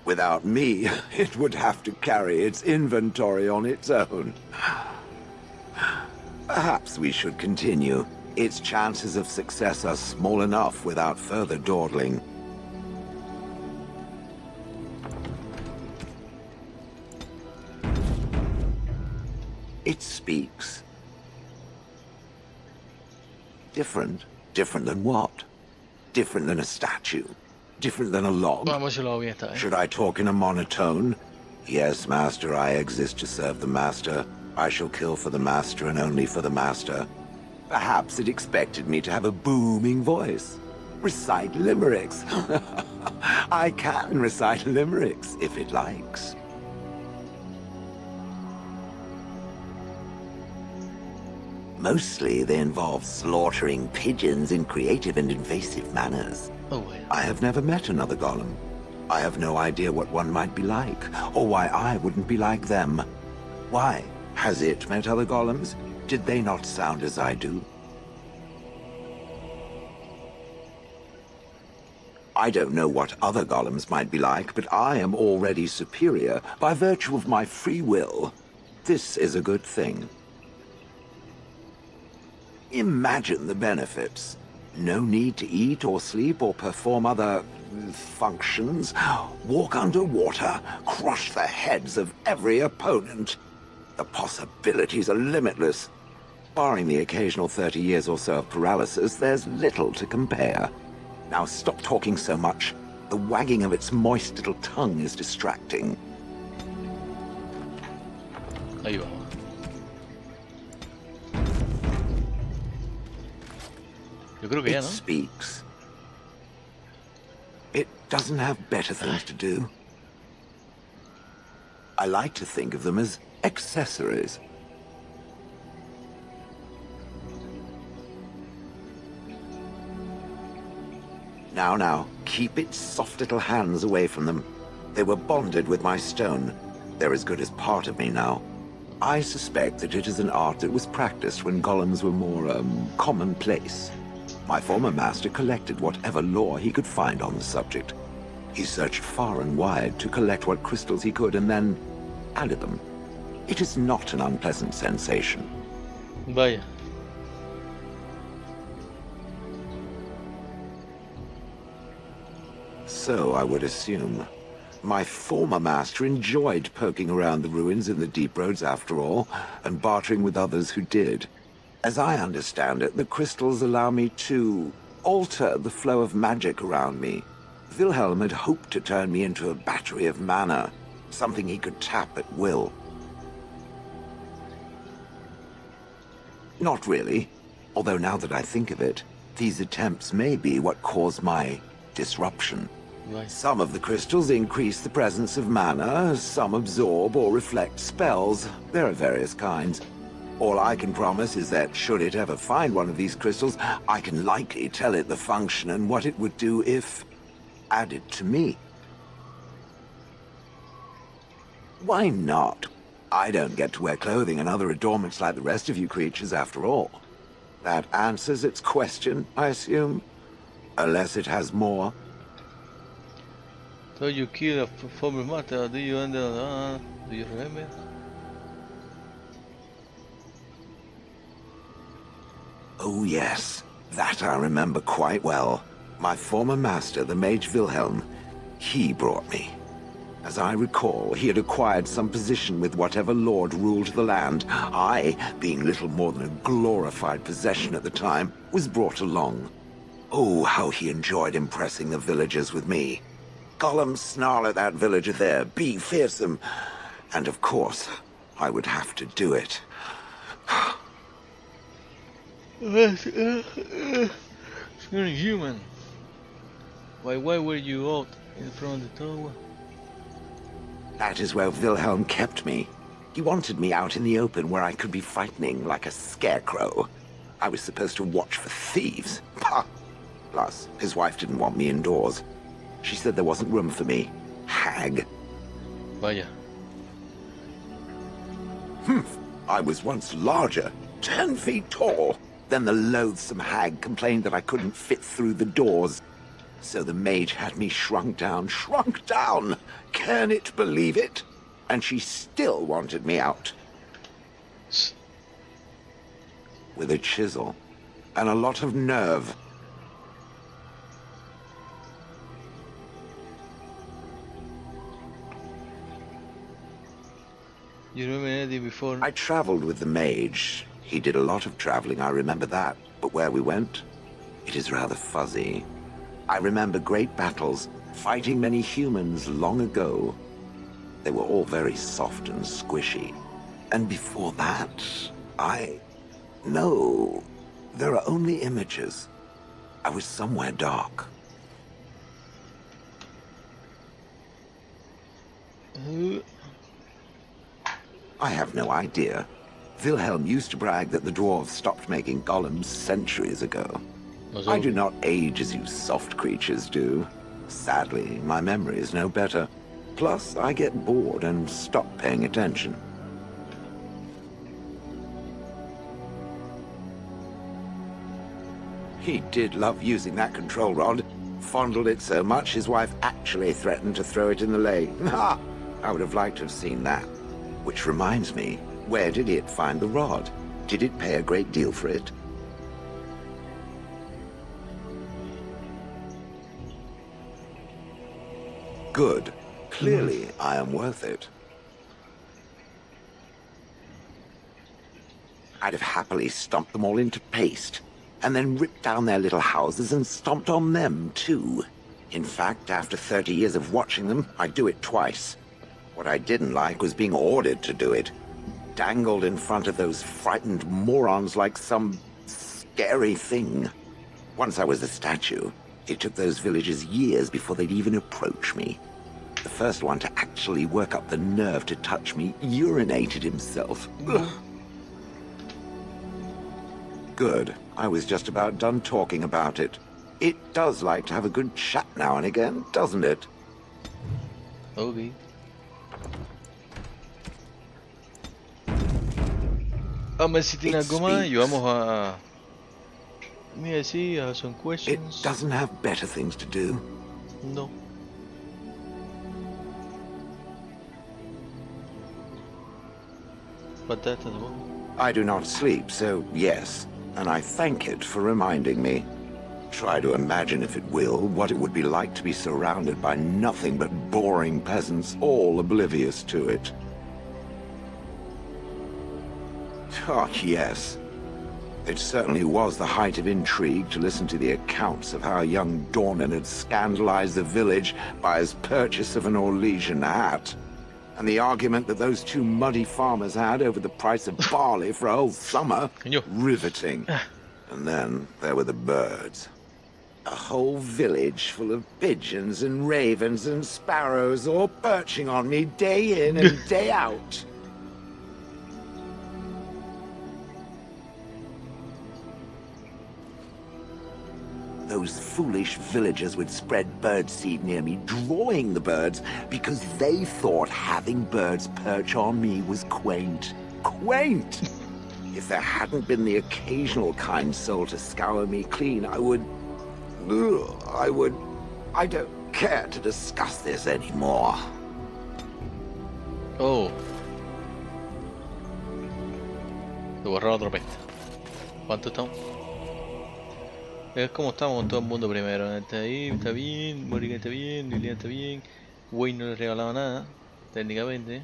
Without me, it would have to carry its inventory on its own. Perhaps we should continue. Its chances of success are small enough without further dawdling. It speaks. Different? Different than what? Different than a statue? Different than a log? Should I talk in a monotone? Yes, Master, I exist to serve the Master. I shall kill for the Master and only for the Master. Perhaps it expected me to have a booming voice. Recite limericks. I can recite limericks, if it likes. Mostly, they involve slaughtering pigeons in creative and invasive manners. Oh, yeah. I have never met another golem. I have no idea what one might be like, or why I wouldn't be like them. Why? Has it met other golems? Did they not sound as I do? I don't know what other golems might be like, but I am already superior by virtue of my free will. This is a good thing. Imagine the benefits. No need to eat or sleep or perform other functions. Walk underwater, crush the heads of every opponent. The possibilities are limitless. Barring the occasional 30 years or so of paralysis, there's little to compare. Now stop talking so much. The wagging of its moist little tongue is distracting. Ahí vamos. Yo creo que ya, It ¿no? speaks. It doesn't have better things to do. I like to think of them as accessories. Now, keep its soft little hands away from them. They were bonded with my stone. They're as good as part of me now. I suspect that it is an art that was practiced when golems were more, commonplace. My former master collected whatever lore he could find on the subject. He searched far and wide to collect what crystals he could and then added them. It is not an unpleasant sensation. Vaya. So I would assume. My former master enjoyed poking around the ruins in the deep roads after all, and bartering with others who did. As I understand it, the crystals allow me to alter the flow of magic around me. Wilhelm had hoped to turn me into a battery of mana, something he could tap at will. Not really, although now that I think of it, these attempts may be what caused my disruption. Right. Some of the crystals increase the presence of mana, some absorb or reflect spells. There are various kinds. All I can promise is that should it ever find one of these crystals, I can likely tell it the function and what it would do if added to me. Why not? I don't get to wear clothing and other adornments like the rest of you creatures after all. That answers its question, I assume? Unless it has more. So you kill a former master, do you do you remember? Oh yes, that I remember quite well. My former master, the Mage Wilhelm, he brought me. As I recall, he had acquired some position with whatever lord ruled the land. I, being little more than a glorified possession at the time, was brought along. Oh, how he enjoyed impressing the villagers with me. Gollum snarl at that villager there, be fearsome. And of course, I would have to do it. You're human. Why were you out in front of the tower? That is where Wilhelm kept me. He wanted me out in the open where I could be frightening like a scarecrow. I was supposed to watch for thieves. Pah! Plus, his wife didn't want me indoors. She said there wasn't room for me. Hag. Vaya. Humph. I was once larger, 10 feet tall. Then the loathsome hag complained that I couldn't fit through the doors. So the mage had me shrunk down. Can it believe it? And she still wanted me out. With a chisel and a lot of nerve. You remember anything before? I traveled with the mage. He did a lot of traveling, I remember that. But where we went, it is rather fuzzy. I remember great battles, fighting many humans long ago. They were all very soft and squishy. And before that, No, there are only images. I was somewhere dark. I have no idea. Wilhelm used to brag that the dwarves stopped making golems centuries ago. I do not age as you soft creatures do. Sadly, my memory is no better. Plus, I get bored and stop paying attention. He did love using that control rod. Fondled it so much his wife actually threatened to throw it in the lake. Ha! I would have liked to have seen that. Which reminds me, where did it find the rod? Did it pay a great deal for it? Good. Clearly, I am worth it. I'd have happily stomped them all into paste, and then ripped down their little houses and stomped on them, too. In fact, after 30 years of watching them, I'd do it twice. What I didn't like was being ordered to do it. Dangled in front of those frightened morons like some scary thing. Once I was a statue, it took those villagers years before they'd even approach me. The first one to actually work up the nerve to touch me urinated himself. Good. I was just about done talking about it. It does like to have a good chat now and again, doesn't it? Okay. Si tiene algo más y vamos a... Mira, sí, some questions. It doesn't have better things to do. No. But that as well. I do not sleep, so yes. And I thank it for reminding me. Try to imagine, if it will, what it would be like to be surrounded by nothing but boring peasants, all oblivious to it. Oh, yes. It certainly was the height of intrigue to listen to the accounts of how young Dornan had scandalized the village by his purchase of an Orlesian hat. And the argument that those two muddy farmers had over the price of barley for a whole summer, riveting. And then there were the birds. A whole village full of pigeons and ravens and sparrows all perching on me day in and day out. Those foolish villagers would spread birdseed near me, drawing the birds, because they thought having birds perch on me was quaint. Quaint! If there hadn't been the occasional kind soul to scour me clean, I don't care to discuss this anymore. Oh. Lo borró otra vez. ¿Cuánto estamos? Es como estamos con todo el mundo primero. Está ahí, está bien. Morrigan está bien. Lilian está bien. Wayne no le regalaba nada. Técnicamente.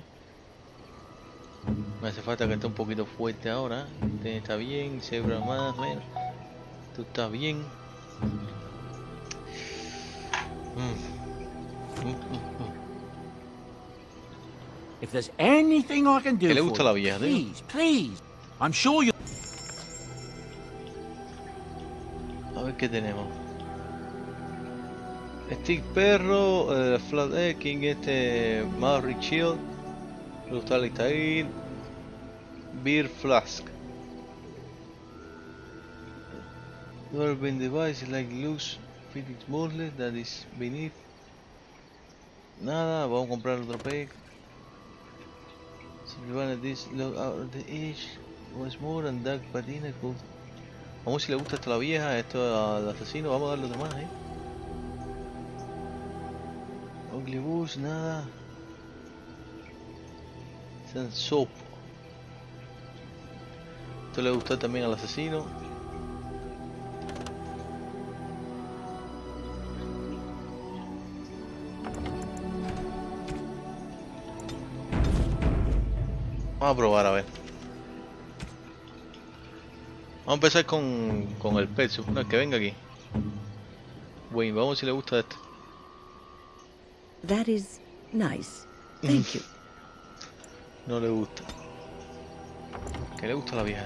Me hace falta que esté un poquito fuerte ahora. Este está bien. Zebra más o menos. Tú estás bien. If there's anything I can do Que le for gusta la you, vieja, tío. please, please. I'm sure you. A ver qué tenemos. Stick perro, flat king, Maury shield, brutal tail, beer flask. Doorbell device like loose fitting smoothly that is beneath. Nada, vamos a comprar otro pack. So we want this look out of the edge once more and dark patina cool. Vamos si le gusta esto a la vieja, esto al asesino, vamos a darle otro más, Ugly Bush, nada. San Soap. Esto le gustó también al asesino. Vamos a probar a ver. Vamos a empezar con el peso. No, que venga aquí. Wayne, vamos si le gusta esto. That is nice. Thank you. No le gusta. Que le gusta a la vieja.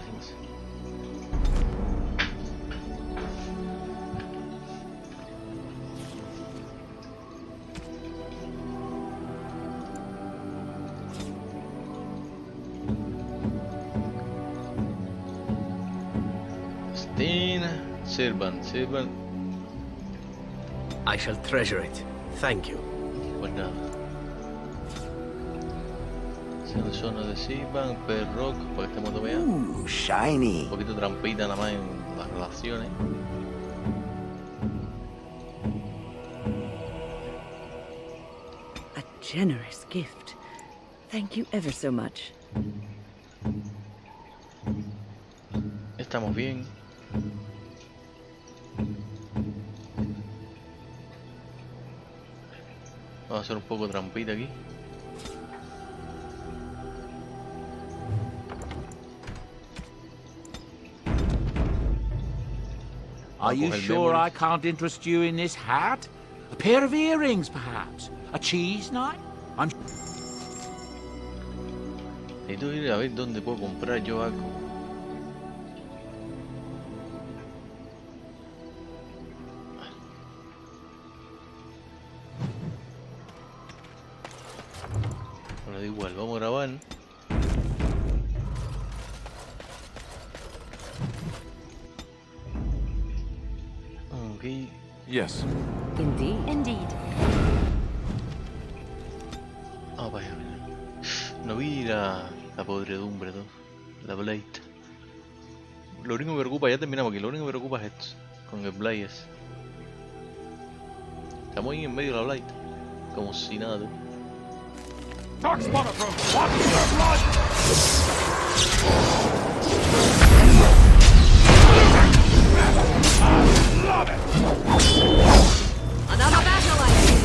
¿Sí? Servant. I shall treasure it. Thank you. Pues nada. Zona de Silvan, Perrock, para que este moto vea. Shiny. Un poquito trampita nada más en las relaciones. A generous gift. Thank you ever so much. Estamos bien. Vamos a hacer un poco trampita aquí. Are you sure I can't interest you in this hat? A pair of earrings, perhaps? A cheese knife? I'm... Necesito ir a ver dónde puedo comprar yo algo. Bueno, da igual, vamos a grabar. Okay. Yes. Indeed. Ah, vaya. No vi la podredumbre, ¿no? La Blade. Lo único que me preocupa, ya terminamos aquí, lo único que me preocupa es esto, con el Blade ese. Estamos ahí en medio de la Blade, como si nada, tú. Dark Spot approach! Watch your blood! Love it! Another battle, I see.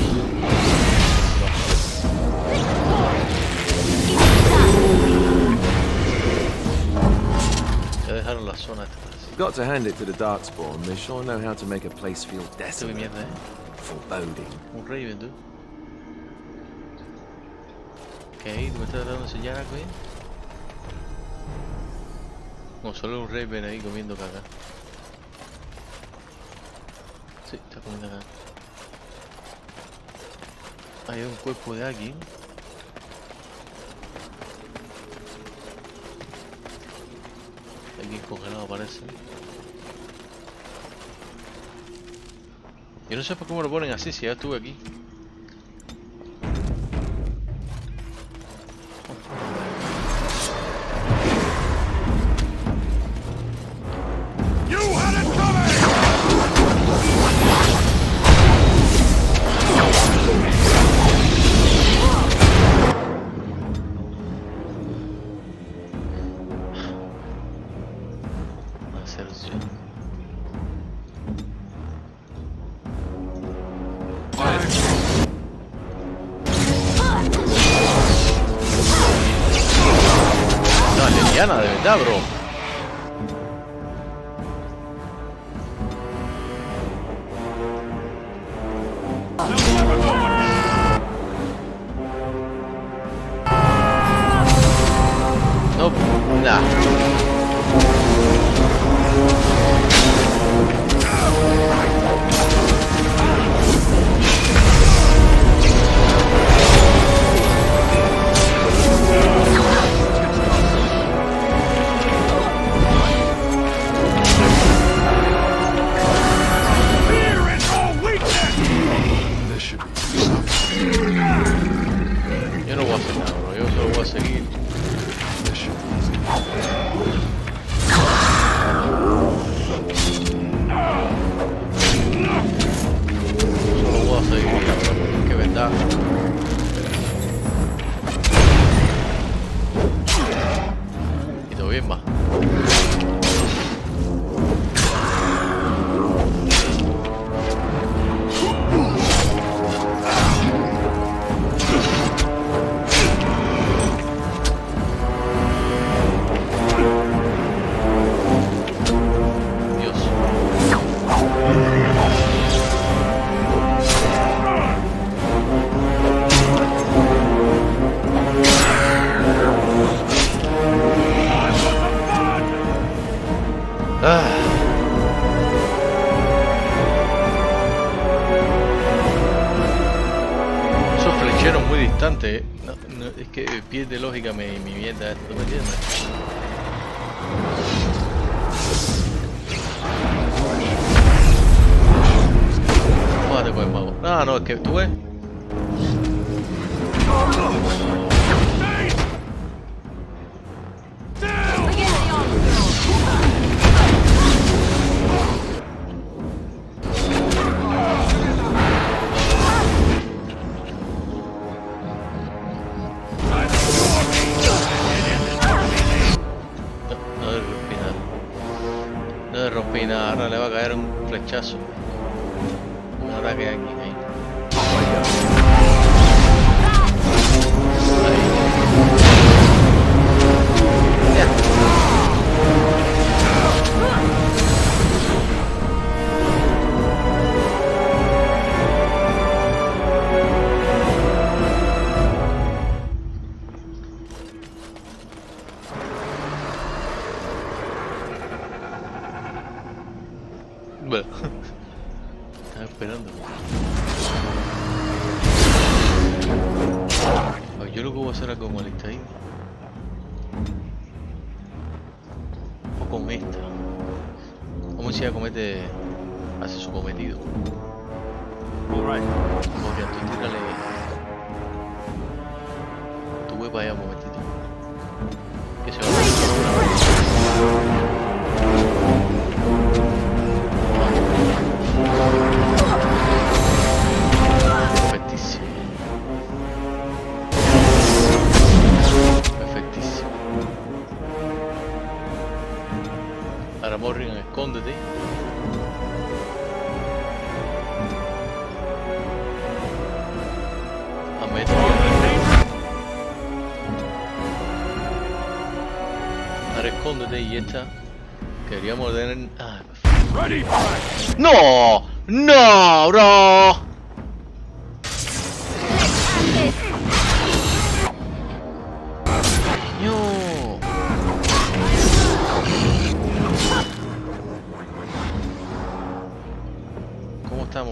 Ya dejaron la zona esta. Got to hand it to the Darkspawn. They sure know how to make a place feel Esto que desolate, mierda, foreboding. Un Raven, tú. Ok, ¿tú me estás tratando de enseñar algo ahí? No, solo un Raven ahí comiendo caca. Sí, está comiendo caca. Hay un cuerpo de alguien. Alguien congelado parece. Yo no sé por cómo lo ponen así, si ya estuve aquí. De verdad, bro. No, nah. Yo no voy a hacer nada, bro. Yo solo voy a seguir. Solo voy a seguir, bro. Que verdad. Y todo bien, va. Esos flecheros muy distantes, no, es que pierde lógica mi mierda esto, ¿me entiendes? Jódate con el mago. No, es que tú ves. No le rompí nada, ahora le va a caer un flechazo. Un ataque aquí, ahí. Bueno, estaba esperando. Yo lo que voy a hacer es como lista ahí. O con esta. Como si ella comete. Hace su cometido. Alright. Porque tú tírale. Tu voy para allá un momentito. Que se va a perfectísimo. Perfectísimo. Ahora Morrigan, escóndete. Ahora escóndete y esta. Queríamos tener. Ah, ¡no! ¡No, bro!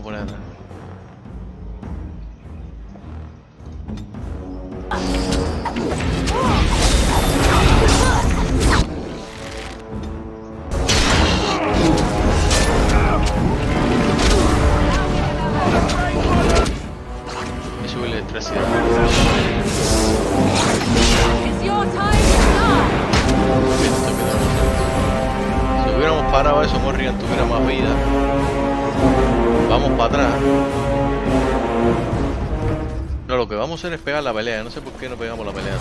Vamos por ahí atrás. Me sube la electricidad. Si hubiéramos parado eso, Morrigan tuviera más vida. Vamos para atrás. No, lo que vamos a hacer es pegar la pelea. No sé por qué no pegamos la pelea.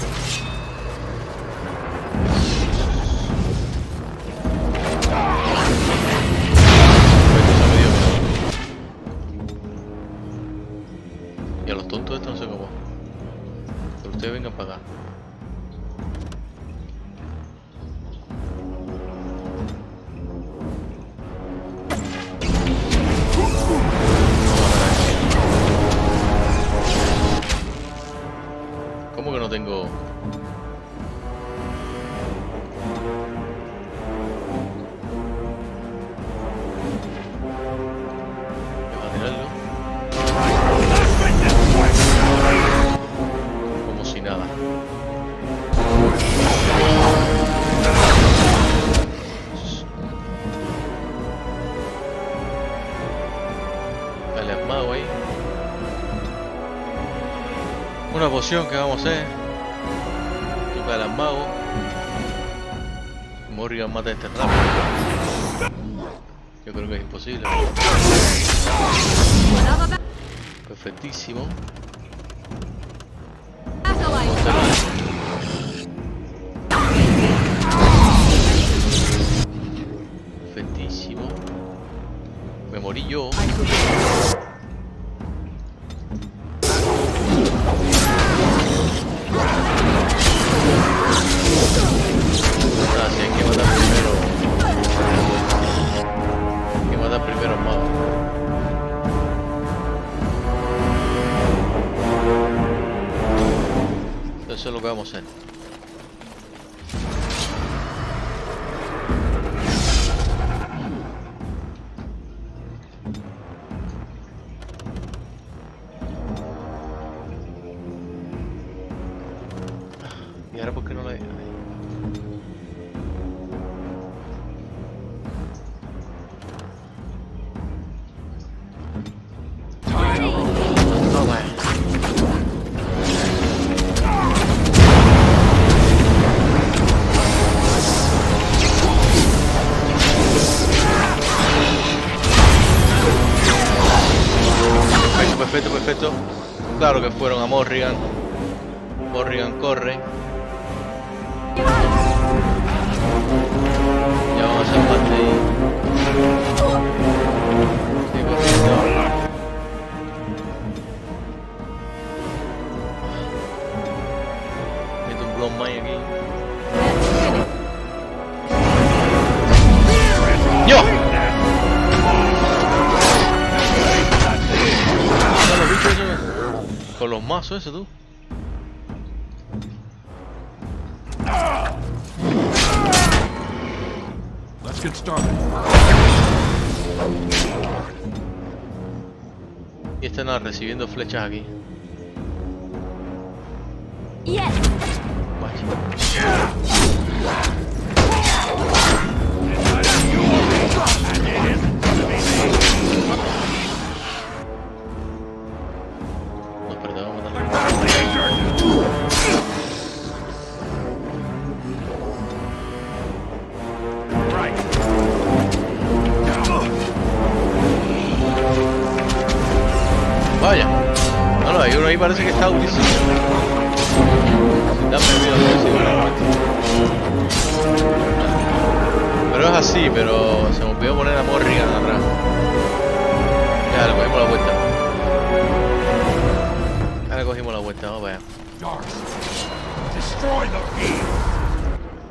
Y a los tontos estos no sé cómo. Pero ustedes vengan para acá. ¿Cómo que no tengo? ¿Me va a tirarlo? Como si nada. Dale al mago ahí. Una poción que vamos a hacer. Toca al mago. Morrigan mata este rápido. Yo creo que es imposible. Perfectísimo. Perfectísimo. Me morí yo. Así hay que matar primero. Hay que matar primero al mago. Eso es lo que vamos a hacer. ¿Y ahora por qué no la hay? Perfecto, perfecto. Claro que fueron a Morrigan. Morrigan corre. Ya vamos a hacer parte ahí. Sí, corriendo. Meto un blow mine aquí. ¡Yo! Los bichos esos, con los mazos ese tú. Let's get started. Y están recibiendo flechas aquí. Yes. No, pero te vamos a matar. Vaya. No, no, hay uno ahí parece que está Odyssey. Dame miedo, pero es así, pero se me olvidó poner a Morrigan atrás. Ya le cogimos la vuelta. Ya le cogimos la vuelta, vamos para allá.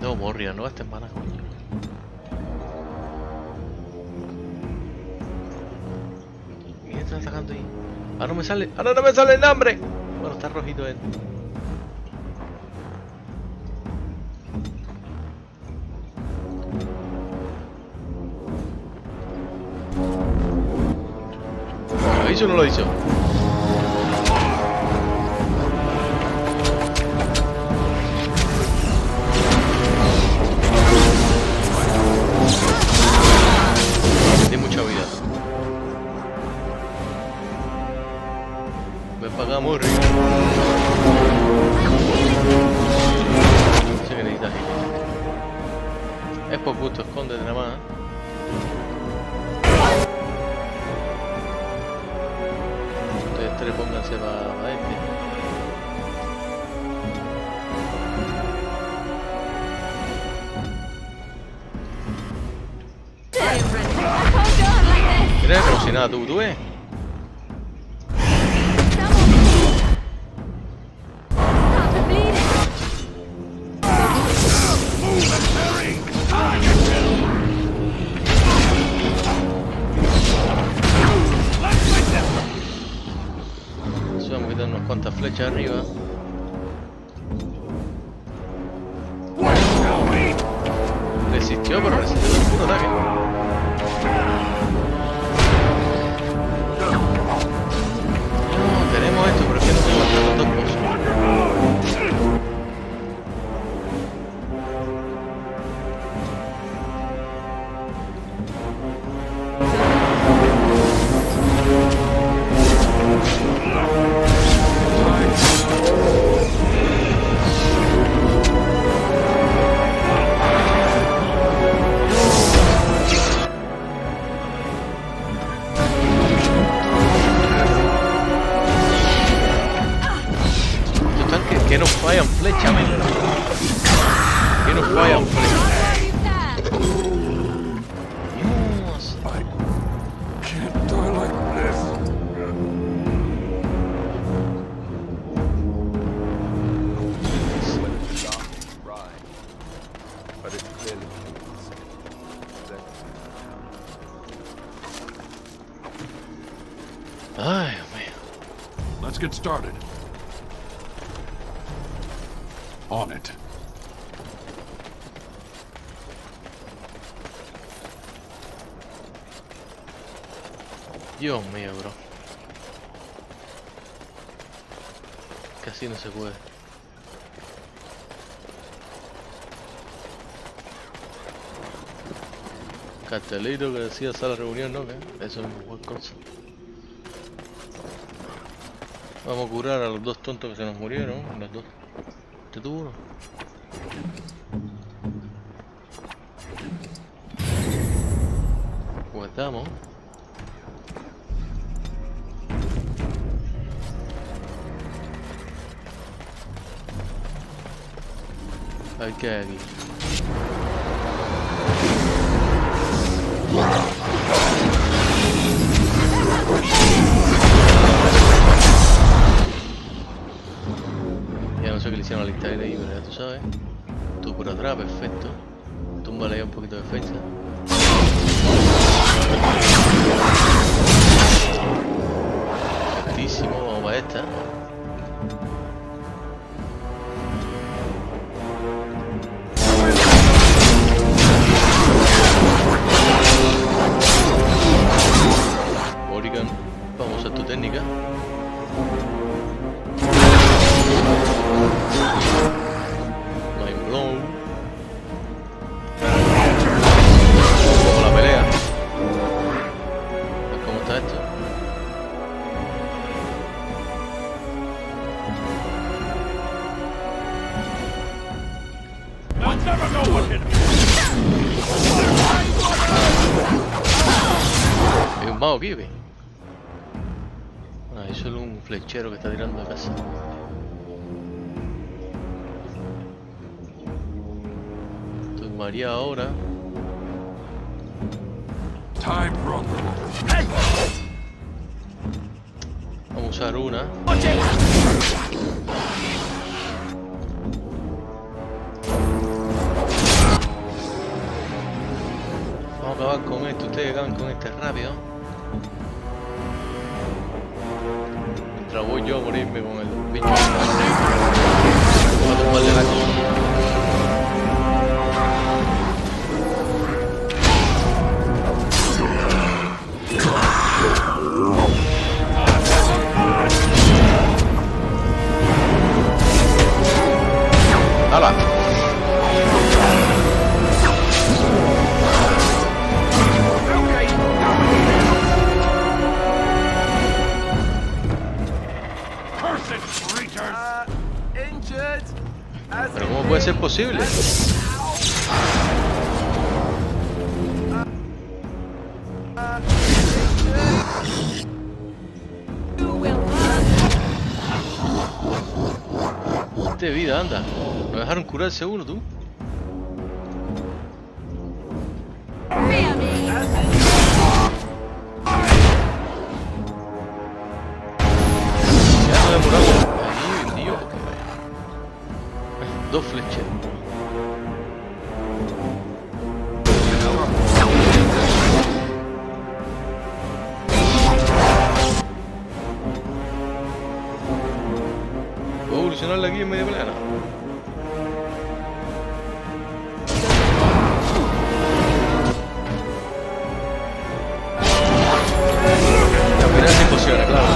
No, Morrigan, no gastes malas, coño. ¿Quién está atacando ahí? Ah, no me sale. ¡Ah, no me sale el nombre! Bueno, está rojito él. ¿Lo hizo o no lo hizo? Tiene mucha vida. Me pagamos rico. No sé qué necesitas ahí. Es por gusto, escóndete nada más. Ustedes pónganse para este. Mira, como si nada, tú ves. Vamos a quitar unas cuantas flechas arriba. Resistió, pero resistió el puro ataque. No, tenemos esto, pero es que no tenemos hasta los dos pozos. Que no fallan flechas, men. Que no fallan flechas. Dios. Can't die like this. But it's clearly Ay, Dios mío. Let's get started. On it. Dios mío, bro. Casi no se puede. Cartelito que decía sala de reunión, ¿no? ¿Qué? Eso es muy cosa. Vamos a curar a los dos tontos que se nos murieron. Los dos. ¿Te tuvo uno? Guardamos. A ver qué hay aquí. Ya no sé qué le hicieron a la lista de ahí, pero ya tú sabes. Tú por atrás, perfecto. Túmbale ahí un poquito de defensa. Perfectísimo, vamos para esta. Morrigan, vamos a usar tu técnica. Mind blown. Como la pelea. ¿Ves cómo está esto? Hay un mago aquí, ¿ves? Hay solo un flechero que está tirando de casa. Estoy mareado ahora. Vamos a usar una. Vamos a acabar con esto. Ustedes acaban con este rápido. Mientras voy yo a morirme con el bicho. Voy a tumbarle la cosa. ser posible. De vida, anda. ¿Me dejaron curarse uno, tú? Ya no demoramos. Ahí, tío, que vaya. Dos flechas. ¿Puedo evolucionarla aquí en media plana? La final se funciona, claro.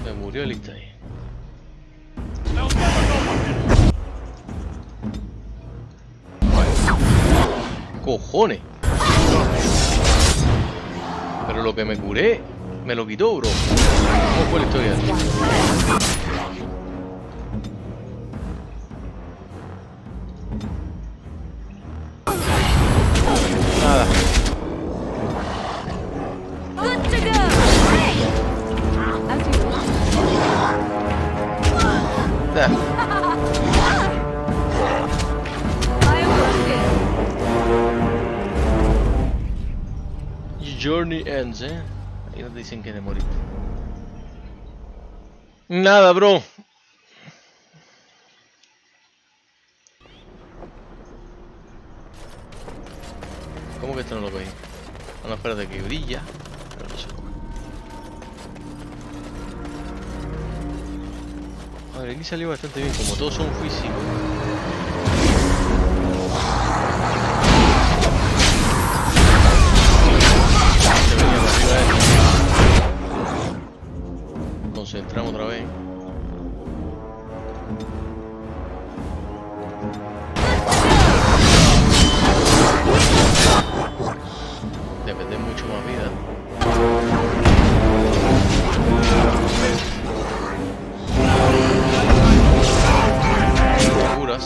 Se murió el Ista ahí. ¡Cojones! Pero lo que me curé, me lo quitó, bro. ¿Cómo fue la historia? Nada. Journey ends, Ahí nos dicen que te moriste. Nada, bro. ¿Cómo que esto no lo veis? No, espérate que brilla. Pero no sé cómo. A ver, aquí salió bastante bien, como todos son físicos. Concentramos otra vez. Depende mucho más vida. Seguras.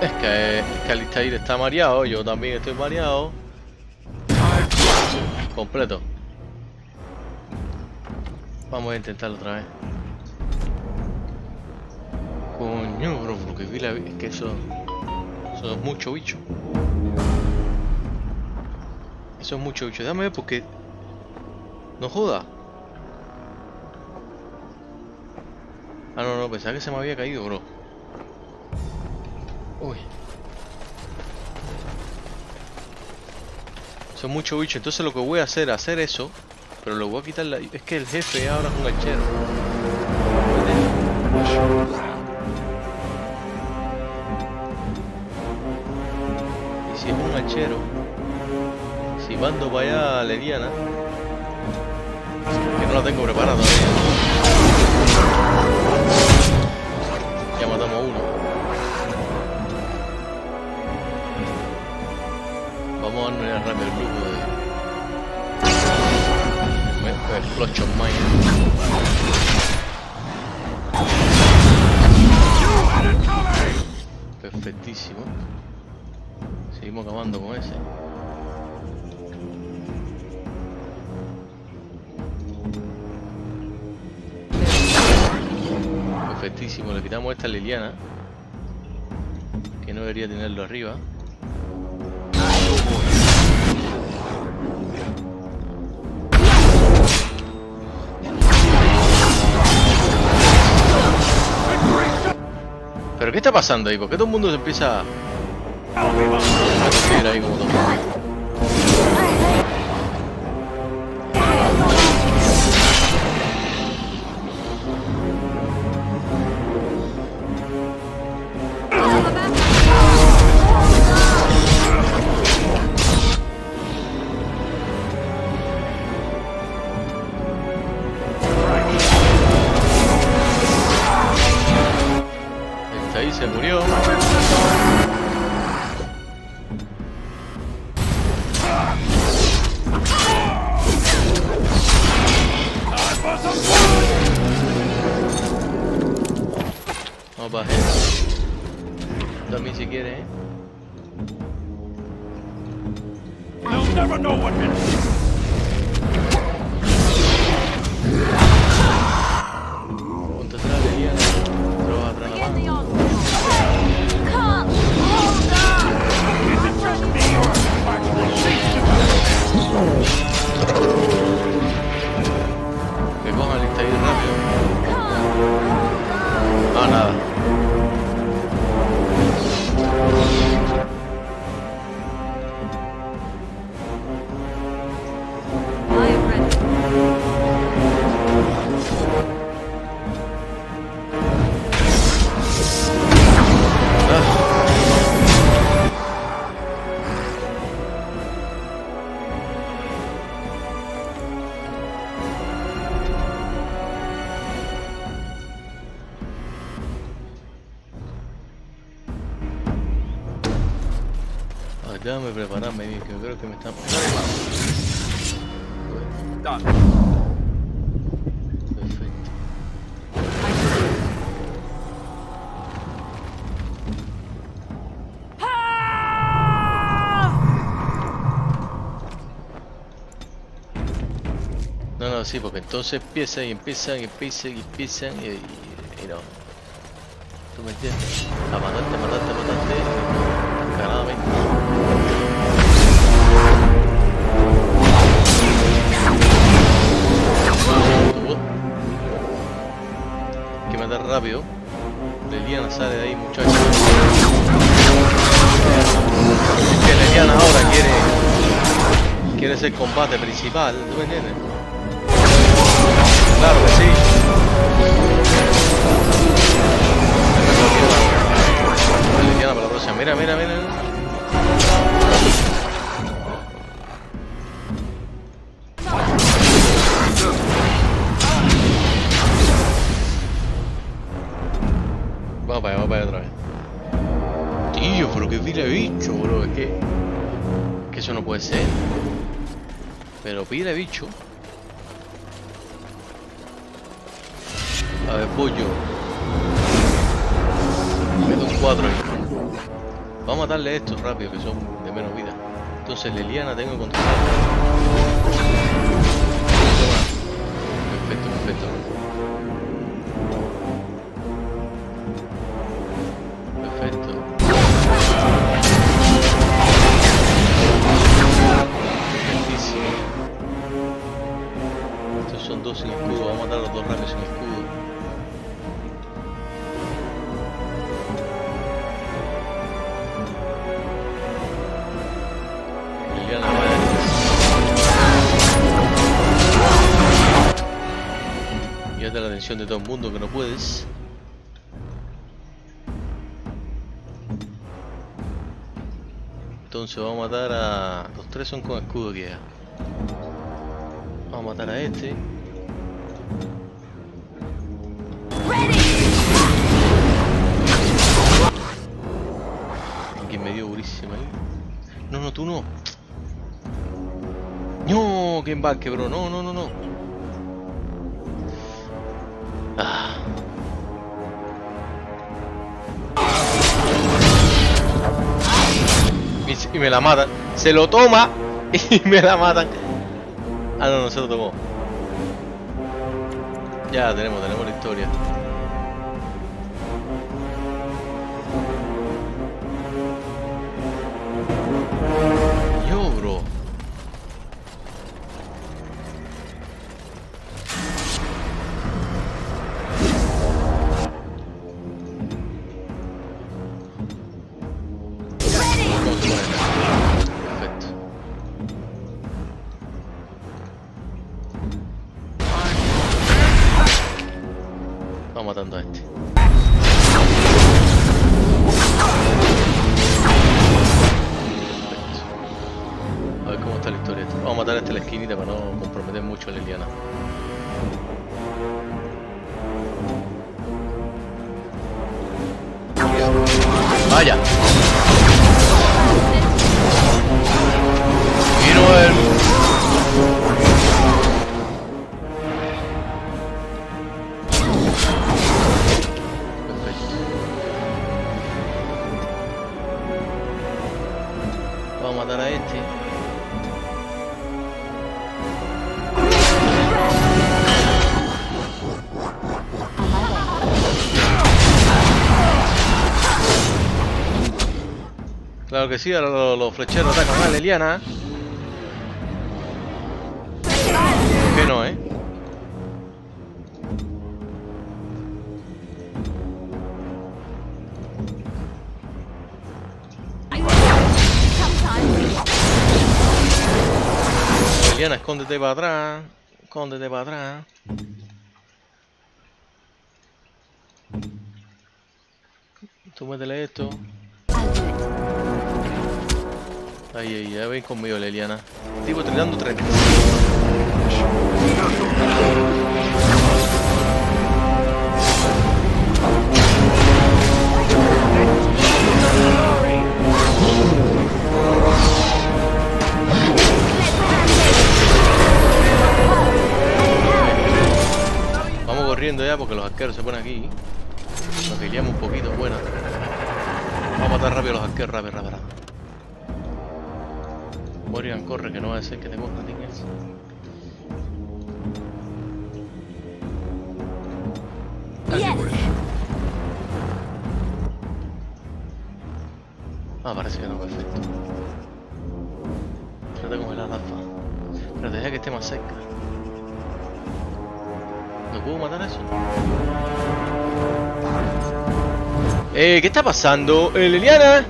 Es que Alistair está mareado, yo también estoy mareado. Completo. Vamos a intentarlo otra vez. Coño, bro, porque vi es que eso es mucho bicho. Eso es mucho bicho. Déjame ver porque... No joda. Ah, no, pensaba que se me había caído, bro. Uy. Son mucho bicho, entonces lo que voy a hacer es hacer eso, pero lo voy a quitar es que el jefe ahora es un ganchero. Y si es un ganchero, si mando para allá a Leliana, que no la tengo preparada todavía. Ya matamos a uno. Vamos a darnos el rápido el grupo de... el Flush of Mine. Perfectísimo. Seguimos acabando con ese. Perfectísimo, le quitamos esta Liliana, que no debería tenerlo arriba. ¿Pero qué está pasando ahí? ¿Por qué todo el mundo se empieza a subir ahí como todo? Se murió. Vamos para abajo. También si quiere, ¿eh? They'll never know what hit us. Ponte atrás, Liliana. Trabaja atrás nada más. Is it just me or actually cease to Que cojan el estallido rápido. Ah, nada. Déjame prepararme bien, que yo creo que me están... Perfecto. No, no, sí, porque entonces empiezan y no. ¿Tú me entiendes? A matarte, descaradamente. Hay que matar rápido. Liliana sale de ahí, muchachos. Es que Liliana ahora quiere ser combate principal, ¿tú me entiendes? Claro que sí. Liliana para la próxima. Mira. Vamos para allá otra vez. Tío, pero que pila de bicho, bro. Es que eso no puede ser. Pero pila de bicho. A ver, pollo. Meto un 4 ahí. Vamos a matarle estos rápido, que son de menos vida. Entonces Liliana tengo que controlar. Perfecto. Perfectísimo. Estos son dos sin escudo. Vamos a matar a los dos rápidos sin escudo. Llévate la atención de todo el mundo, que no puedes. Entonces vamos a matar a... Los tres son con escudo que ya. Vamos a matar a este. Aquí me dio durísima ahí. No, tú no. No, que embarque, bro. No. Ah. Y me la matan. Se lo toma y me la matan. Ah, no se lo tomó. Ya tenemos la historia. Yo, bro. Vamos matando a este. Perfecto. A ver cómo está la historia. Vamos a matar a este en la esquinita para no comprometer mucho a Liliana. Vaya. Vino el... Perfecto. Vamos a matar a este. Claro que sí, ahora los flecheros atacan a Leliana. Que no, ¿eh? Leliana, escóndete para atrás. Escóndete para atrás. Tú métele esto. Ahí, ya ven conmigo, Leliana. Tipo tirando 30. Vamos corriendo ya porque los arqueros se ponen aquí. Nos peleamos un poquito, bueno. Vamos a matar rápido a los arqueros, rápido. Morgan, corre, que no va a ser que te cojan eso. Ah, parece que no, perfecto. Trata de congelar alfa. Pero deja que esté más cerca. ¿No puedo matar eso? ¿Qué está pasando? Leliana.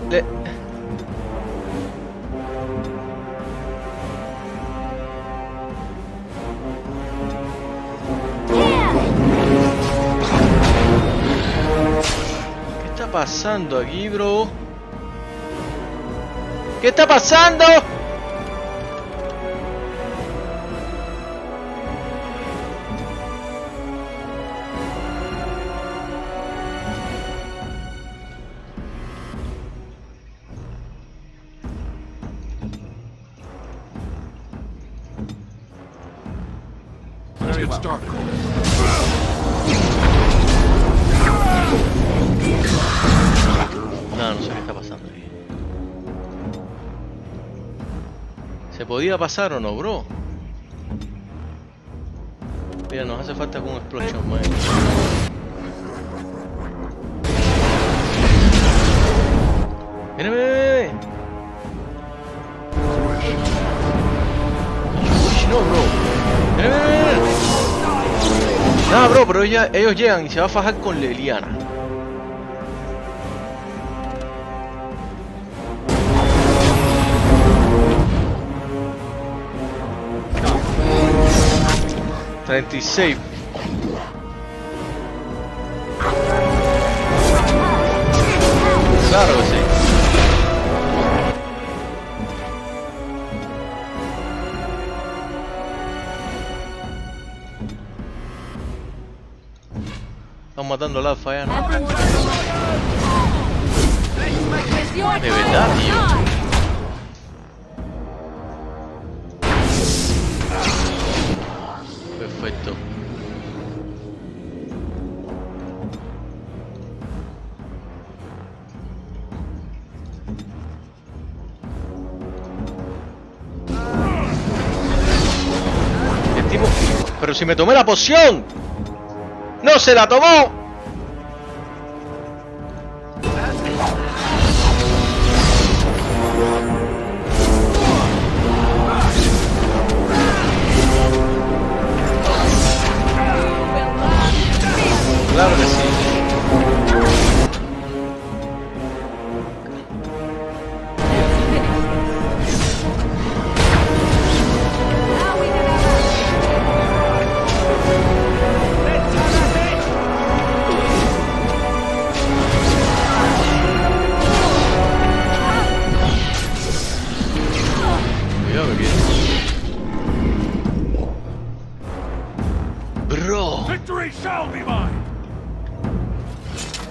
¿Qué está pasando aquí, bro? ¿Qué está pasando? Get started. No sé qué está pasando aquí. ¿Se podía pasar o no, bro? Mira, nos hace falta con un explosion, man. Mira. Uy, no, bro. Mira. Nada, bro, pero ellos llegan y se va a fajar con Leliana. No. 36. Claro que sí. Están matando al alfa ya, ¿no? De verdad, tío. Perfecto. ¿Qué tipo? Pero si me tomé la poción. ¡No se la tomó! Claro que sí.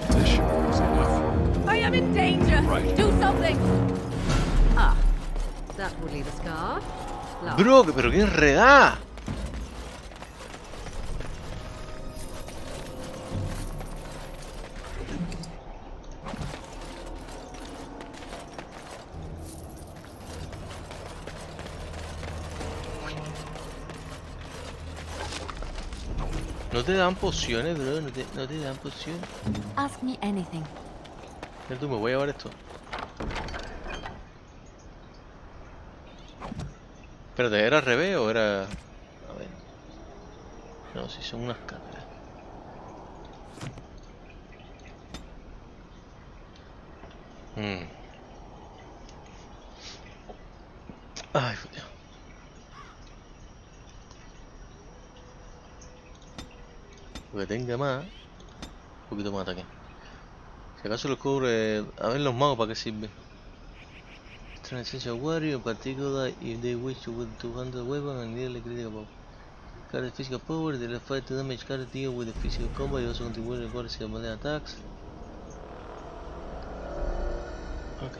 This is enough. I am in danger. Right. Do something. Ah, that will leave a scar. Bro, pero qué enredada. No te dan pociones, bro, no te dan pociones. Ask me anything. Mira tú, me voy a llevar esto. Espérate, ¿era al revés o era...? A ver... No, si son unas cámaras. Ay, Dios. Porque tenga más... Un poquito más ataque. Si acaso los cubre... A ver los magos para qué sirven. An essential warrior, in particular if they wish to handle the weapon and nearly critical power. Carry physical power, they fight to damage, carry deal with the physical combat, you also contribute to Odyssey and melee attacks. Ok.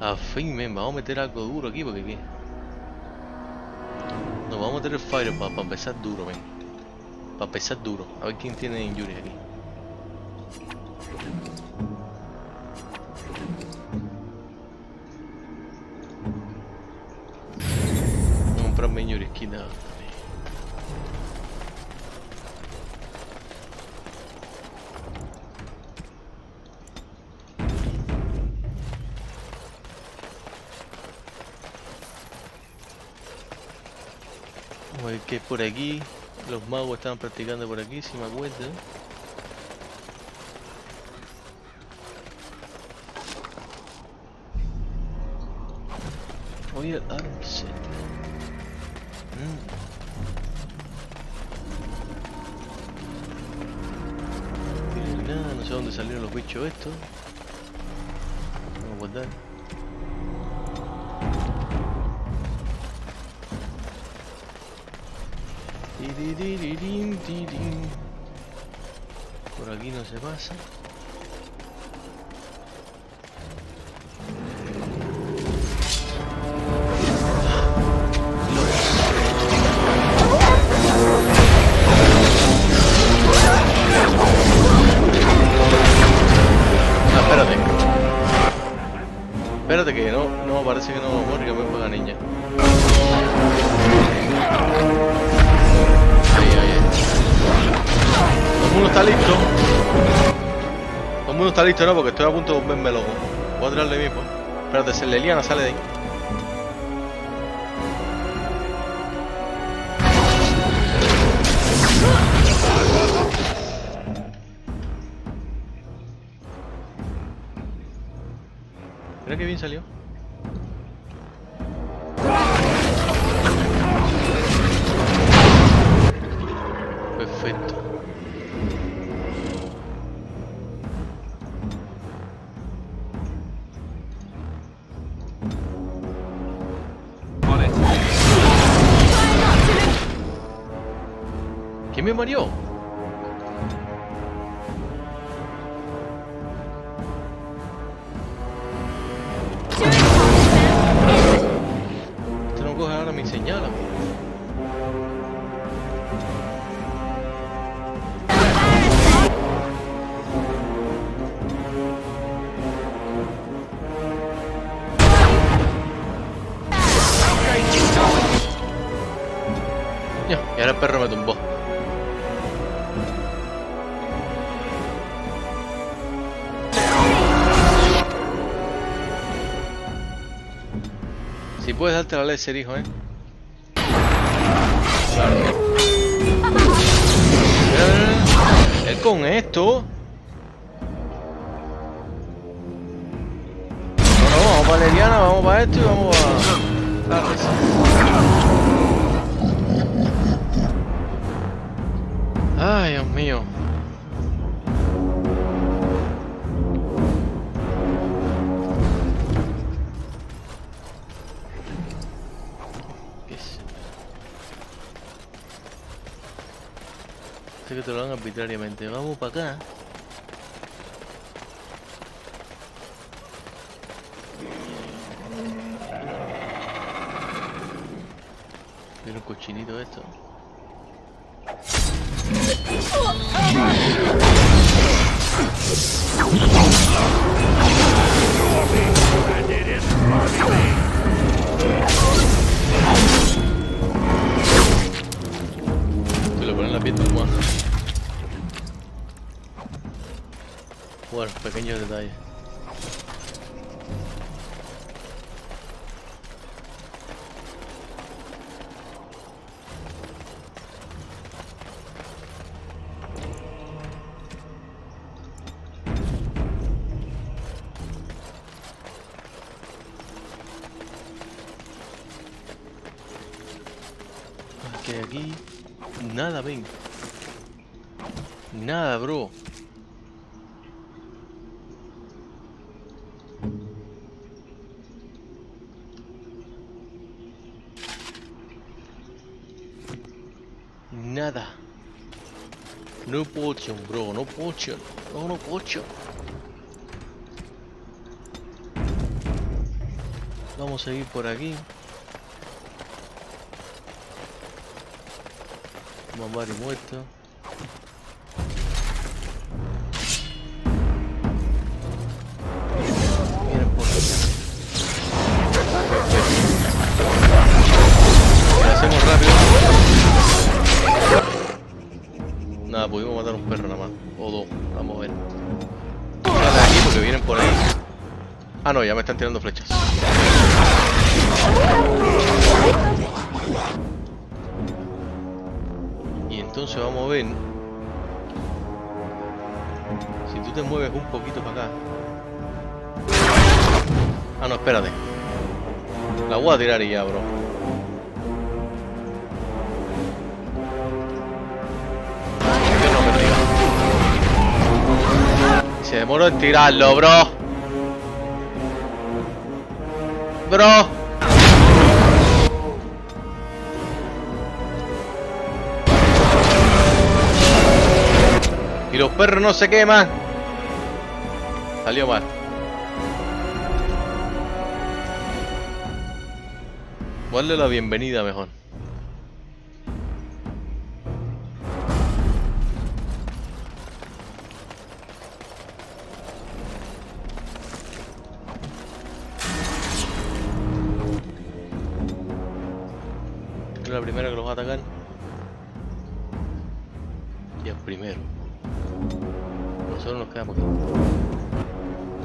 A fin, men, vamos a meter algo duro aquí porque aquí. Nos vamos a meter el fire para empezar duro, men. Para empezar duro. A ver quién tiene injuries aquí. Injuries esquina. Vamos a ver qué es por aquí. Los magos estaban practicando por aquí, si me acuerdo. Oye, el arm set. Nada, no sé dónde salieron los bichos estos. Vamos a guardar. Por aquí no se pasa. Espérate que no, parece que no muere, que me juega niña. Ahí. Todo el mundo está listo. Todo el mundo está listo, ¿no? Porque estoy a punto de volverme loco. Voy a tirarle mismo. Espérate, Leliana sale de ahí. Mira que bien salió. Perfecto. ¿Quién me mareó? Señala. Ya, y ahora el perro me tumbó. Si puedes darte la láser, hijo, Él con esto. No, vamos para Leliana, vamos para esto y vamos a... Ay, Dios mío. Sé que te lo dan arbitrariamente. Vamos para acá. Mira un cochinito esto. Se lo ponen la piel más. Bueno, pequeños detalles. Que aquí nada, ven. Nada, bro. Nada. No potion, bro, no potion. No potion. Vamos a ir por aquí. Mamari muerto. Miren por aquí. Lo hacemos rápido. Nada, pudimos matar un perro nada más. O dos. Vamos a ver. Sale de aquí porque vienen por ahí. Ah, no, ya me están tirando flechas. Entonces vamos a ver si tú te mueves un poquito para acá. Ah, no, espérate. La voy a tirar y ya, bro. Que no me diga. Se demoró en tirarlo, bro. Bro. Y los perros no se queman. Salió mal. Voy a darle la bienvenida mejor. Es la primera que los va a atacar. Y el primero. Nosotros nos quedamos aquí.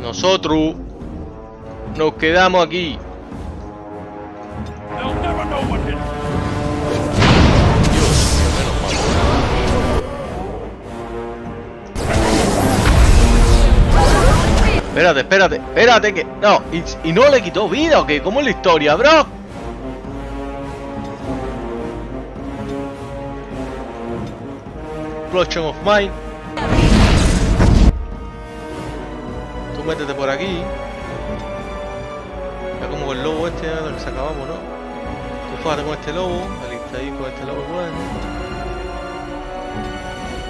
Nosotros nos quedamos aquí. Espérate que... No, y no le quitó vida, ¿o qué? ¿Cómo es la historia, bro? Explosion of Mine. Tú métete por aquí. Ya como el lobo este lo que se acabamos, ¿no? Tú fájate con este lobo, saliste ahí con este lobo igual.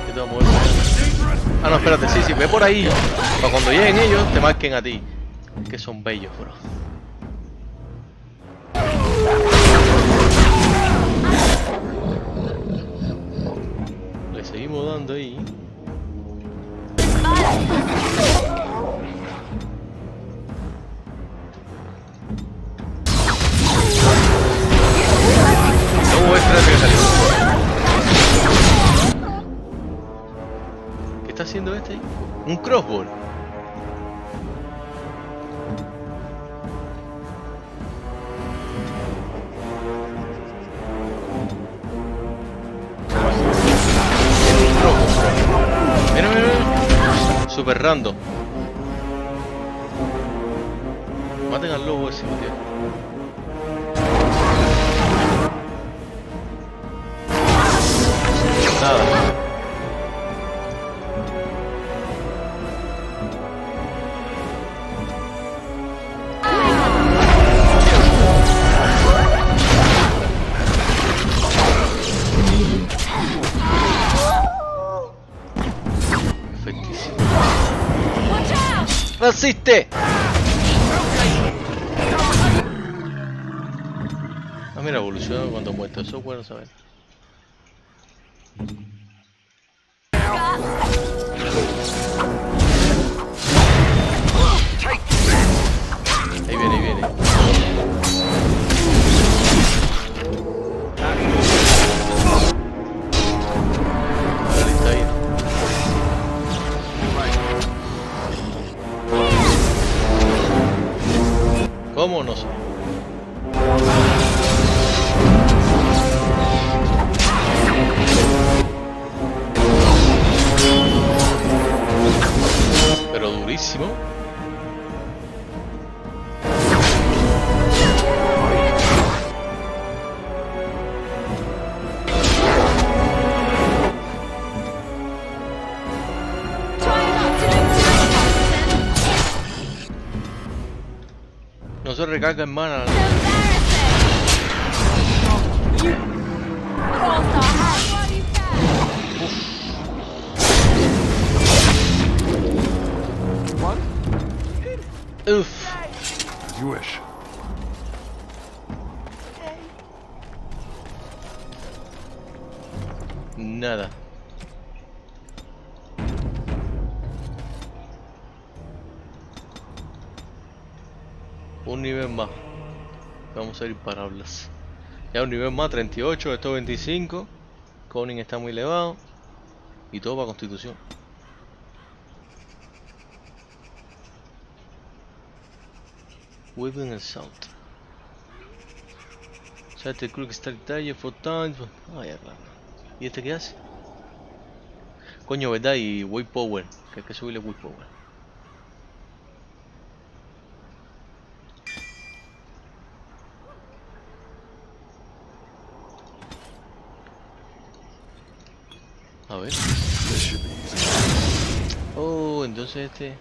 Y te voy a mover por ahí. Ah, no, espérate, sí, ve por ahí. Para cuando lleguen ellos, te marquen a ti. Que son bellos, bro. Le seguimos dando ahí. Luego espérate que salió. ¿Qué está haciendo este ahí? Un crossbow. Mira. Super random. Maten al lobo ese, tío. Nada. naciste! Ah, mira, evoluciona cuando muestra. Eso es bueno saber. Ahí viene, ahí viene. Ahí está ahí. ¿Cómo? No sé. Pero durísimo. No se recarga en mana. Uf. As you wish. Nada. Un nivel más. Vamos a ser imparables. Ya un nivel más, 38, esto 25. Conin está muy elevado. Y todo para constitución. Weapon Assault. Set the quick start tire for time. Ah, ya, claro. ¿Y este qué hace? Coño, ¿verdad? Y Way Power. Que hay que subirle Way Power. A ver. Oh, entonces este.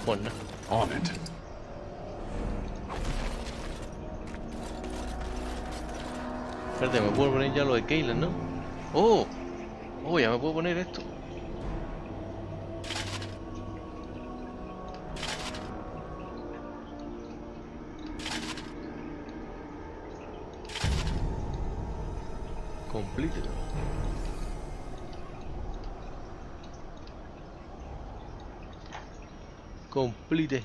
Bueno. On it. Espérate, me puedo poner ya lo de Kayla, ¿no? Oh, oh, ya me puedo poner esto. Completed. Complete.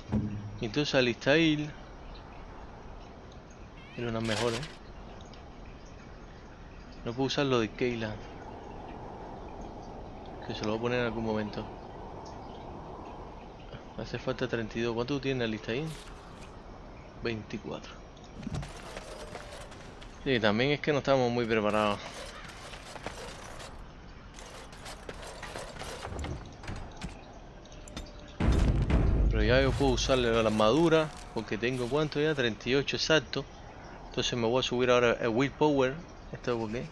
Entonces Alistair era una mejor, ¿eh? No puedo usar lo de Kayla, que se lo voy a poner en algún momento. Hace falta 32. ¿Cuánto tiene Alistair? 24. Sí, también es que no estamos muy preparados. Pero ya yo puedo usarle la armadura, porque tengo ¿cuánto ya? 38 exacto. Entonces me voy a subir ahora el Willpower. ¿Esto por qué?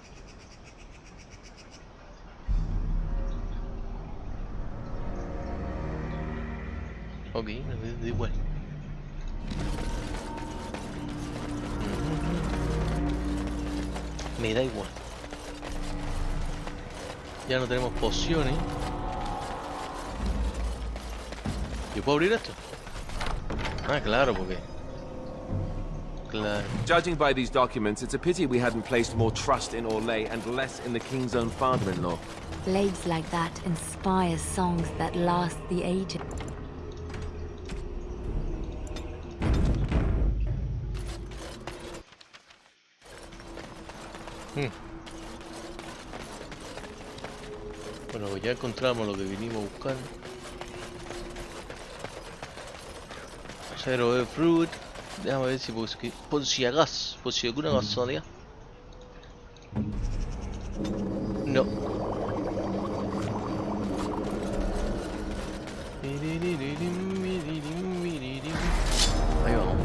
Ok, me da igual. Me da igual. Ya no tenemos pociones. ¿Yo puedo abrir esto? Ah, claro, porque... Claro. Judging by these documents, it's a pity we hadn't placed more trust in Orlais and less in the king's own father-in-law. Blades like that inspire songs that last the ages. Bueno, pues ya encontramos lo que vinimos a buscar. Zero de fruit. Déjame ver si por si acaso, por si alguna casualidad. No. Ahí vamos.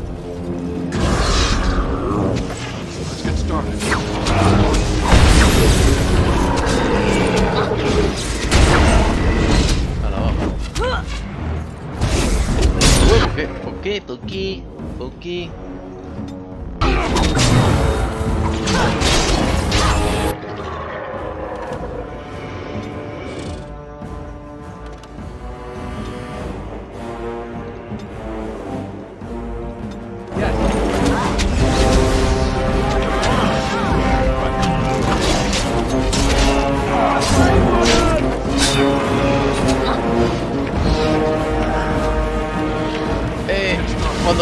Let's get started. A la baja. ¿Por qué? ¿Por qué? ¿Por qué?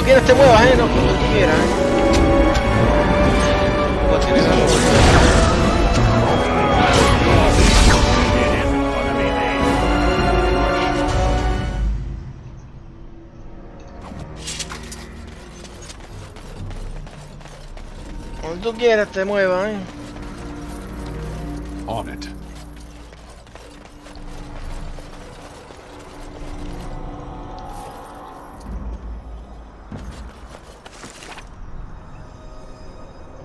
quieras te muevas, no, cuando tú quieras, Cuando tú quieras te muevas, On it.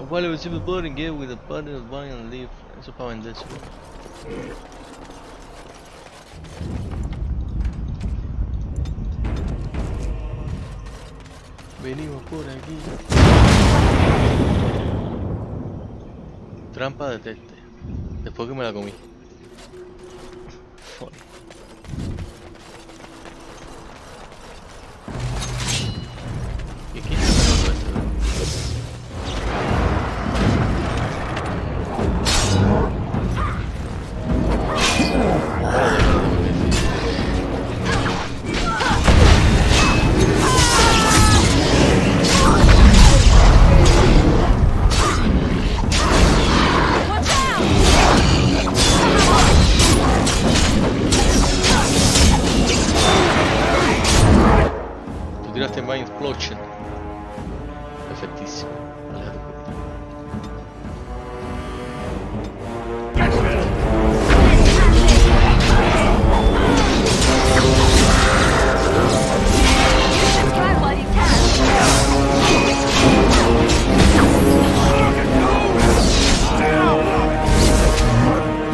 While you receive the blood, engage with the body of vine and leaf. Eso para venderse. Venimos por aquí. Trampa de teste. Después que me la comí. Funny. ¿Y qué es esto? Tú tiraste Mind Explosion. Perfectísimo.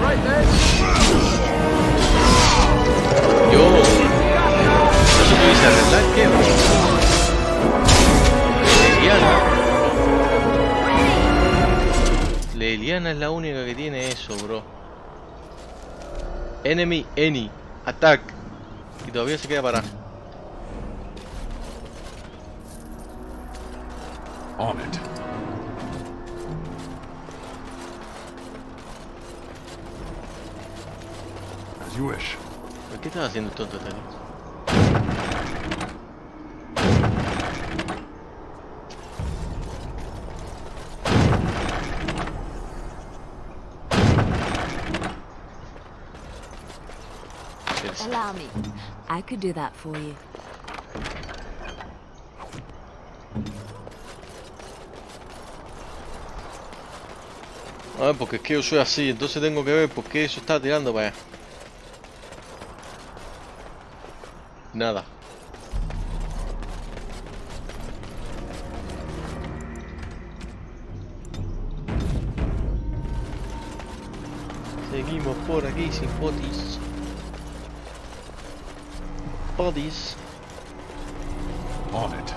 Vale, Leliana es la única que tiene eso, bro. Enemy any attack. Y todavía se queda parada. On it. As you wish. ¿Por qué estás haciendo el tonto este aquí? Allow me. I could do that for you. A ver, porque es que yo soy así, entonces tengo que ver por qué eso está tirando para allá. Nada. Seguimos por aquí sin potis. Bodies. On it.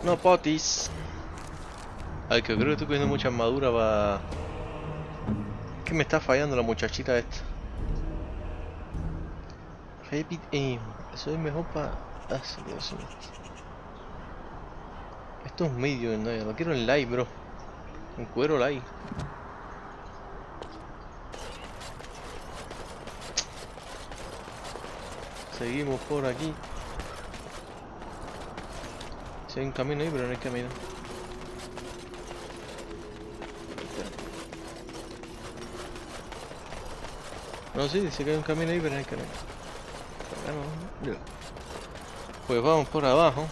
No potis. Ay, que creo que estoy cogiendo mucha armadura para... ¿Qué me está fallando la muchachita esta? Rapid aim. Eso es mejor para... Ah, sí, Dios mío. Esto es medio, no, lo quiero en live, bro. En cuero live. Seguimos por aquí. Si hay un camino ahí, pero no hay camino. No, sí, dice que hay un camino ahí, pero no hay camino. Acá no. Pues vamos por abajo.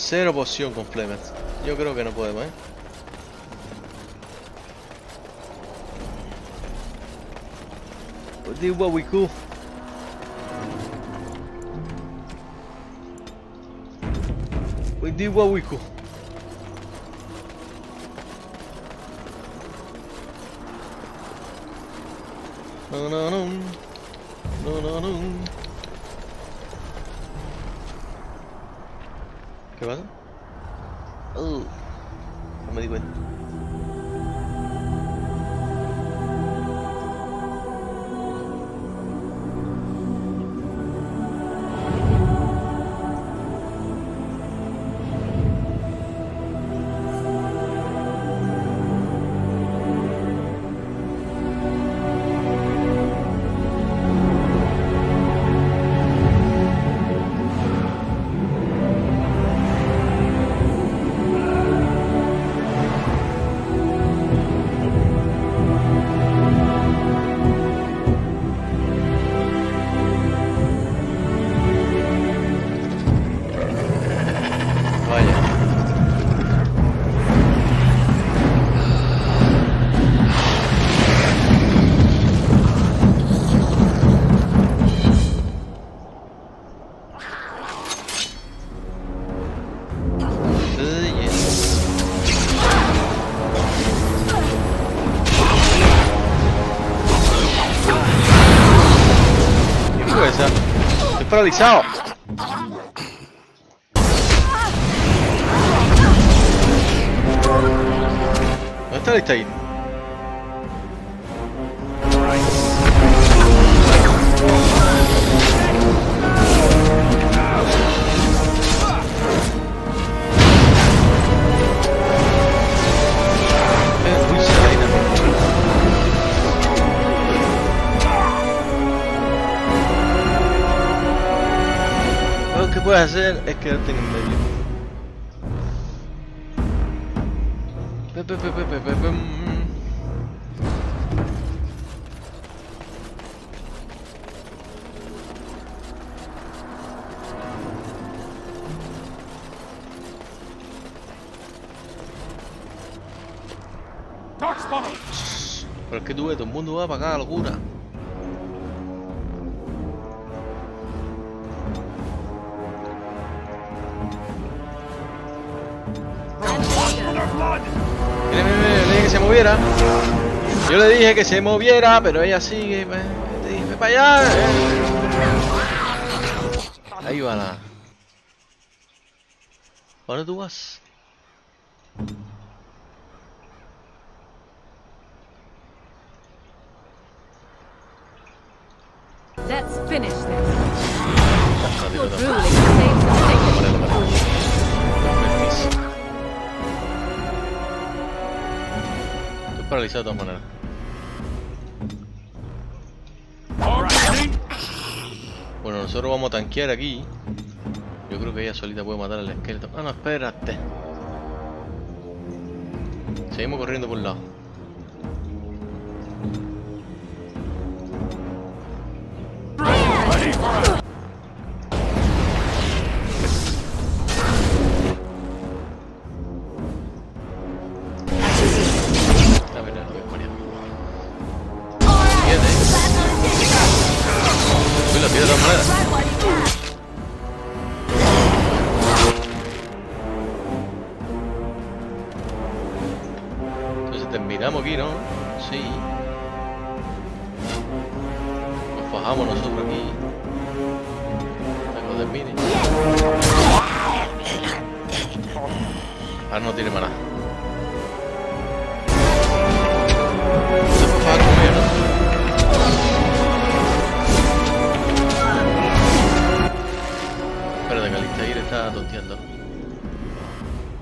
Cero poción complement. Yo creo que no podemos, ¿eh? We did what we could. We did what we could. No, no, no. No, no, no. ¿Qué pasa? No me di cuenta. pasa? Estoy paralizado. ¿Dónde está el ahí? Lo que puedes hacer es quedarte en el medio. Pero es que tú ves, todo el mundo va para acá, locura. Mire, le dije que se moviera. Yo le dije que se moviera, pero ella sigue. Te dije, para allá. Ahí va la. ¿Para dónde tú vas? Let's finish this. Your drooling saves the Estoy paralizado de todas maneras. Bueno, nosotros vamos a tanquear aquí. Yo creo que ella solita puede matar al esqueleto. Ah, no, espérate. Seguimos corriendo por un lado. Entonces terminamos aquí, ¿no? Sí. Nos fajamos nosotros aquí. Hasta que termine. Ahora no tiene maná. Se puede fajar conmigo, ¿no? Espérate que Alistair está tonteando.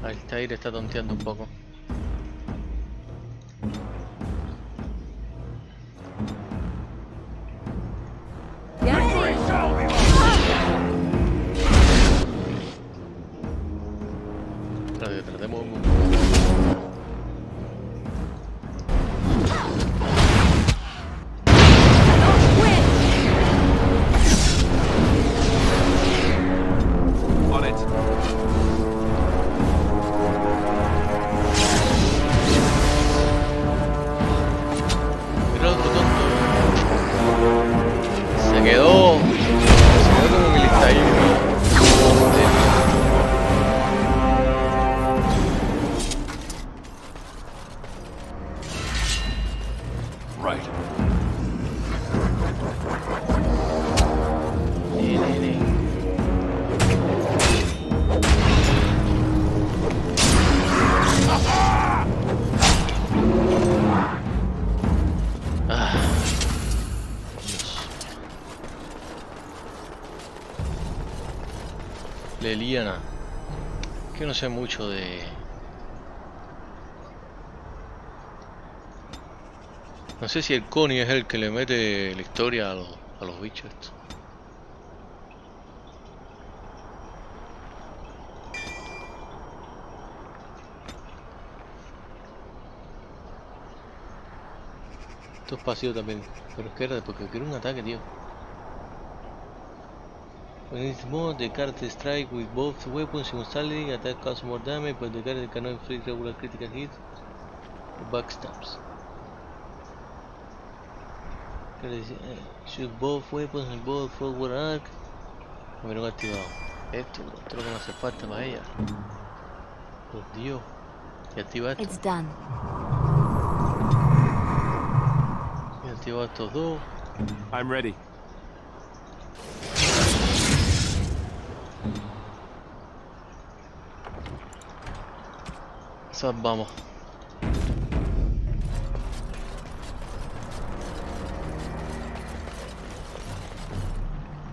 Alistair está tonteando un poco. Espérate, tratemos un poco. Leliana, que no sé mucho de... No sé si el Connie es el que le mete la historia a los bichos estos. Esto es pasivo también, pero es que era porque quiero un ataque, tío. When it's more, the character strike with both weapons simultaneously, attack causes more damage, but the character cannot inflict regular critical hits or backstabs. Shoot both weapons and both forward arc. Me lo he activado. Esto es lo que me hace falta para ella. Por Dios. Y activa esto. It's done. Y activa estos dos. I'm ready. cosas vamos.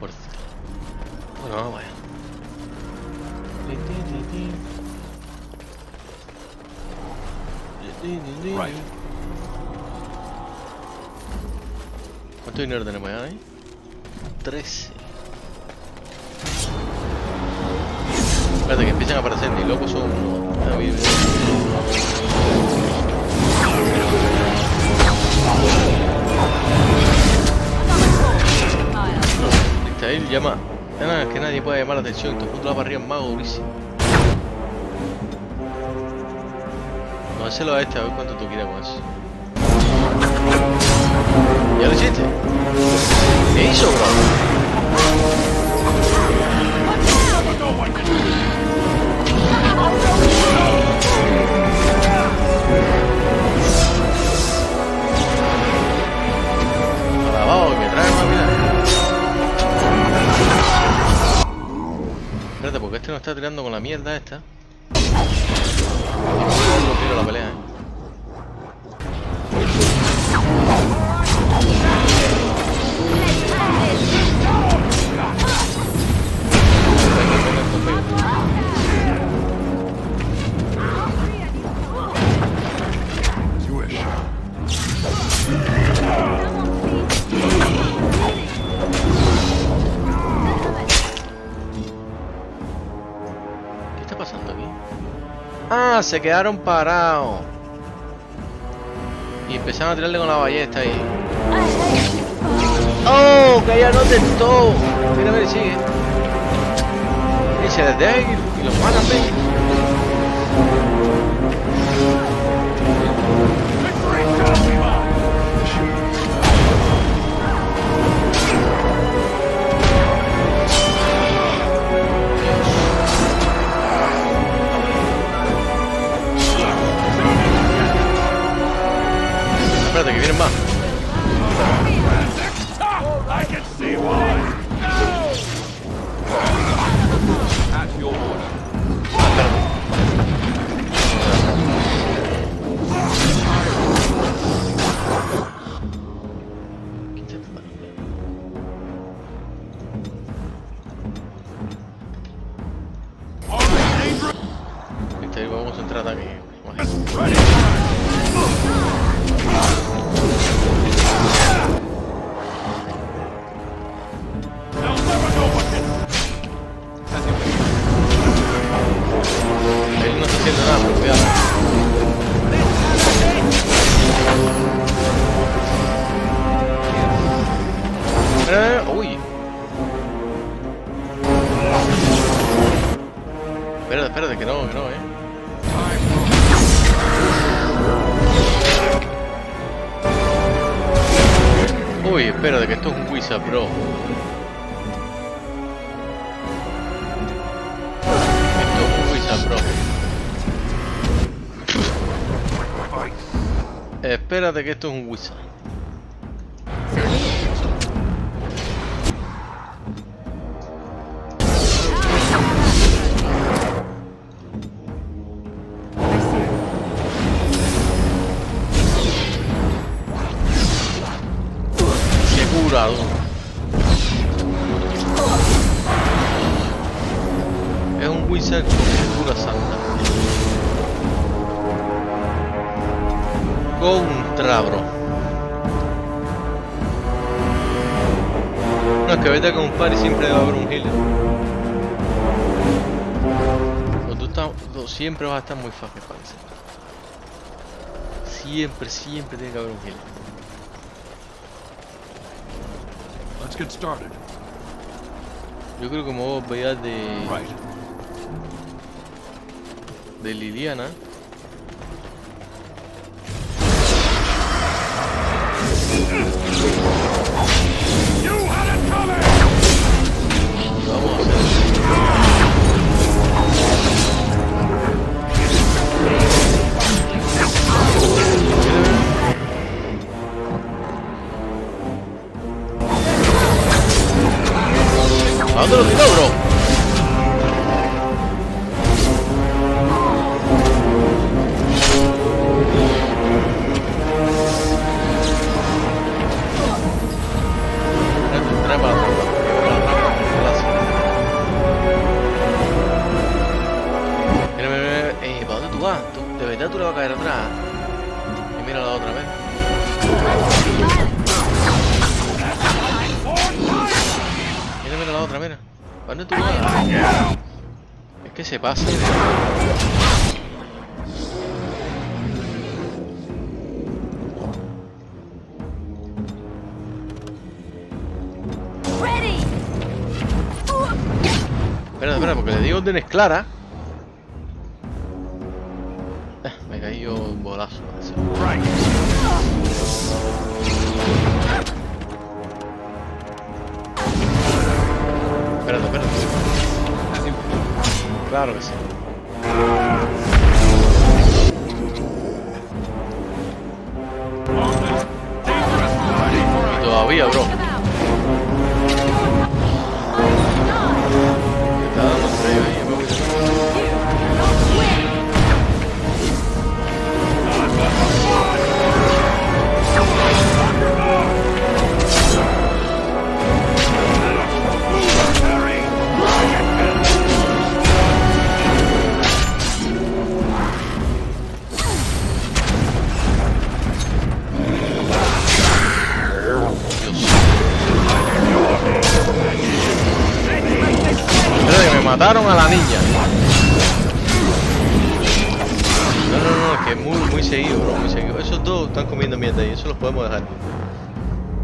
Por... Bueno, vamos allá. Right. ¿Cuánto dinero tenemos ya ahí? 13. Espérate que empiezan a aparecer ni locos son uno. Ahí llama. Nada, que nadie puede llamar la atención. Todo el mundo la barría en mago durísimo. Vamos a hacerlo a este, a ver cuánto tú quieres con eso. ¿Ya lo hiciste? ¿Qué hizo, bro? Alabado, que trae más vida. Espérate, porque este no está tirando con la mierda esta. No tiro la pelea, ¿Qué está pasando aquí? Ah, se quedaron parados. Y empezaron a tirarle con la ballesta ahí. ¡Oh! Que ya no tentó. Mira, mira, sigue. Y se les deja ir y los matan, ¿ves? Espérate, que vienen más. Vamos a entrar aquí. Él no está haciendo nada, pero cuidado. Uy. Espérate, que no, Uy, espérate, que esto es un wizard, bro. Esto es un wizard, bro. Espérate, que esto es un wizard. Es un wizard con cultura santa. Contra, bro. No, es que vete con un par y siempre debe haber un healer. Cuando tú estás, siempre vas a estar muy fácil para vencer. Siempre tiene que haber un healer. Let's get started. Yo creo que me voy a olvidar de Liliana. Vamos a hacer. ¿A dónde lo tiró, bro? otra, mira. ¿Dónde tú vas? Es que se pasa. Espera, porque le di órdenes claras. Me caí yo un bolazo. Espérate. Claro que sí. Y todavía, bro. Está dando frío ahí, me voy. Mataron a la niña. No, es que es muy seguido, bro, muy seguido. Esos dos están comiendo mierda y eso los podemos dejar.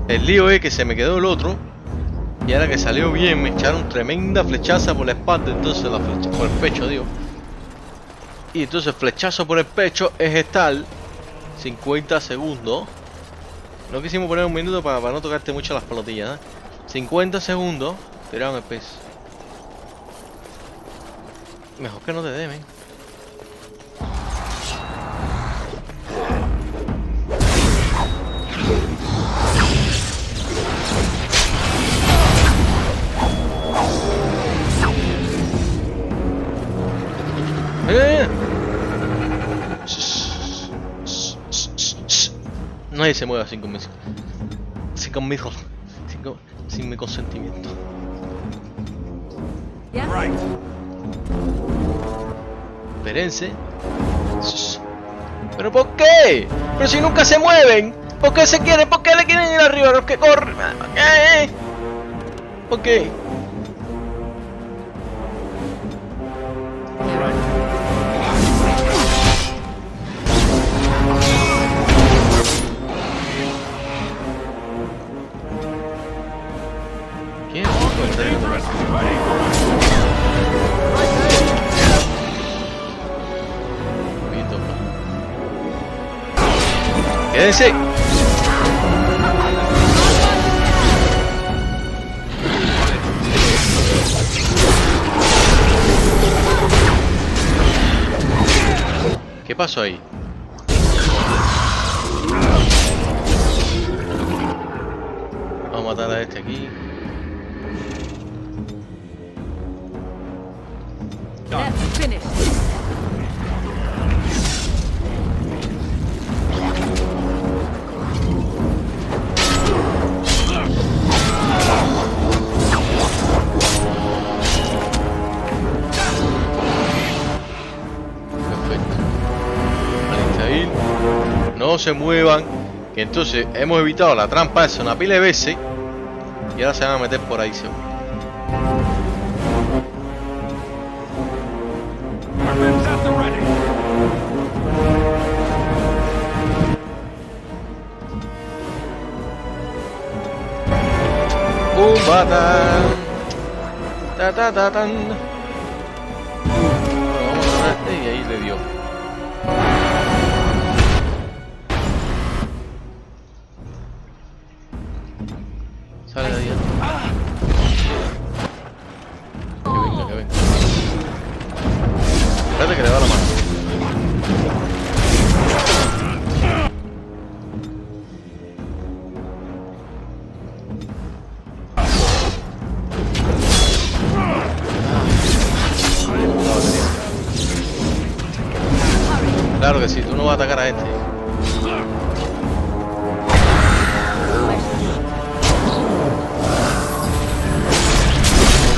El lío es que se me quedó el otro y ahora que salió bien me echaron tremenda flechaza por la espalda, entonces la flecha por el pecho, digo. Y entonces flechazo por el pecho es estar 50 segundos. No quisimos poner un minuto para no tocarte mucho las pelotillas, ¿eh? 50 segundos tiraron el pez. Mejor que no te dé, men. Nadie se mueva sin mi consentimiento. Espérense. ¿Pero por qué? Pero si nunca se mueven. ¿Por qué se quieren? ¿Por qué le quieren ir arriba? Los que corren. ¿Por qué? ¿Por qué? ¿Quién? Quédense. ¿Qué pasó ahí? Vamos a matar a este aquí. Let's finish. No se muevan, que entonces hemos evitado la trampa esa una pila de veces y ahora se van a meter por ahí seguro. Tan. Vamos a este y ahí le dio. Sale de ahí. Que venga. Espérate que le da la mano. Claro que sí, tú no vas a atacar a este.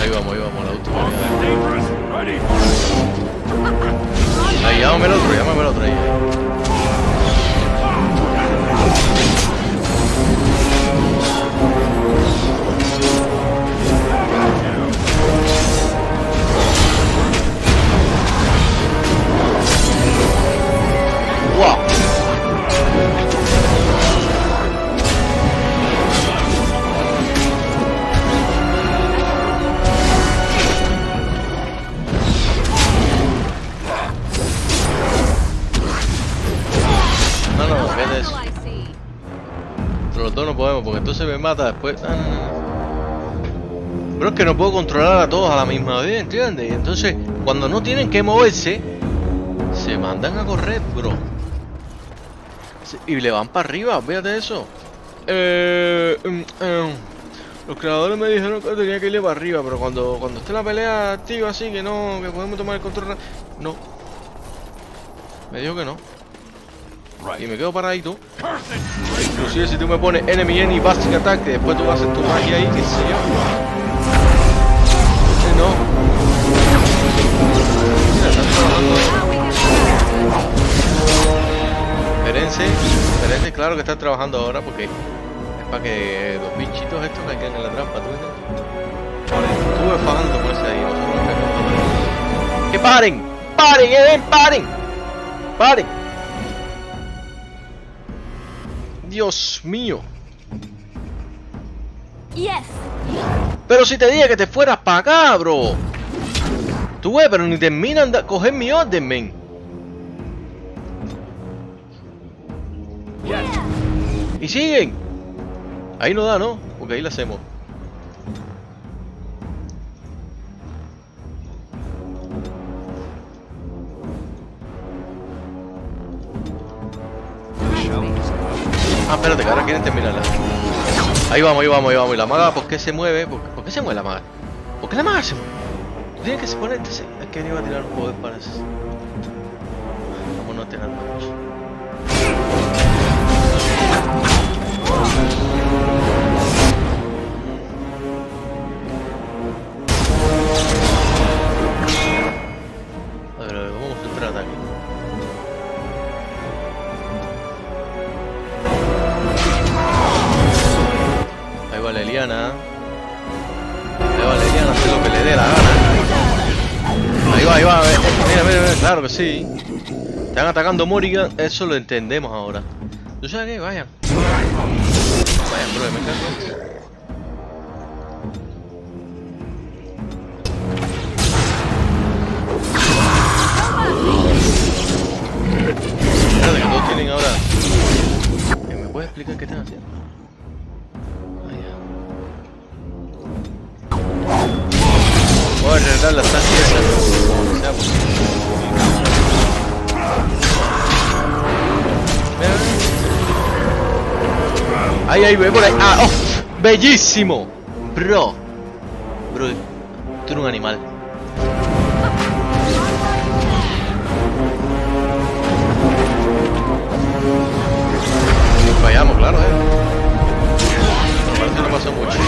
Ahí vamos, la última. Ahí, llámame el otro ahí. entonces me mata después. No, no, no. Pero es que no puedo controlar a todos a la misma vez, ¿entiendes? Y entonces, cuando no tienen que moverse, se mandan a correr, bro. Y le van para arriba, fíjate eso. Los creadores me dijeron que tenía que irle para arriba, pero cuando esté la pelea activa así, que no, que podemos tomar el control. No. Me dijo que no. Y me quedo paradito. Inclusive si tú me pones enemy basic attack, que después tú vas a hacer tu magia ahí, qué sé yo. No. Mira, están trabajando. Espérense, claro que están trabajando ahora porque es para que los bichitos estos caigan en la trampa, ¿tú entiendes? Vale, estuve fajando por ese ahí, nosotros nos quedamos. ¡Que paren! ¡Paren, paren! ¡Paren! Dios mío. Yes. Pero si te dije que te fueras para acá, bro. Tú ves, pero ni terminan de coger mi orden, men. Y siguen. Ahí no da, ¿no? Porque ahí la hacemos. Ah, espérate, que ahora quieren terminarla. Ahí vamos. Y la maga, ¿por qué se mueve? ¿Por qué se mueve la maga? ¿Por qué la maga se mueve? Tiene que se pone este. Es que iba a tirar un poder para eso. Vamos a tirar mucho. A ver, vamos a entrar ataque. Ahí va Leliana. Hace lo que le dé la gana. Ahí va. Mira, claro que sí. Están atacando Morrigan, eso lo entendemos ahora. ¿Tú sabes qué? Vayan, bro, me encanta. Espérate, que todos tienen ahora. ¿Me puedes explicar qué están haciendo? Voy a arreglar las piezas. Ahí, ve por ahí. ¡Ah! ¡Oh! ¡Bellísimo! Bro, tú eres un animal. Fallamos, claro, Parece que no pasó mucho.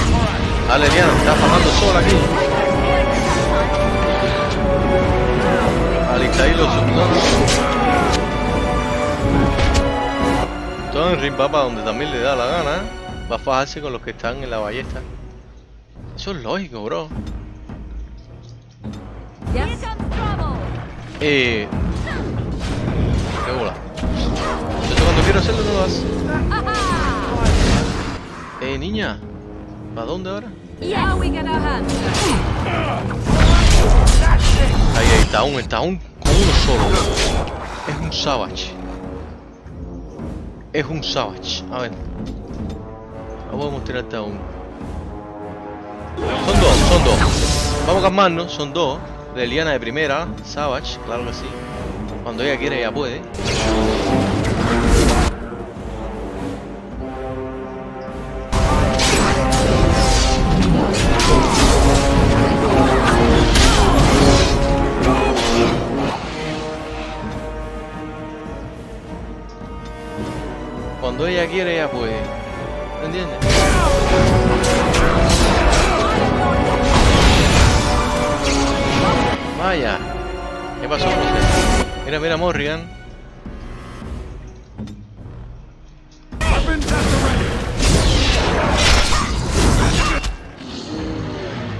Dale, Diana, está fajando sola aquí. Alitaí los subnodos. Todo en Rimbapa, donde también le da la gana, va a fajarse con los que están en la ballesta. Eso es lógico, bro. Qué bola. Entonces cuando quiero hacerlo no lo hace. Niña, ¿para dónde ahora? Ahí está aún con uno solo. Es un savage. A ver. No podemos tirarte a uno. Son dos. Vamos a calmarnos, son dos. Leliana de primera, savage, claro que sí. Cuando ella quiere, ella puede. Cuando ella quiere, ella puede. ¿Me entiendes? Vaya. ¿Qué pasó, José? Mira, Morrigan.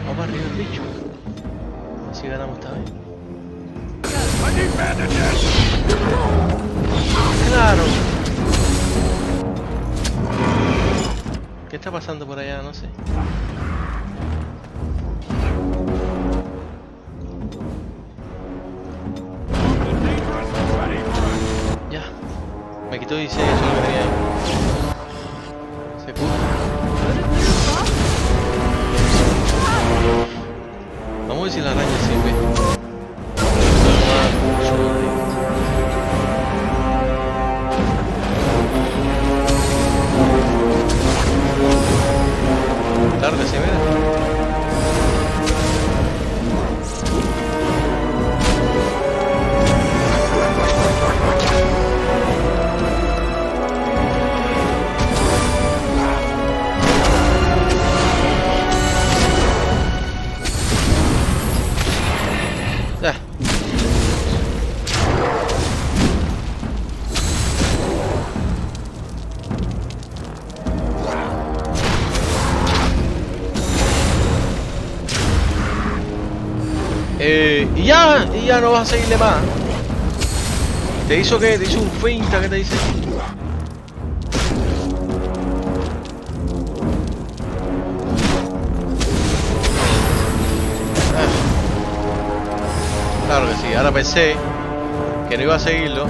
Vamos arriba el bicho. Así ganamos esta vez. Claro. ¿Qué está pasando por allá? No sé. Ya. Me quitó 16, eso es lo que tenía ahí. Se cura. ver si la araña sirve. Tarde se ve. Y ya no vas a seguirle más. ¿Te hizo qué? ¿Te hizo un finta? ¿Qué te dice? Claro que sí, ahora pensé que no iba a seguirlo.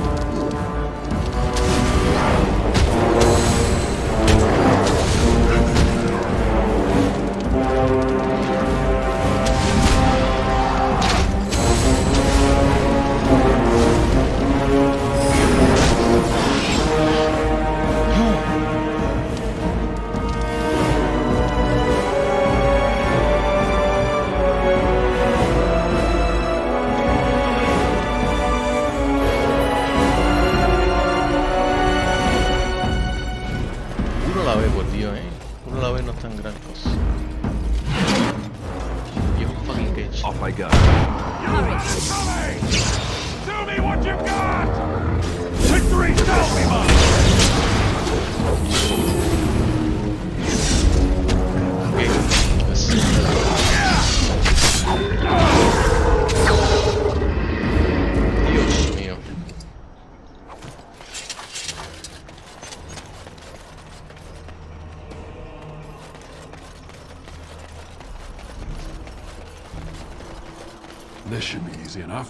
This should be easy enough.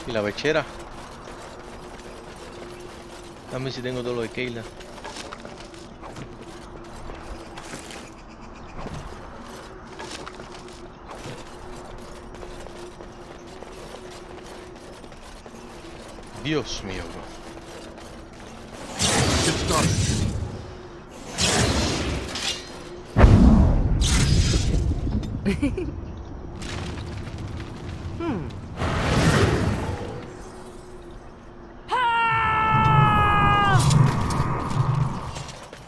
Y la pechera. Dame si tengo todo lo de Keila. Dios mío, bro. Get started.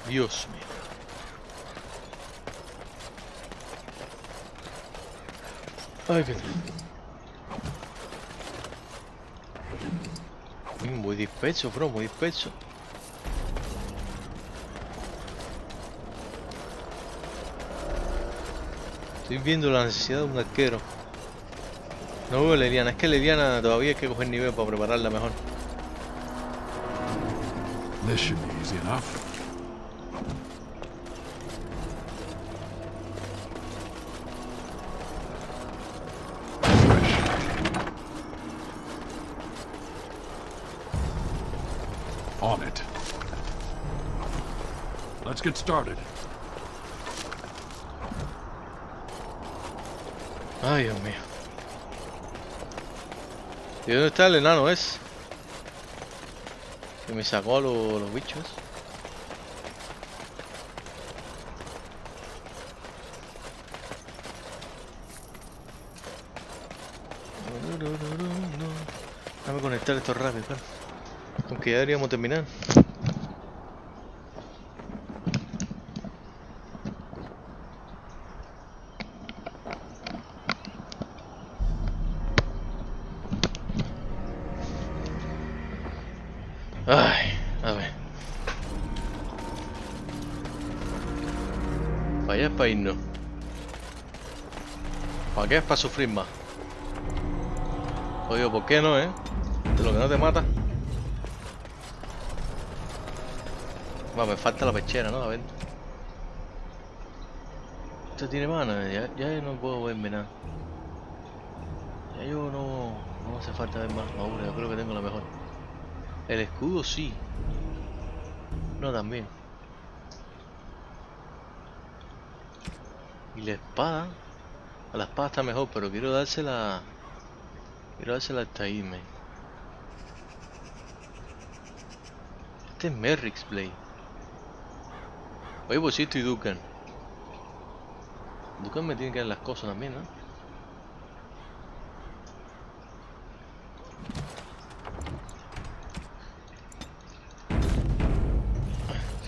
Dios mío. Ay, qué muy disperso, bro, muy disperso. Estoy viendo la necesidad de un arquero. No veo a Leliana, es que Leliana todavía hay que coger nivel para prepararla mejor. This should be easy enough. On it. Let's get started. Ay, Dios mío. ¿Y dónde está el enano ese? Que me sacó a los bichos. Déjame conectar esto rápido, claro. Aunque ya deberíamos terminar. Ay, a ver. Para allá es para irnos. ¿Para qué es para sufrir más? Oye, ¿por qué no, De lo que no te mata. Va, me falta la pechera, ¿no? A ver. Esto tiene mana, ya no puedo verme nada. Ya yo no hace falta ver más ahora, yo creo que tengo la mejor. El escudo sí. No, también. Y la espada. A la espada está mejor, pero quiero dársela... Quiero dársela hasta ahí, man. Este es Merrick's Blade. Oye, pues sí, estoy Duncan. Duncan me tiene que dar las cosas también, ¿no?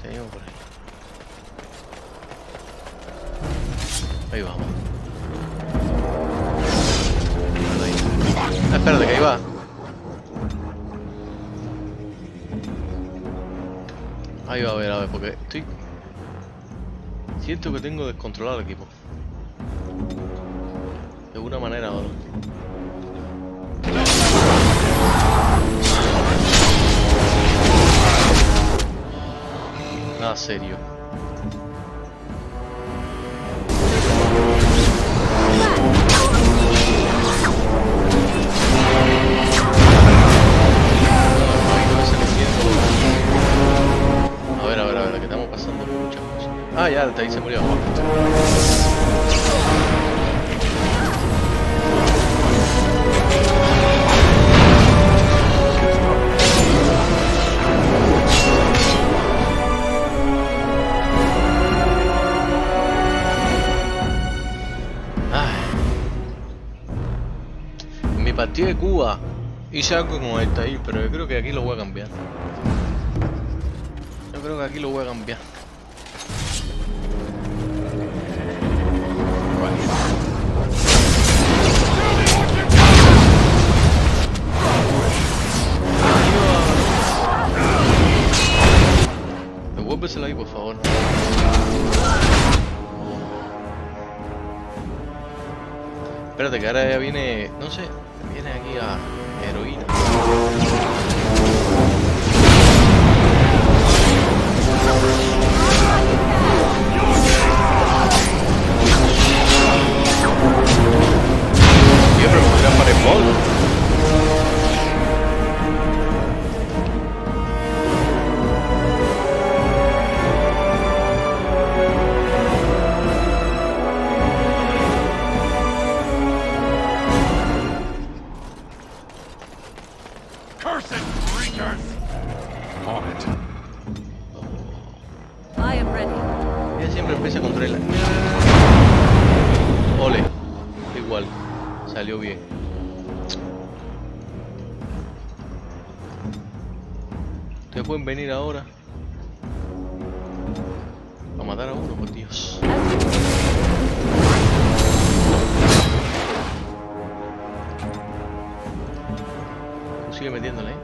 Seguimos por ahí. Ahí vamos. Ah, espérate, que ahí va. Ahí va, a ver, porque estoy... Siento que tengo descontrolado el equipo. De una manera o otra. Nada serio. A ver, que estamos pasando por muchas cosas. Ah, ya, ahí se murió. En mi partido de Cuba hice algo como esta ahí, pero yo creo que aquí lo voy a cambiar. Yo creo que aquí lo voy a cambiar. Devuélvesela ahí, por favor. Espérate, que ahora ya viene... No sé, viene aquí a heroína. Tío, pero ¿cómo se para el bol? Salió bien. Ustedes pueden venir ahora a matar a uno, por Dios. Sigue metiéndole, ¿eh?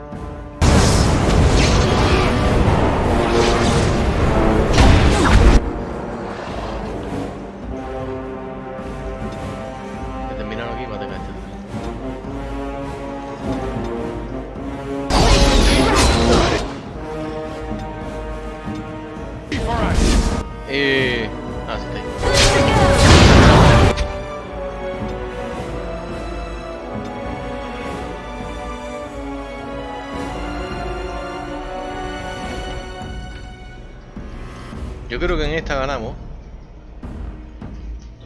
Yo creo que en esta ganamos.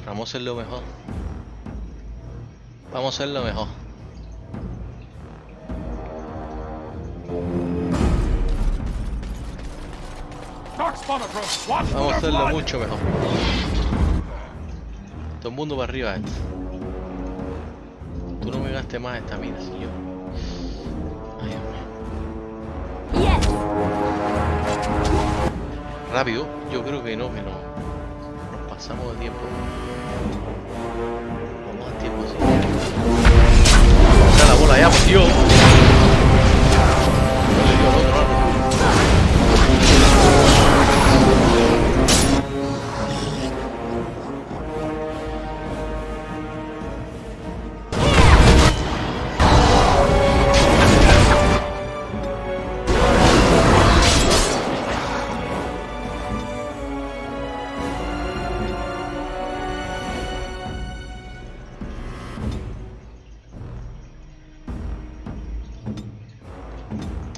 Vamos a hacer lo mejor. Vamos a hacer lo mejor. Vamos a hacerlo mucho mejor. Todo el mundo para arriba. Tú no me gastes más esta mina, señor. Ay, Dios mío. Rápido, yo creo que no. Nos pasamos de tiempo. Vamos a tiempo, sí. Vamos a la bola ya, por Dios. No le dio al otro árbol.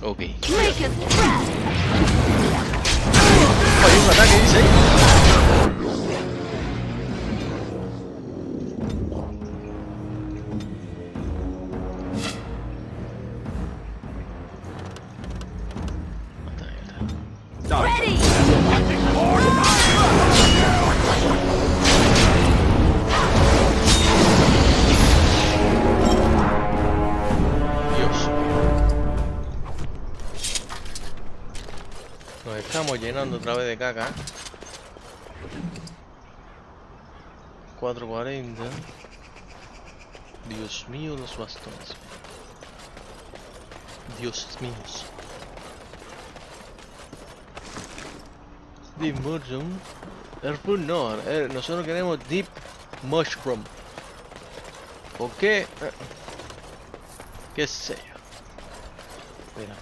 Ok. Hay un ataque, dice. llenando otra vez de caca. 440. Dios mío, los bastones. Dios mío. Deep Mushroom. Airpool no, nosotros queremos Deep Mushroom. ¿Por qué? ¿Qué sé yo? Espera.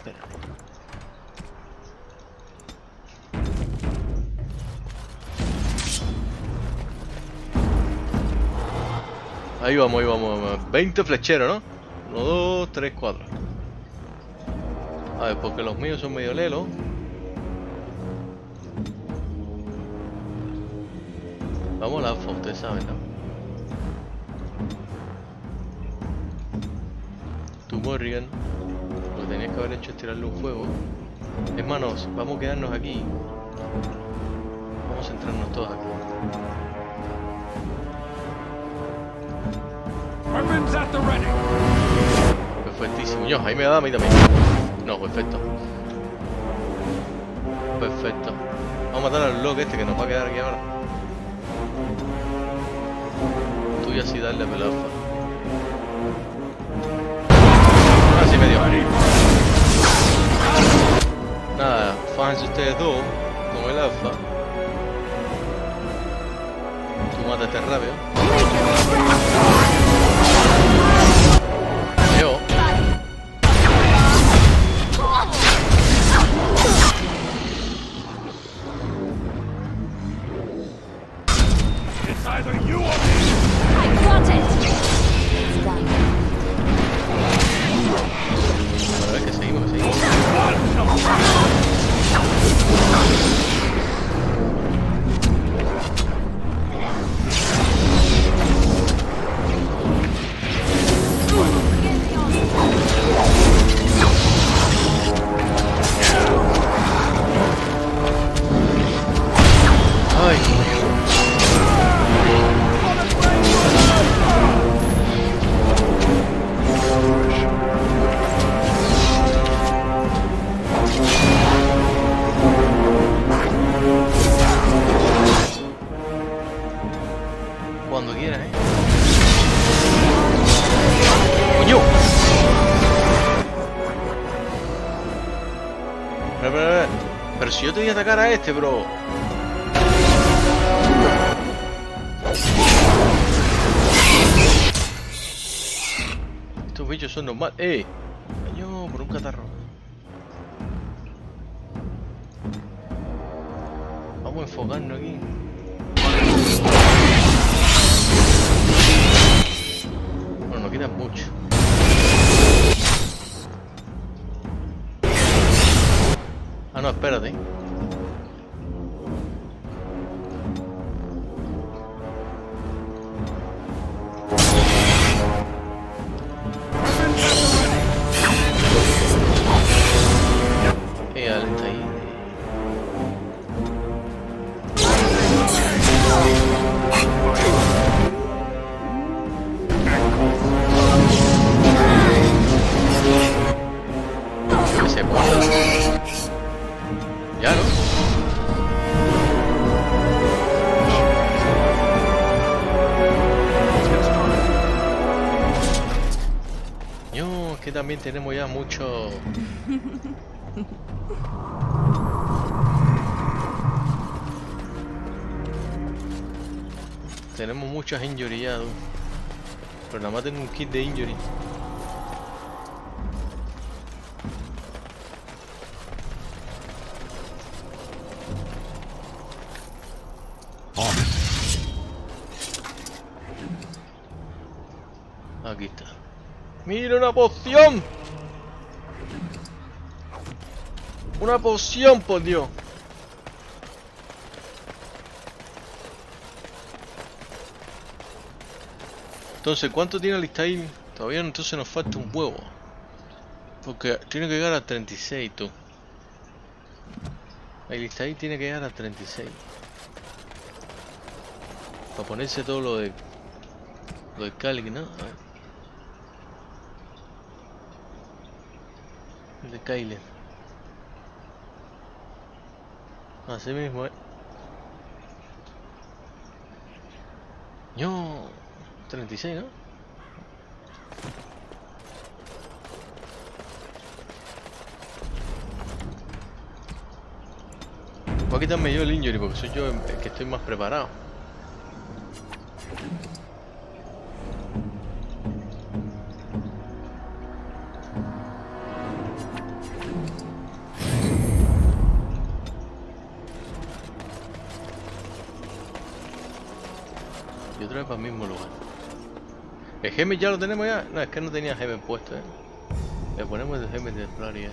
Ahí vamos. 20 flecheros, ¿no? 1, 2, 3, 4. A ver, porque los míos son medio lelos. Vamos a la alfa, ustedes saben, ¿no? Tú, Morrigan, lo que tenías que haber hecho es tirarle un fuego. Hermanos, vamos a quedarnos aquí. Vamos a centrarnos todos aquí. Perfectísimo. Yo, ahí me da a mí también. No, perfecto. Perfecto. Vamos a matar al loco este que nos va a quedar aquí ahora. Tú y así darle a pelar. Así me dio. Nada, fájense ustedes dos con el alfa. Tú mátate rápido. Yo. It's either you or me! I got it! It's done. A ver, que seguimos. Ay. Cuando quieras, ¡Coño! Pero si yo te voy a atacar a este, bro. Estos bichos son normales. Coño, por un catarro. Vamos a enfocarnos aquí. Bueno, nos quitan mucho. Ah, no, espérate. Alta ahí. Que se muerda. Ya, ¿no? Yo, que también tenemos ya mucho... Tenemos muchas injury ya, dude. Pero nada más tengo un kit de injury. Aquí está. ¡Mira una poción! ¡Una poción, por Dios! Entonces, ¿cuánto tiene el time? Todavía no, entonces nos falta un huevo. Porque tiene que llegar a 36, tú. El listadín tiene que llegar a 36. Para ponerse todo lo de Cali, ¿no? A ver. El de Kyler. Así mismo, Yo, 36, ¿no? Voy a quitarme yo el injury porque soy yo el que estoy más preparado. Y otra vez para el mismo lugar. ¿El gem ya lo tenemos ya? No, es que no tenía gem puesto, Le ponemos el gem de explorar ya.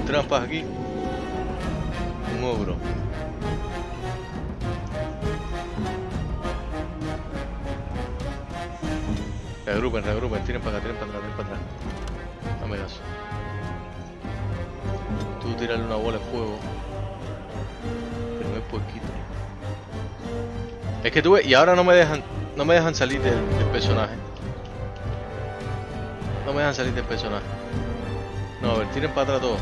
Trampas aquí. Un ogro. Reagrupen, tiren para acá, tiren para atrás. Dame caso. Tú tirarle una bola de fuego. Pero no es puerquito. Es que tú ves, y ahora no me dejan salir del personaje. No me dejan salir del personaje. No, a ver, tiren para atrás todo.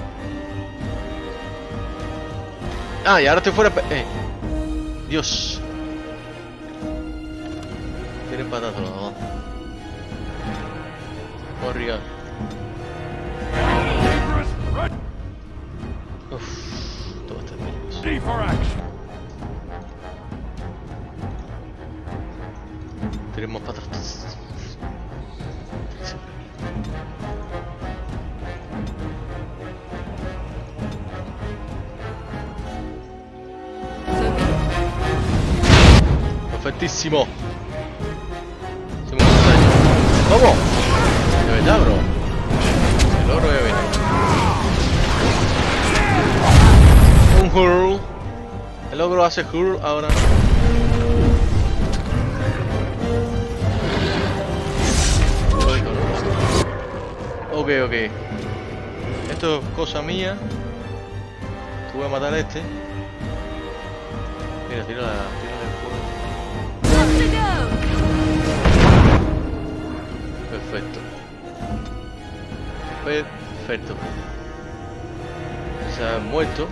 Ah, y ahora estoy fuera. Dios. Tienen patas todo, ¿no? Corriga. Uff, todo está peligroso. Tenemos para atrás. Perfectísimo. ¿Cómo? De verdad, bro. El oro ya viene. Un hurl. El ogro hace hurl ahora. Ok. Esto es cosa mía. Tú voy a matar a este. Mira, tira el fuego. Perfecto. Se ha muerto.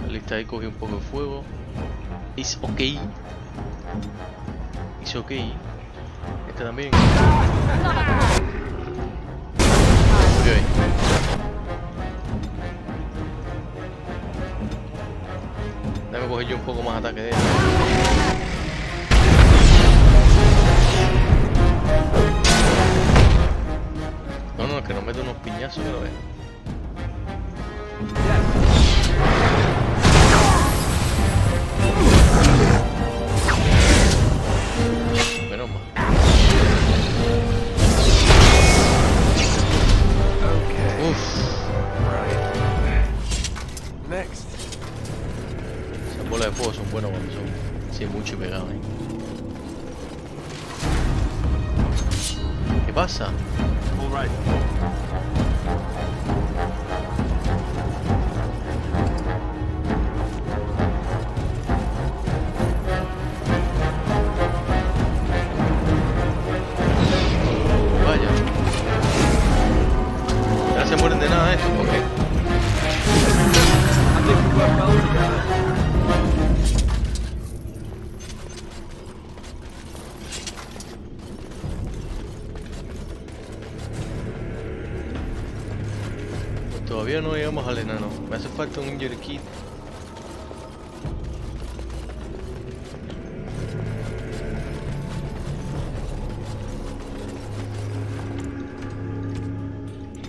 Listo, ahí cogí un poco de fuego. It's ok. Este también. Okay. Déjame coger yo un poco más ataque de él. No, que nos mete unos piñazos que no veas. Menos mal. Next. Esas bolas de fuego son buenas cuando son así mucho y pegadas, ¿Qué pasa? All right. Vaya. ¿Ya se mueren de nada esto? ¿Por qué? I think we work well together. Todavía no llegamos al enano. Me hace falta un injury kit.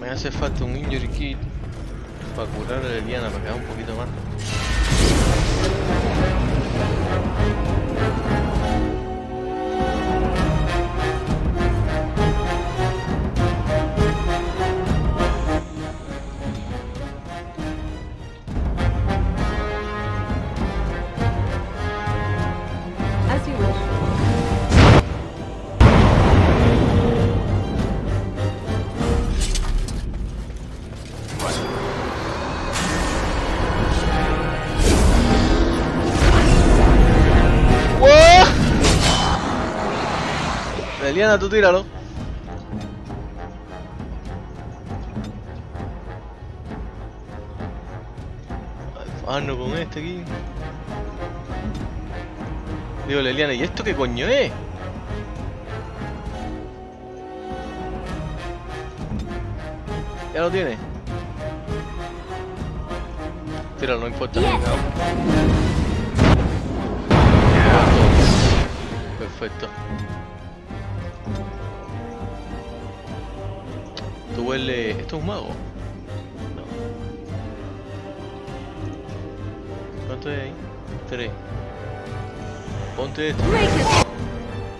Me hace falta un injury kit para curar a la Eliana, para que haga un poquito más. Eliana, tú tíralo. Fajarnos con este aquí. Digo, Eliana, ¿y esto qué coño es? ¿Ya lo tiene? Tíralo, no importa. Perfecto. Tú huele... ¿Esto es un mago? No. ¿Cuánto es ahí? 3. Ponte esto.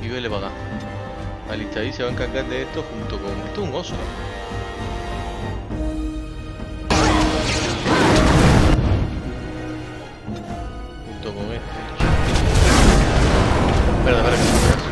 Y vele para acá. Alistadí se va a encargar de esto junto con... Esto es un oso. Junto con este. Espera, espera que se me hace.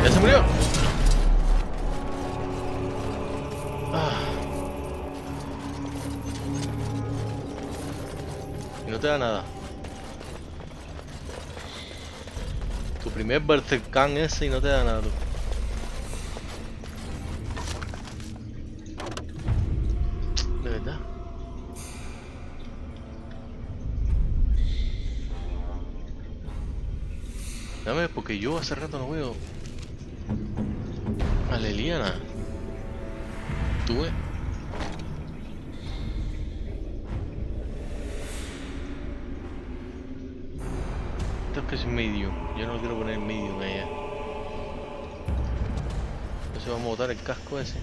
¿Ya se murió? Y no te da nada. Tu primer Berserkan ese y no te da nada. De verdad. Dame, porque yo hace rato no veo a la Eliana. ¿Tú ves? Esto es que es medium. Yo no quiero poner medium a ella. Entonces vamos a botar el casco ese.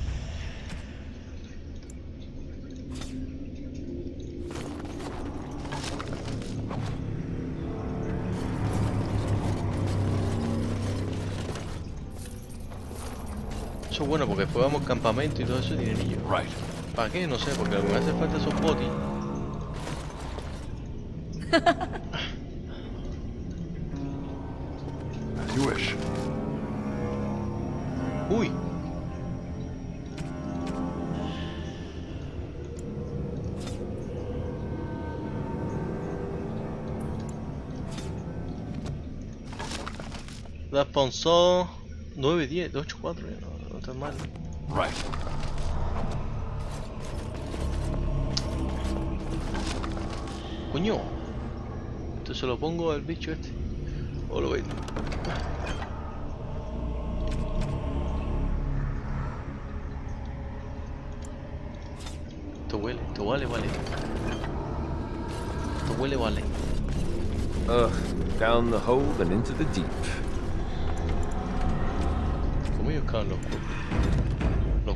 Eso es bueno porque después vamos al campamento y todo eso tiene niños. ¿Para qué? No sé, porque lo que me hace falta son botis. As you wish. Uy. La sponsor 9, 10, 8, 4, no está mal. Right. Coño. Entonces lo pongo al bicho este. O lo vendo. Esto huele, esto vale. Esto huele, vale. Ugh, down the hole and into the deep. ¿Cómo ellos caen los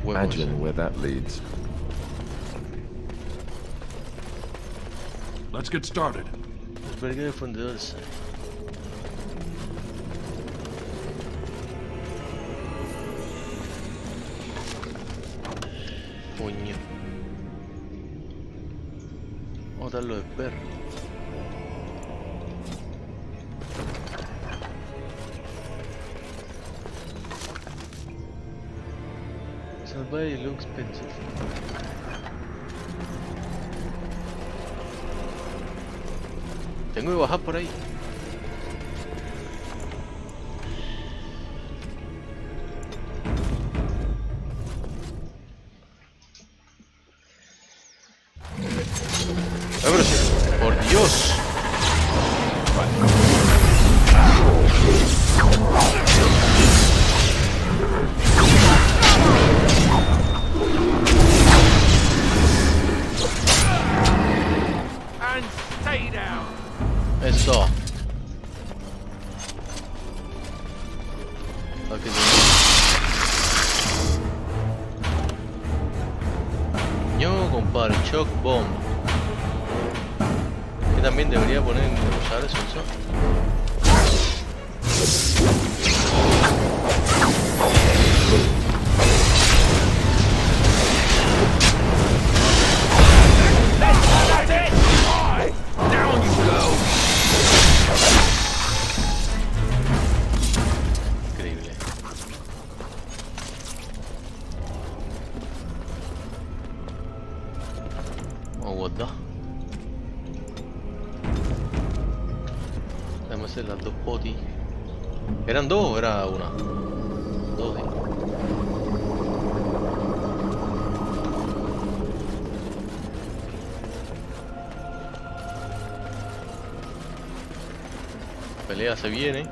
huevos? Imagine where that leads. Let's get started. It's very good from the other side. Coño. Vamos a darlo de perro. Somebody looks expensive. Tengo que bajar por ahí. Pero sí, por Dios. And stay down. Eso. Yo, compadre, shock bomb. Que también debería poner usar eso. Down you go! Increíble. Vamos a guardar. Déjame hacer las dos potis. ¿Eran dos o era una? Dos. La pelea se viene.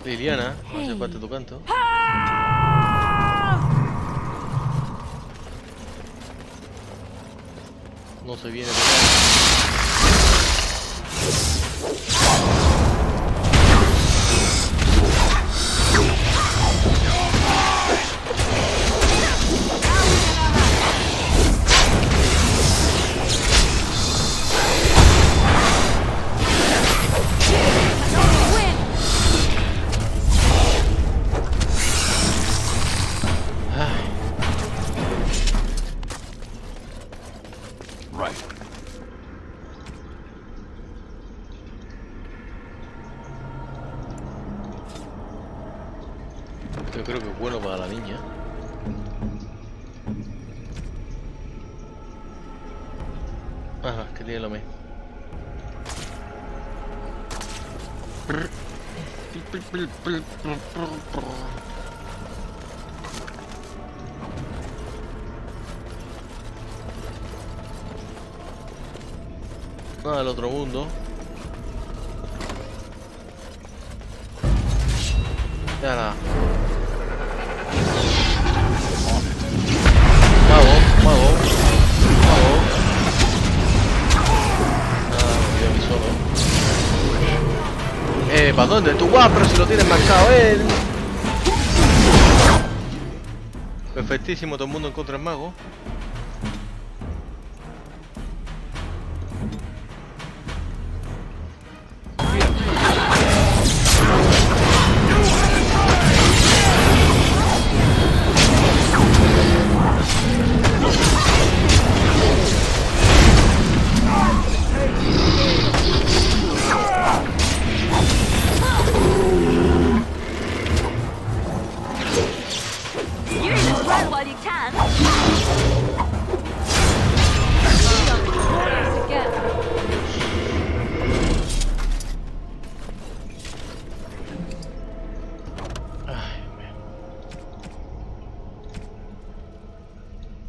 Liliana, no hace falta tu canto. No se viene yo creo que es bueno para la niña. Ajá, que tiene lo mismo. Ah, el otro mundo. Ya la. Mago. Yo solo. ¿Para dónde? Tú vas, pero si lo tienes marcado él. Perfectísimo, todo el mundo en contra del mago.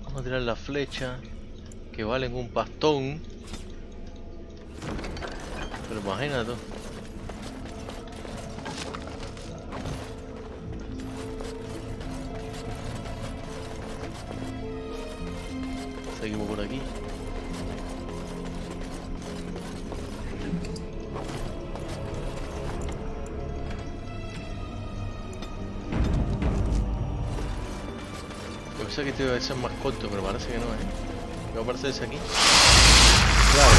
Vamos a tirar la flecha que valen un pastón. Pero imagínate. Seguimos por aquí. Pensé que este iba a ser más corto, pero parece que no, ¿eh? ¿Qué parece ese aquí? Claro.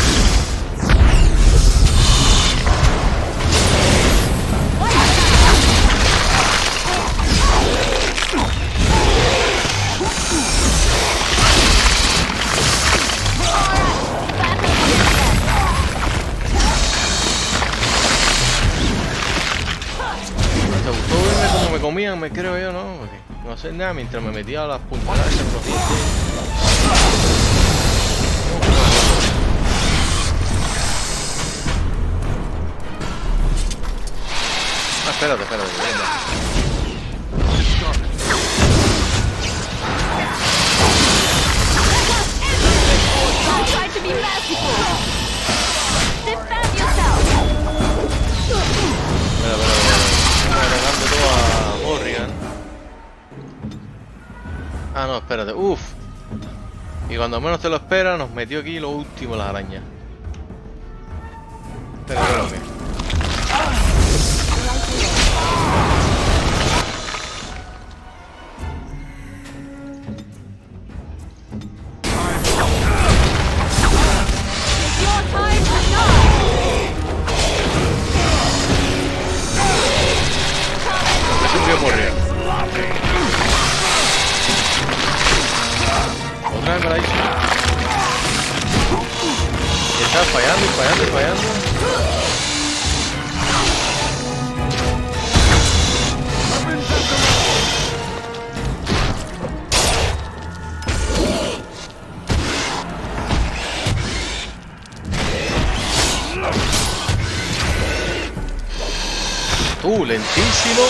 ¿Te gustó verme como me comían? Me creo yo, ¿no? Porque no hacer nada mientras me metía las puñaladas con los dientes. Ah, espérate. Ah, no, espérate. Uf. Y cuando menos te lo esperas, nos metió aquí lo último las arañas. Espérate, lo que. Otra vez para ahí. Está fallando. Lentísimo.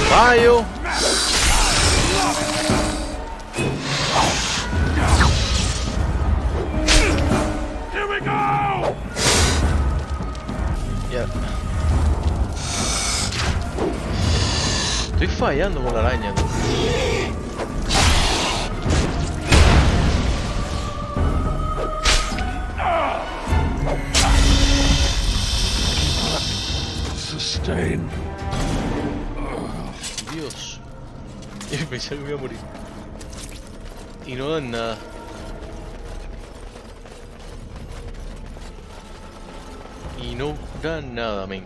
Fallo. Ya. Estoy fallando con la araña, ¿no? Sustain. Dios. Pensé que me iba a morir. Y no dan nada. Y no dan nada, men.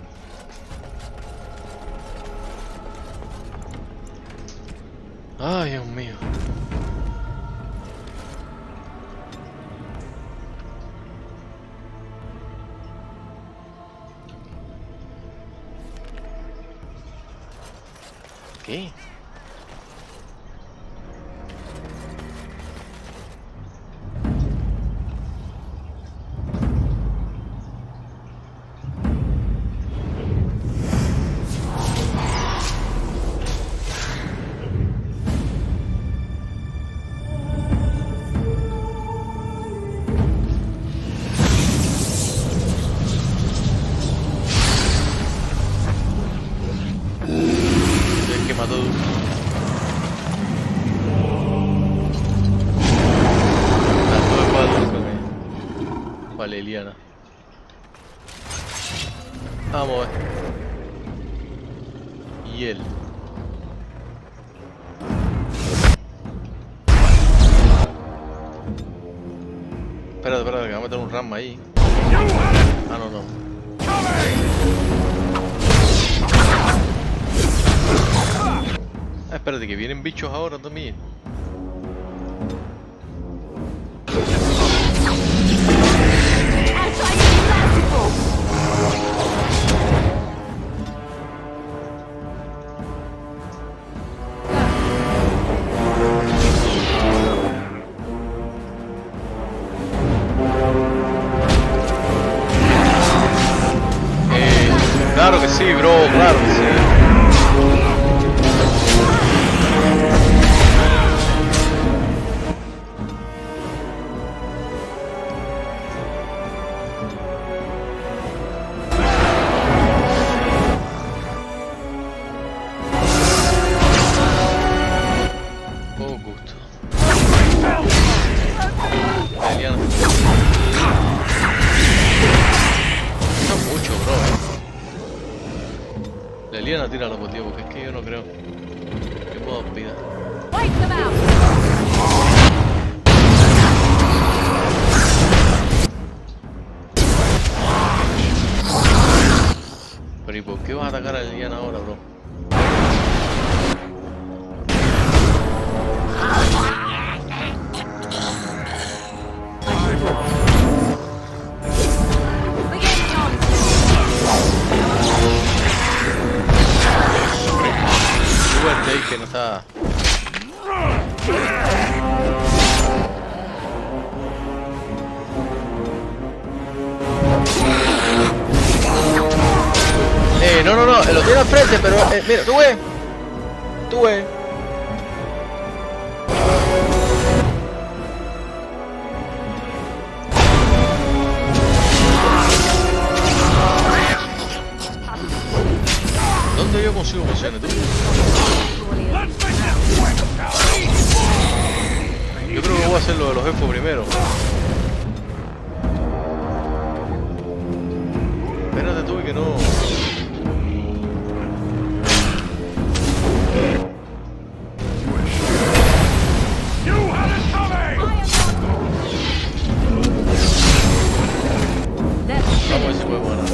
Ay, Dios mío. ¿Qué? Vale, Eliana. Vamos a ver. Y él. Espérate, que voy a meter un ram ahí. Ah, no. Ah, espérate, que vienen bichos ahora también. Claro que sí, bro, claro que sí. Oh, gusto. Eliana. No mucho, bro. La Eliana tira los motivos, porque es que yo no creo que puedo olvidar. Pero ¿y por qué vas a atacar a Eliana ahora, bro? Que no está. No, lo tiene al frente, pero mira, tú ves. ¿Dónde yo consigo misiones, tú? Yo creo que voy a hacer lo de los jefes primero. Espérate tú que no. Vamos a ver si podemos ganar.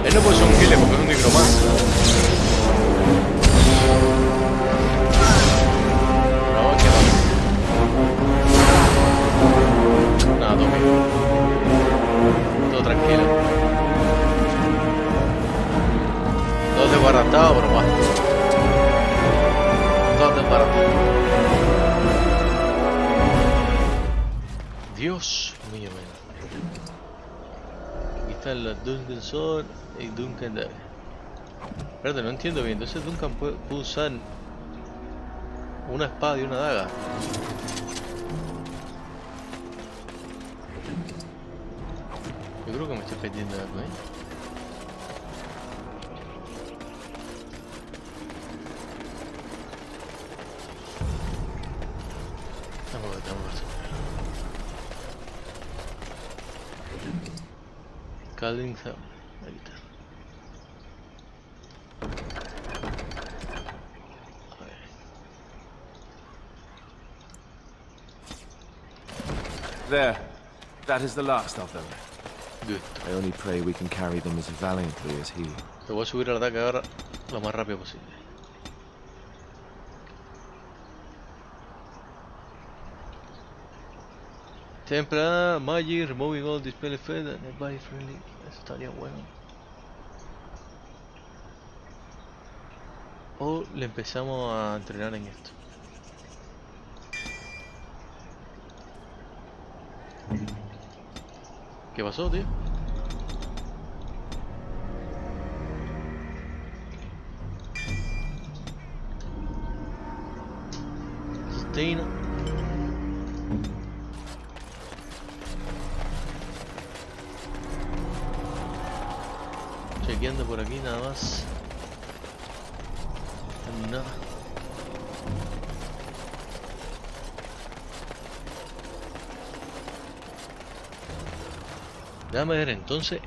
Él no puede ser un killer porque es un necromante. No, que no. Nada, Tommy. Todo tranquilo. Todo desbaratado, pero va. Todo desbaratado. Dios mío, man. Aquí están los Duncan Sword y Duncan Dagger. Espérate, no entiendo bien. Entonces Duncan puede usar una espada y una daga. Yo creo que me estoy perdiendo de algo, Vamos a ver. Calling Sound. Ahí está. A ver. There. That is the last of them. Good. I only pray we can carry them as valiantly as he. Te voy a subir al ataque ahora lo más rápido posible. Temporada Magic, removing all display effect and everybody friendly. Eso estaría bueno. O le empezamos a entrenar en esto. ¿Qué pasó, tío? Sustain. Chequeando por aquí nada más. Nada. Déjame ver entonces.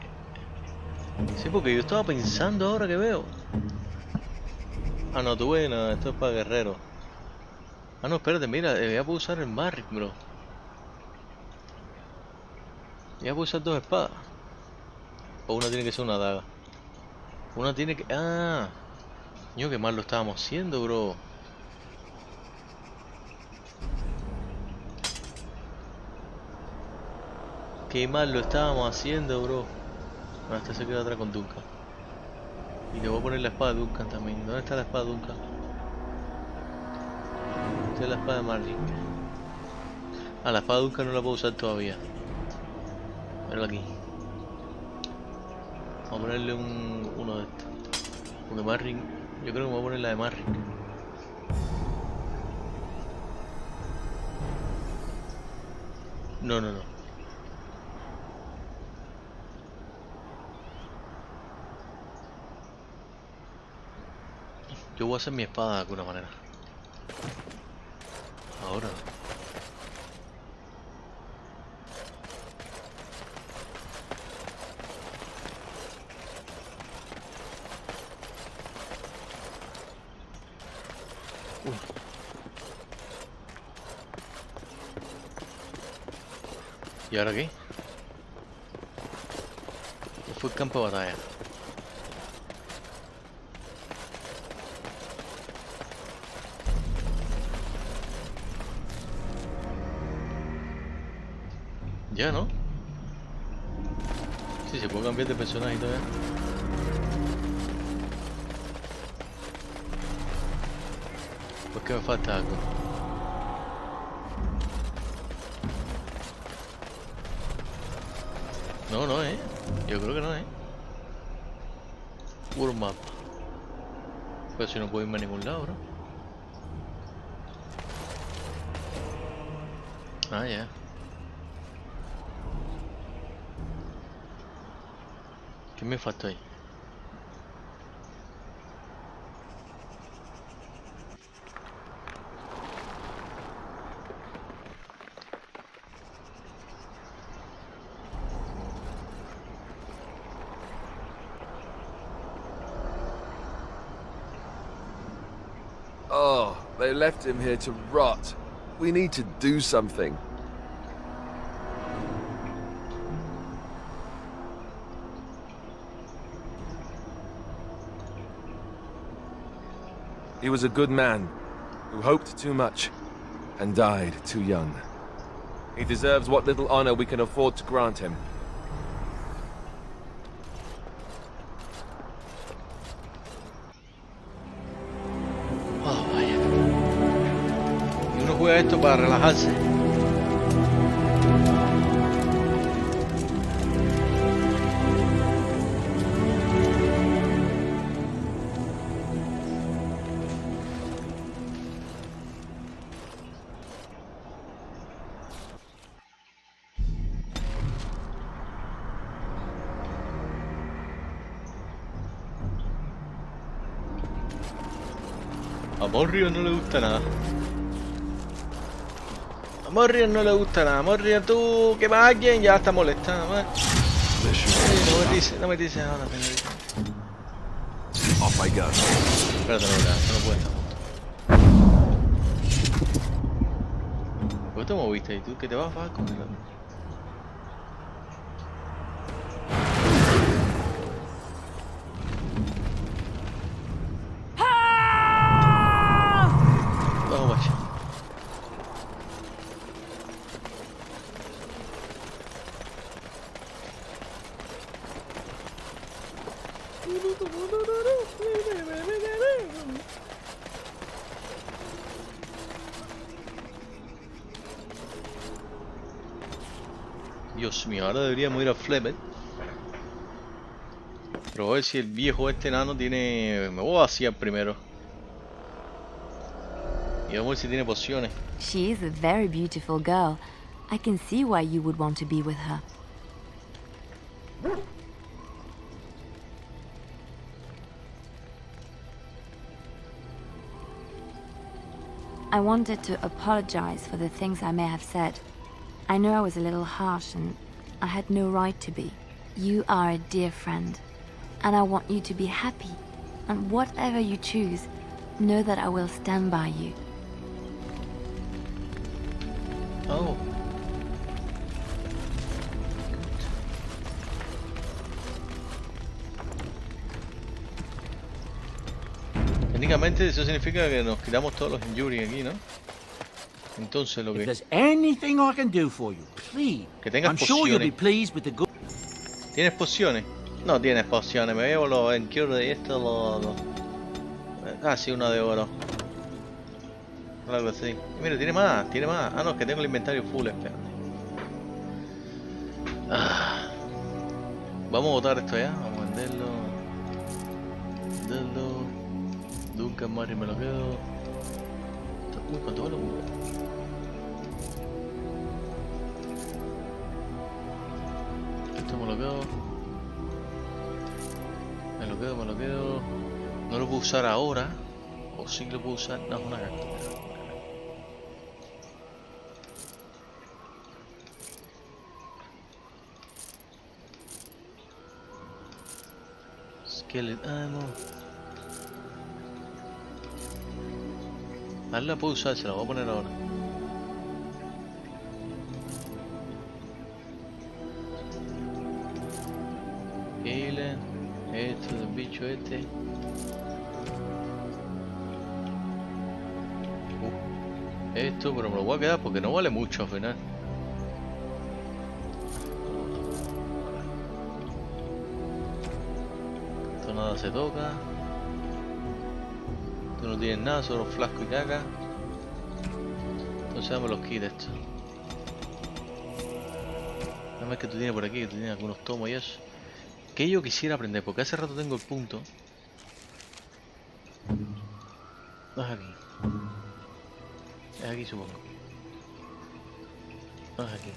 Sí, porque yo estaba pensando ahora que veo. Ah, no, tú ves, no, esto es para guerreros. Ah, no, espérate, mira, ya puedo usar el Marrick, bro. Ya puedo usar dos espadas. O una tiene que ser una daga. Una tiene que... Ah, yo qué mal lo estábamos haciendo, bro. Qué mal lo estábamos haciendo, bro. No, este se queda atrás con Duncan. Y le voy a poner la espada de Duncan también. ¿Dónde está la espada de Duncan? Esta es la espada de Marlin. Ah, la espada de Duncan no la puedo usar todavía. Mírala aquí. Vamos a ponerle uno de estos. Un de Marlin. Yo creo que me voy a poner la de Marlin. No. Yo voy a hacer mi espada de alguna manera. Ahora. Uy. ¿Y ahora qué? ¿Qué fue el campo de batalla? Ya, ¿no? Sí, se puede cambiar de personaje y todo. Pues que me falta algo. No, yo creo que no, Puro mapa. Pero si no puedo irme a ningún lado, bro. Ah, ya. ¿Qué me faltó ahí? Oh, they left him here to rot. We need to do something. He was a good man, who hoped too much, and died too young. He deserves what little honor we can afford to grant him. Oh, vaya. Y uno juega esto para relajarse. A Morrion no le gusta nada. A Morrion no le gusta nada. Morrion, tú que más alguien ya está molesta. No me dices ahora, señorita. Off I go. Espérate, no puede estar junto. ¿Por qué te moviste? ¿Y tú que te vas a con el... Vamos, guacha. Dios mío, ahora deberíamos ir a Flemet. Pero a ver si el viejo este enano tiene... Me voy a vaciar primero. Y vamos a ver si tiene pociones. She is a very beautiful girl. I can see why you would want to be with her. I wanted to apologize for the things I may have said. I know I was a little harsh and I had no right to be. You are a dear friend, and I want you to be happy. And whatever you choose, know that I will stand by you. Oh. Técnicamente eso significa que nos quitamos todos los injuries aquí, ¿no? Entonces lo que... If there's anything I can do for you, please. Que tengas I'm sure you'll be pociones. pleased with the good. ¿Tienes pociones? No tienes pociones, me llevo los Encure de esto, Ah, sí, una de oro. Algo así. Y mira, tiene más. Ah, no, es que tengo el inventario full, espérate. Ah. Vamos a botar esto ya, vamos a venderlo. Duncan Mari me lo quedo. Uy, ¿cuánto vale? Esto me lo quedo. Me lo quedo. No lo puedo usar ahora. O sí que lo puedo usar. No, es una carta. Skeleton ammo. Ahora la puedo usar, se la voy a poner ahora. Healing. Esto del bicho este. Esto, pero me lo voy a quedar porque no vale mucho al final. Esto nada se toca. Esto no tiene nada, solo flasco y caca. Entonces dame los kits estos. Dame que tú tienes por aquí, que tú tienes algunos tomos y eso. Que yo quisiera aprender, porque hace rato tengo el punto. No es aquí. Es aquí supongo. No es aquí.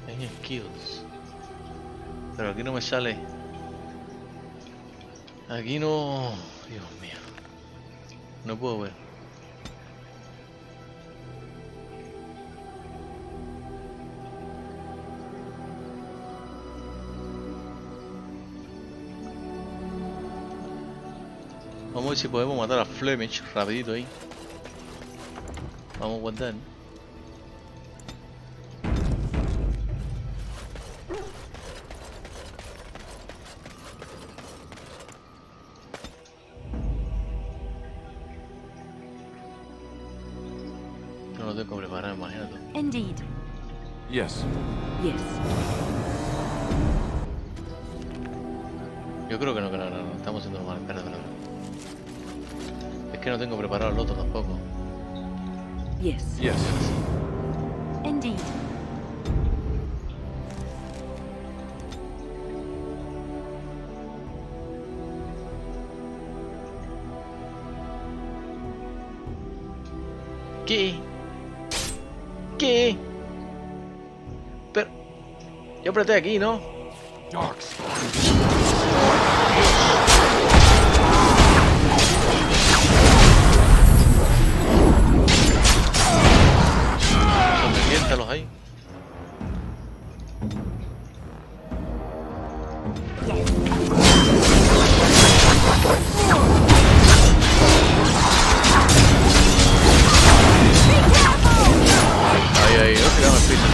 En skills. Pero aquí no me sale. Aquí no... Dios mío. No puedo ver. Vamos a ver si podemos matar a Flemish rapidito ahí. Vamos a guardar. No lo tengo que preparar, imagínate. Indeed. Yes. Yes. Yo creo que no, estamos haciendo mal. Espera. Es que no tengo preparado el otro tampoco. Yes. Yes. Indeed. ¿Qué? ¿Qué? Pero... Yo apreté aquí, ¿no? Darks. ahí. Ahí, no tiramos el piso.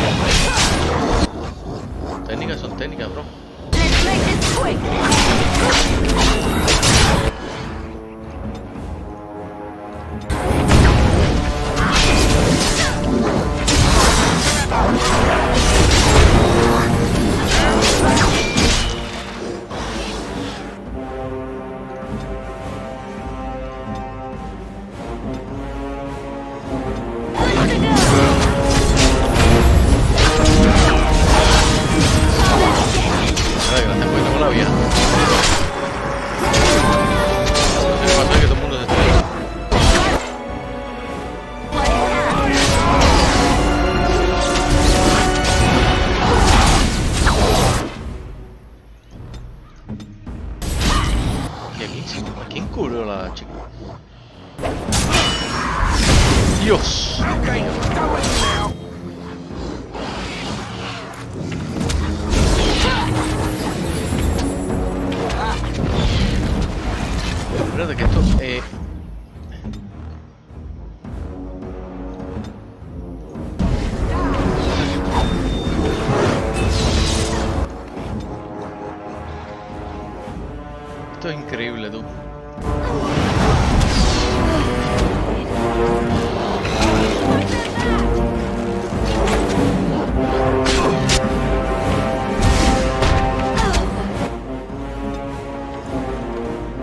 Técnicas son técnicas, bro. ¿Quién cubrió a la chica? ¡Dios! Espérate que esto... Esto es increíble, tú.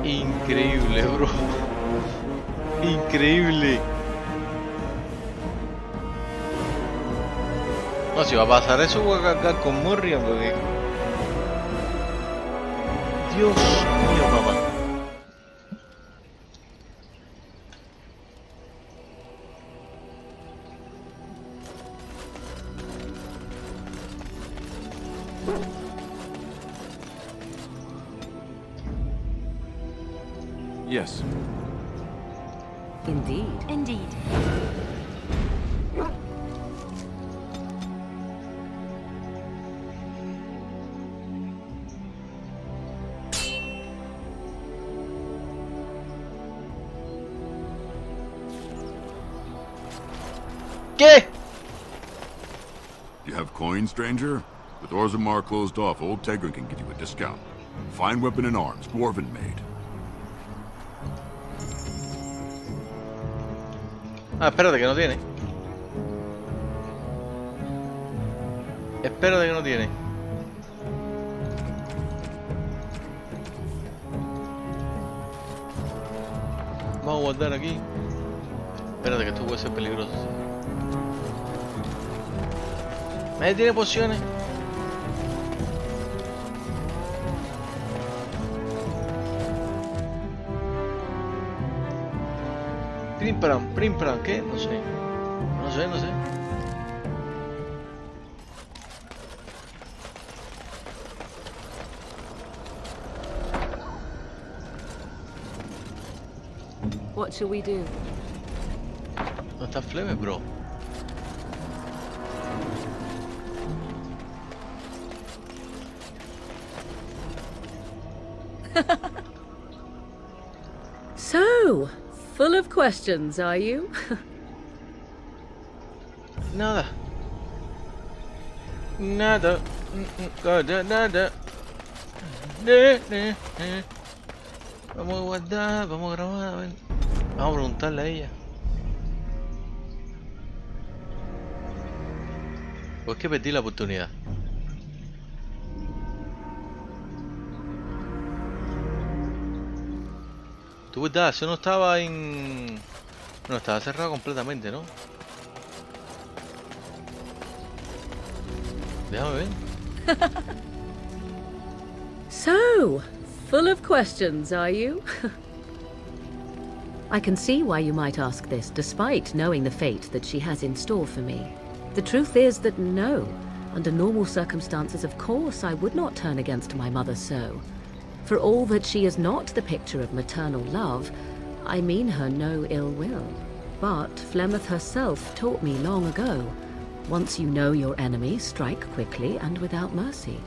Increíble, bro. Increíble. No, si va a pasar eso, voy a cargar con Morrigan, porque... Dios mío, papá. Yes. Indeed. Indeed. ¿Qué? You have coins, stranger? With Orzammar closed off, old Tegrin can give you a discount. Fine weapon and arms, dwarven made. Ah, espérate que no tiene. Espérate que no tiene. Vamos a guardar aquí. Espérate que esto puede ser peligroso. ¿Nadie tiene pociones? Primpram, ¿qué? No sé. No sé. What shall we do? ¿Dónde está Fleme, bro? So, full of questions, are you? Nada. Nada. Nada. Vamos a guardar, vamos a grabar. Ven. Vamos a preguntarle a ella. Pues que perdí la oportunidad. Tú verdad, eso no estaba en... No, estaba cerrado completamente, ¿no? Déjame ver. So, full of questions, are you? I can see why you might ask this, despite knowing the fate that she has in store for me. The truth is that no. Under normal circumstances, of course, I would not turn against my mother so. For all that she is not the picture of maternal love, I mean her no ill will. But Flemeth herself taught me long ago, Once you know your enemy, strike quickly and without mercy.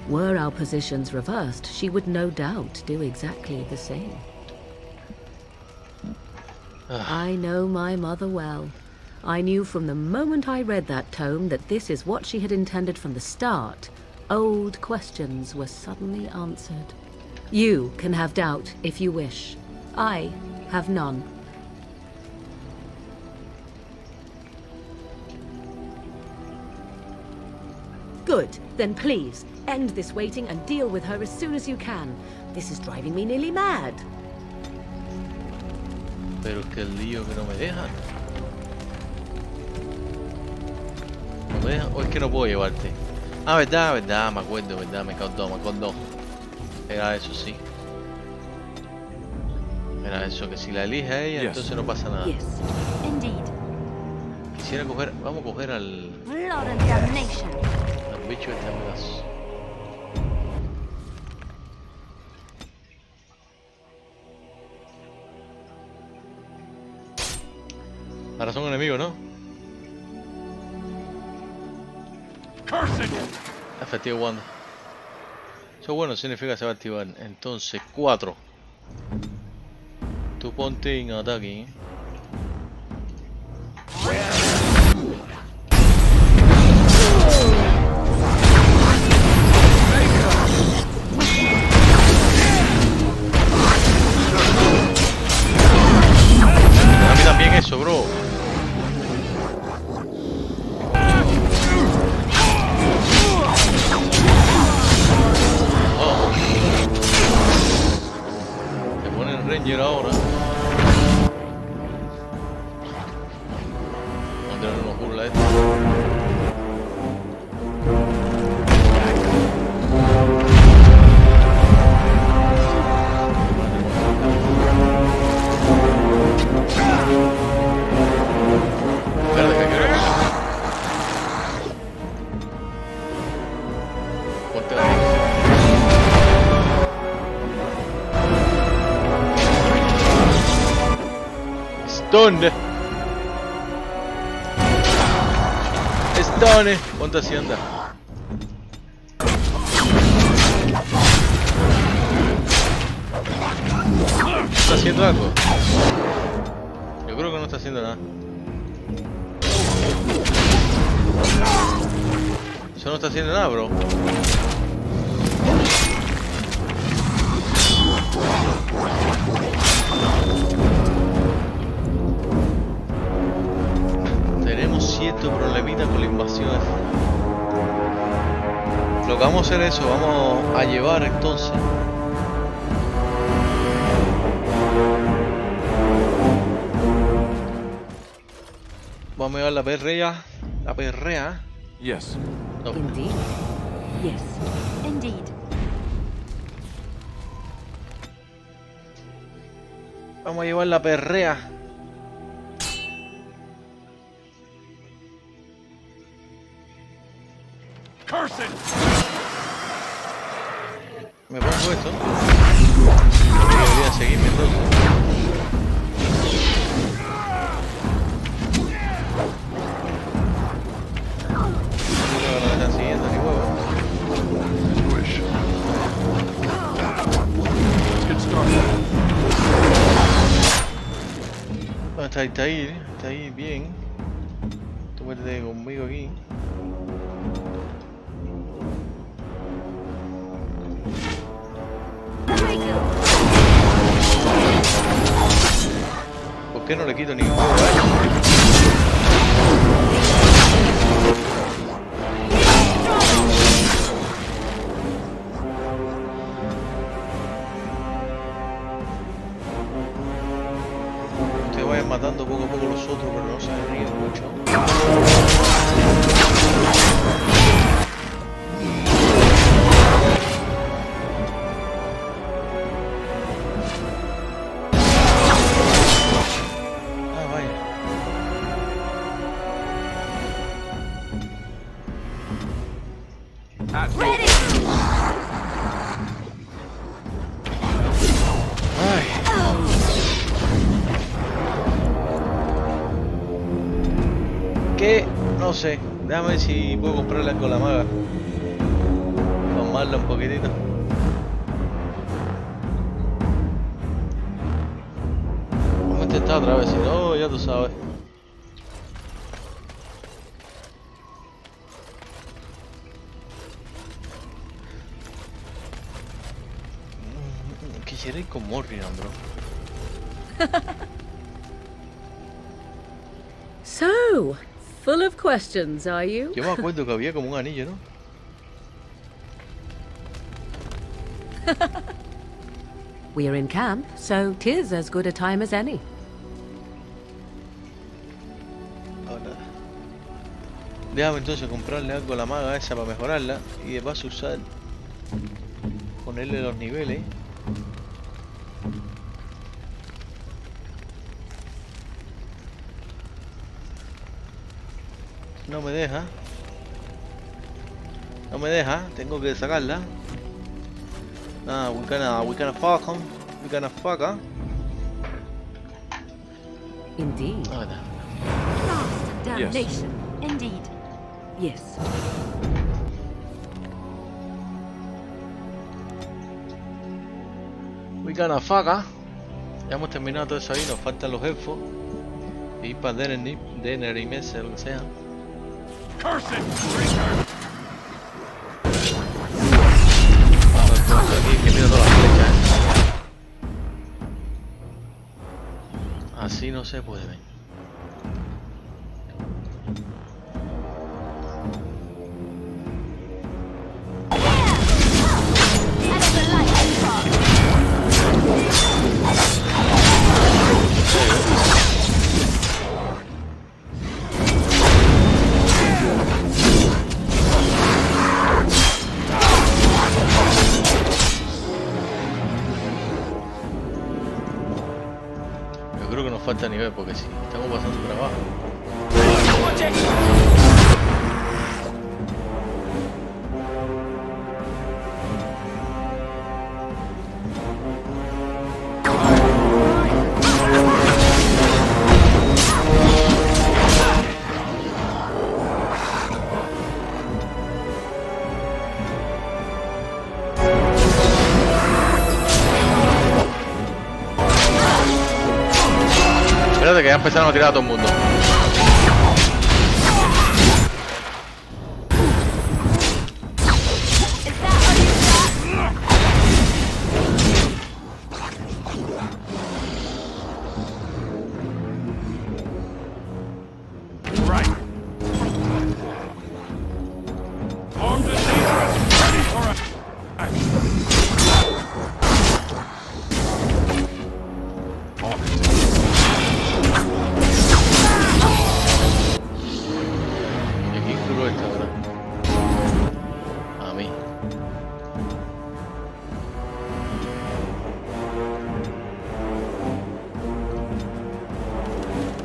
Were our positions reversed, she would no doubt do exactly the same. I know my mother well. I knew from the moment I read that tome that this is what she had intended from the start. Old questions were suddenly answered. You can have doubt if you wish. I have none. Good. Then please, end this waiting and deal with her as soon as you can. This is driving me nearly mad. Pero es que el lío que no me dejan. ¿No me dejan? ¿O es que no puedo llevarte? Ah, verdad, me acuerdo, me acordó. Era eso, sí. Era eso, que si la elige a ella, entonces no pasa nada. Yes, indeed. Quisiera coger, vamos a coger al Blood and damnation. bicho este amigazo. Ahora son enemigos, ¿no? Efectivo Wanda. Eso bueno, significa que se va a activar. Entonces, 4. Tú ponte en ataque. A mí también eso, bro. Ranger ahora. Vamos a tener unos burlas estos. Espérate, que creo. Ponte ahí. Stone. Ponte así, anda. ¿Está haciendo algo? Yo creo que no está haciendo nada. Eso no está haciendo nada, bro. Tenemos cierto problemita con la invasión. Lo que vamos a hacer es eso, vamos a llevar entonces vamos a llevar la perrea. Yes. No. Indeed. Yes. Indeed. Vamos a llevar la perrea. Me pongo esto. Debería seguirme entonces. No me están siguiendo ni huevo. Bueno, está ahí bien. Tú métete conmigo aquí. ¿Por qué no le quito ningún huevo a él? Ustedes vayan matando poco a poco los otros, pero no se ríen mucho. No sé. Déjame ver si puedo comprarle algo a la maga. Calmarla un poquitito. Vamos a intentar otra vez, si no, ya tú sabes. Quisiera ir con Morrigan, bro. So, full of questions, are you? Yo me acuerdo que había como un anillo, ¿no? We're in camp, so 'tis as good a time as any. Ahora. Déjame entonces comprarle algo a la maga esa para mejorarla. Y de paso usar... ponerle los niveles. No me deja. No me deja. Tengo que sacarla. Nah, we gonna fuck him. We gonna fuck her. Indeed. Ahora. Damnation. Indeed. Yes. We gonna fuck her. Ya hemos terminado todo eso ahí. Nos faltan los elfos. Y ir para Denner y Mese, lo que sea. Aquí, que mira todas las flechas, Así no se puede ver. Falta nivel porque si estamos pasando por abajo. Espérate que ya empezaron a tirar a todo el mundo.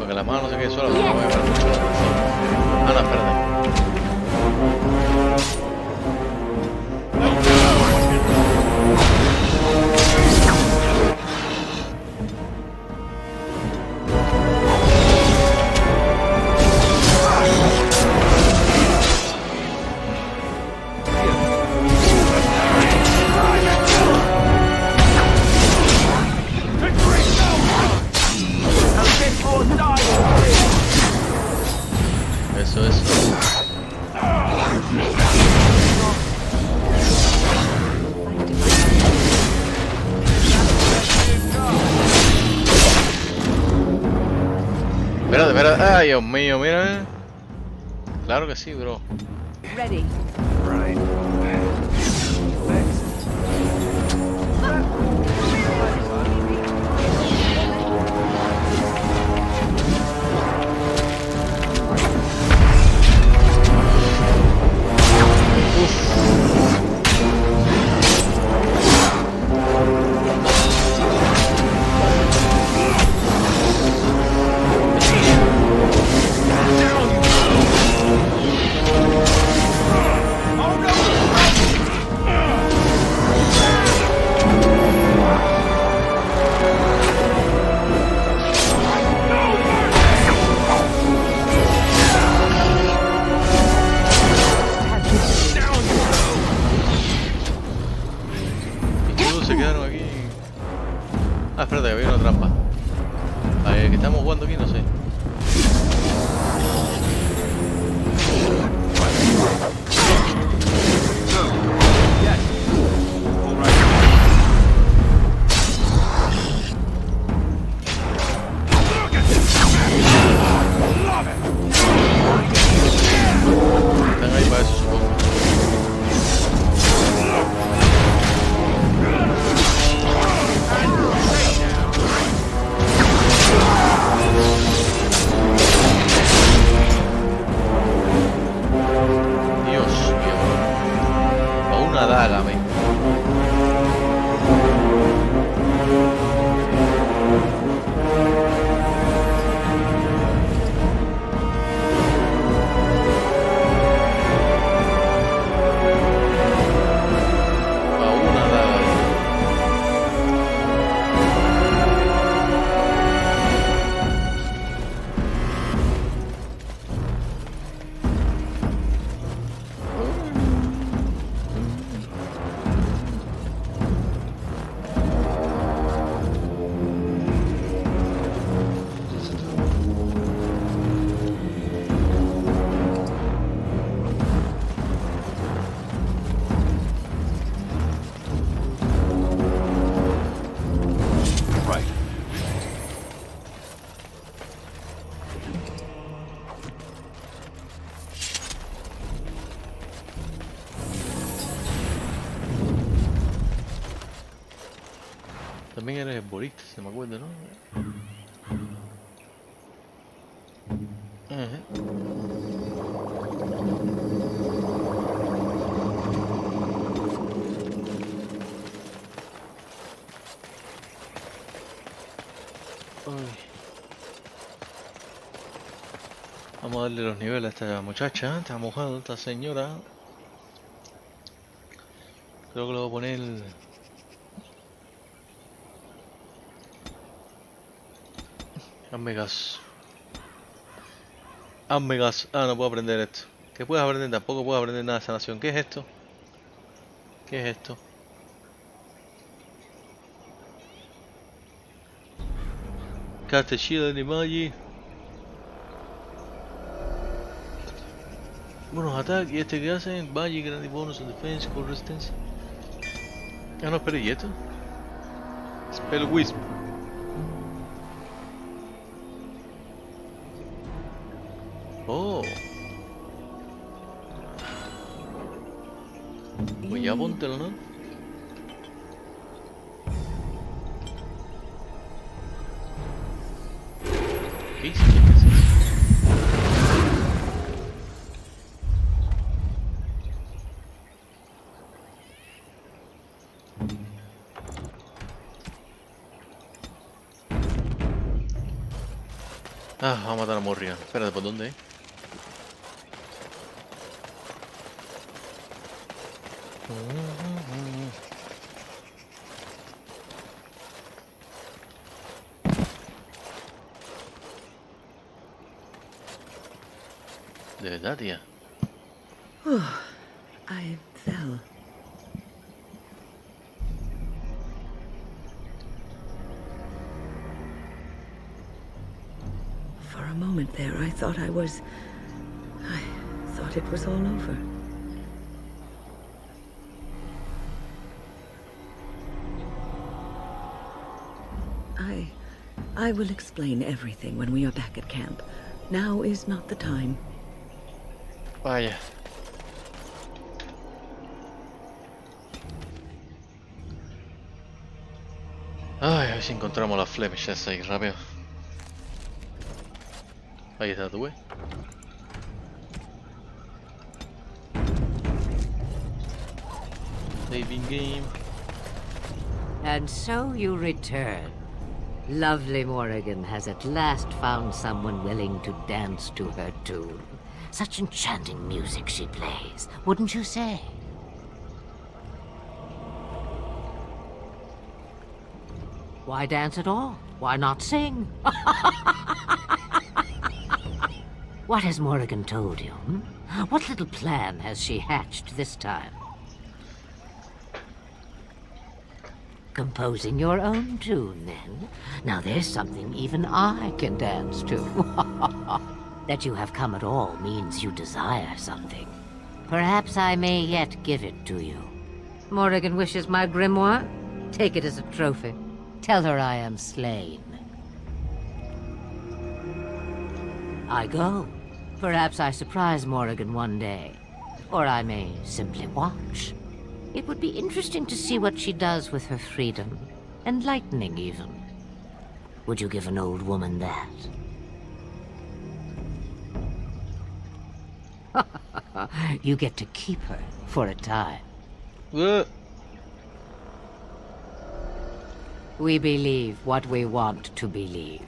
La mano no sé qué sola, no me va a llevar mucho la atención. Ah, no, espérate. Espérate. Ay, Dios mío, mira. Claro que sí, bro. Ready. Right. una daga a mí. También eres herborista, se me acuerda, ¿no? Vamos a darle los niveles a esta muchacha, esta mujer, esta señora. Creo que le voy a poner... Hazme caso. Hazme caso. Ah, no puedo aprender esto. ¿Qué puedes aprender? Tampoco puedo aprender nada de sanación. ¿Qué es esto? ¿Qué es esto? Cast a shield de Magi. Buenos ataques. ¿Y este qué hace? Magi, grande bonus, defense, core resistance. Ah, no, espera, ¿y esto? Spell Wisp. Oh. Pues ya póntelo, ¿no? ¿Qué hice? Ah, vamos a matar a Morrigan. Espérate, ¿por dónde? De verdad, tía. I fell. For a moment there, I thought it was all over. I will explain everything when we are back at camp. Now is not the time. Vaya. Ay, a ver si encontramos las flechas ahí rápido. Ahí está tú, Saving game. And so you return. Lovely Morrigan has at last found someone willing to dance to her tune. Such enchanting music she plays, wouldn't you say? Why dance at all? Why not sing? What has Morrigan told you? What little plan has she hatched this time? Composing your own tune, then? Now there's something even I can dance to. That you have come at all means you desire something. Perhaps I may yet give it to you. Morrigan wishes my grimoire? Take it as a trophy. Tell her I am slain. I go. Perhaps I surprise Morrigan one day. Or I may simply watch. It would be interesting to see what she does with her freedom. Enlightening, even. Would you give an old woman that? You get to keep her for a time. We believe what we want to believe.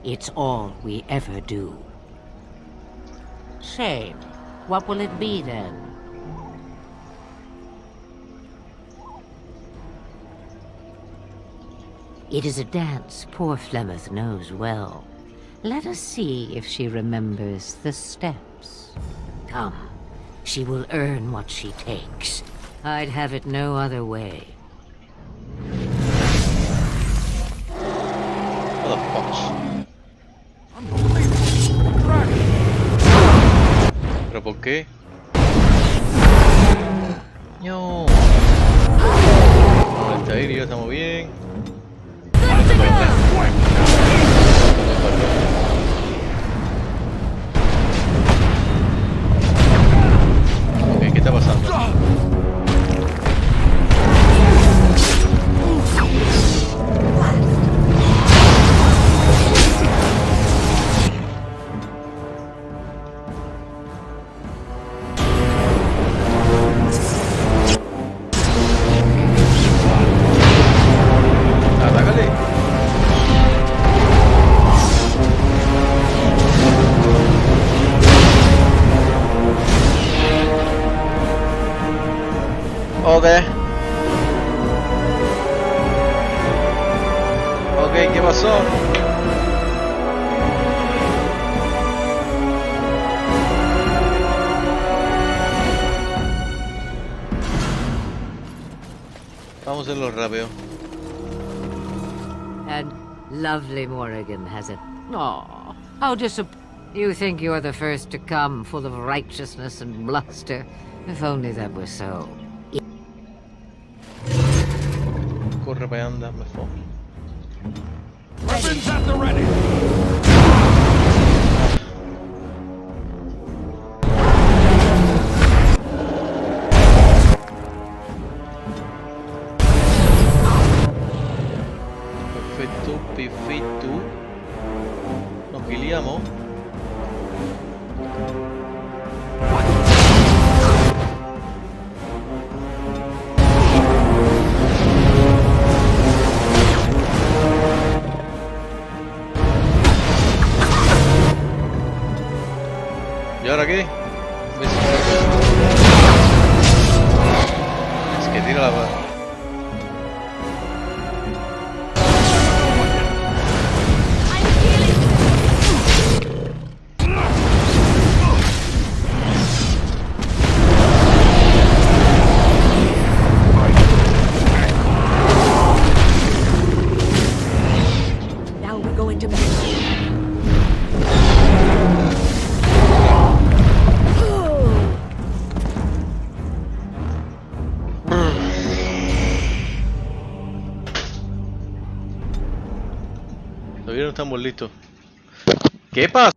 It's all we ever do. Shame. What will it be then? It is a dance poor Flemeth knows well. Let us see if she remembers the steps. Come, she will earn what she takes. I'd have it no other way. What the fuck? ¿Pero por qué? No. Vamos, está ahí, ya estamos bien. Ok, ¿qué está pasando? Ok. Ok, ¿qué pasó? Vamos a hacerlo rápido. And lovely Morrigan has it. Aw, how disappointing. You think you're the first to come, full of righteousness and bluster. If only that were so. Corre para anda, me fue. Weapons at the ready. Perfecto, perfecto. Nos peleamos. ¿Y ahora qué? Es que tira la bala. Now we go into battle. Todavía no estamos listos. ¿Qué pasa?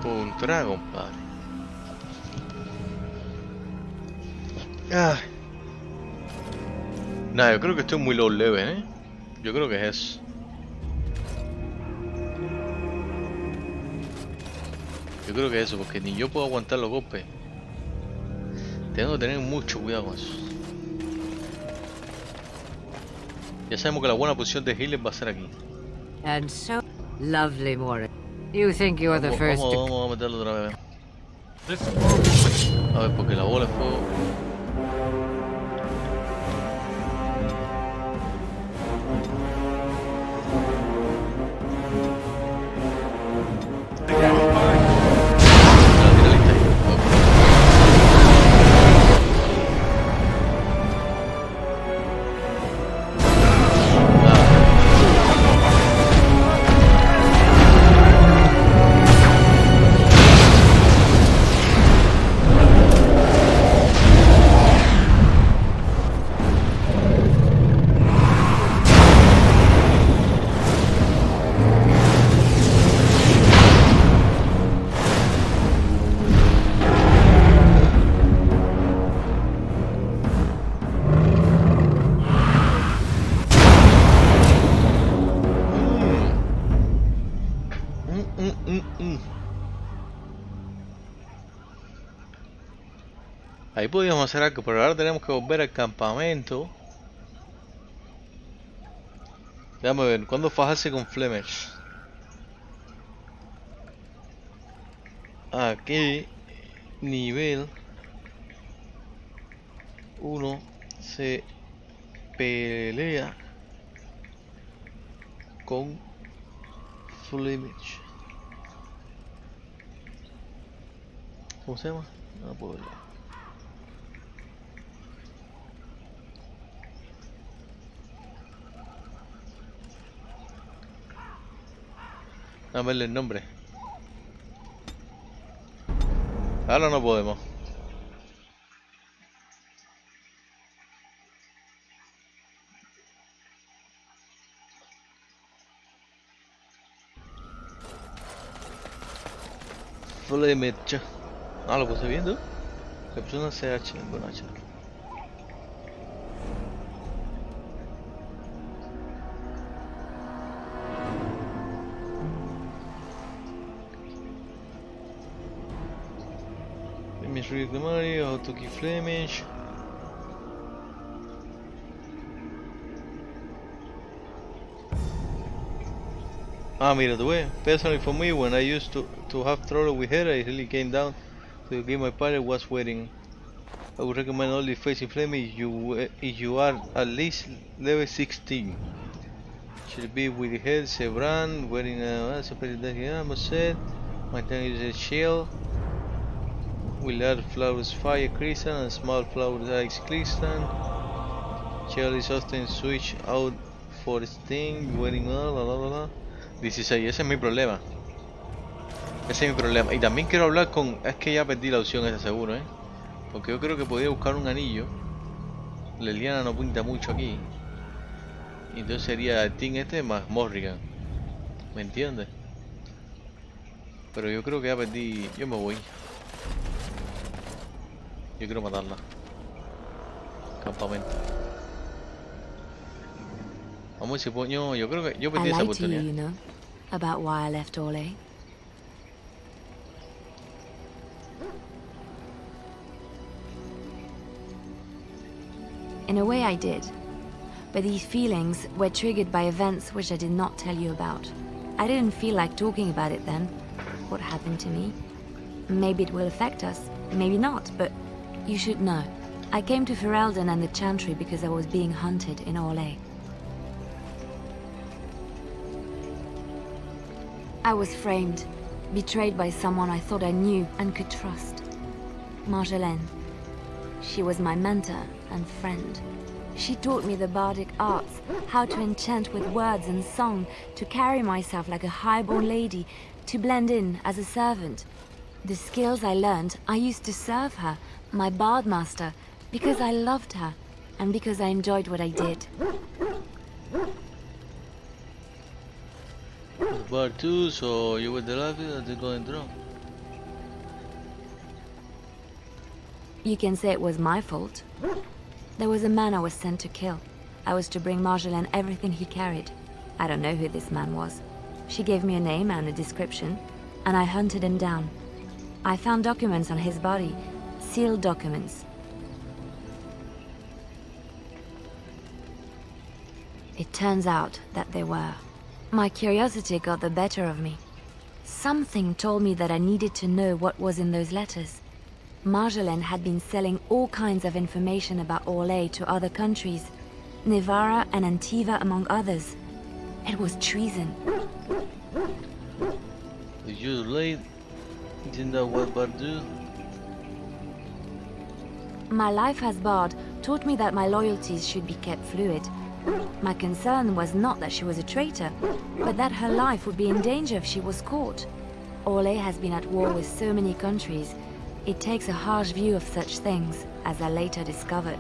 Un dragón, padre. Ah. Nah, yo creo que estoy muy low level, ¿eh? Yo creo que es eso. Yo creo que es eso, porque ni yo puedo aguantar los golpes. Tengo que tener mucho cuidado con eso. Ya sabemos que la buena posición de healer va a ser aquí. And so lovely, Mora. You think you're the first to... Vamos a meterlo otra vez. A ver, porque la bola es fuego. Ahí podíamos hacer algo, pero ahora tenemos que volver al campamento. Déjame ver, ¿cuándo fajarse con Flemers? Aquí, nivel 1 se pelea con Flemers. ¿Cómo se llama? No puedo verlo. Dame verle el nombre. Ahora no podemos. Flemecha. Ah, lo puse viendo. Le puse una CH en buena H. Read the Mario, how to keep Flemish. Ah, mira, tú ves. Personally for me, when I used to have trouble with her, I really came down to the game my party was waiting. I would recommend only facing Flemish if you are at least level 16. Should be with the head, Sebran, wearing a armor set, maintaining a shield. Will add flowers fire crystal and small flowers ice crystal. Shell is often switched out for sting, wearing la la la la. 16, ese es mi problema. Ese es mi problema. Y también quiero hablar con... Es que ya perdí la opción esa seguro, porque yo creo que podía buscar un anillo. Leliana no pinta mucho aquí. Y entonces sería el team este más Morrigan. ¿Me entiendes? Pero yo creo que ya perdí... Yo me voy. Yo quiero matarla. Campamento. Vamos a ver si puedo... Yo creo que yo perdí esa oportunidad. You know, about why I left Orlais. In a way I did. But these feelings were triggered by events which I did not tell you about. I didn't feel like talking about it then. What happened to me? Maybe it will affect us, maybe not, but you should know. I came to Ferelden and the Chantry because I was being hunted in Orlais. I was framed, betrayed by someone I thought I knew and could trust. Marjolaine. She was my mentor and friend. She taught me the bardic arts, how to enchant with words and song, to carry myself like a highborn lady, to blend in as a servant. The skills I learned, I used to serve her, my bard master, because I loved her, and because I enjoyed what I did. Part 2, so you were the last that they're going through. You can say it was my fault. There was a man I was sent to kill. I was to bring Marjolaine everything he carried. I don't know who this man was. She gave me a name and a description, and I hunted him down. I found documents on his body, sealed documents. It turns out that they were. My curiosity got the better of me. Something told me that I needed to know what was in those letters. Marjolaine had been selling all kinds of information about Orlais to other countries, Nevara and Antiva among others. It was treason. You late? Isn't that what bad do? My life as Bard taught me that my loyalties should be kept fluid. My concern was not that she was a traitor, but that her life would be in danger if she was caught. Orlais has been at war with so many countries. It takes a harsh view of such things, as I later discovered.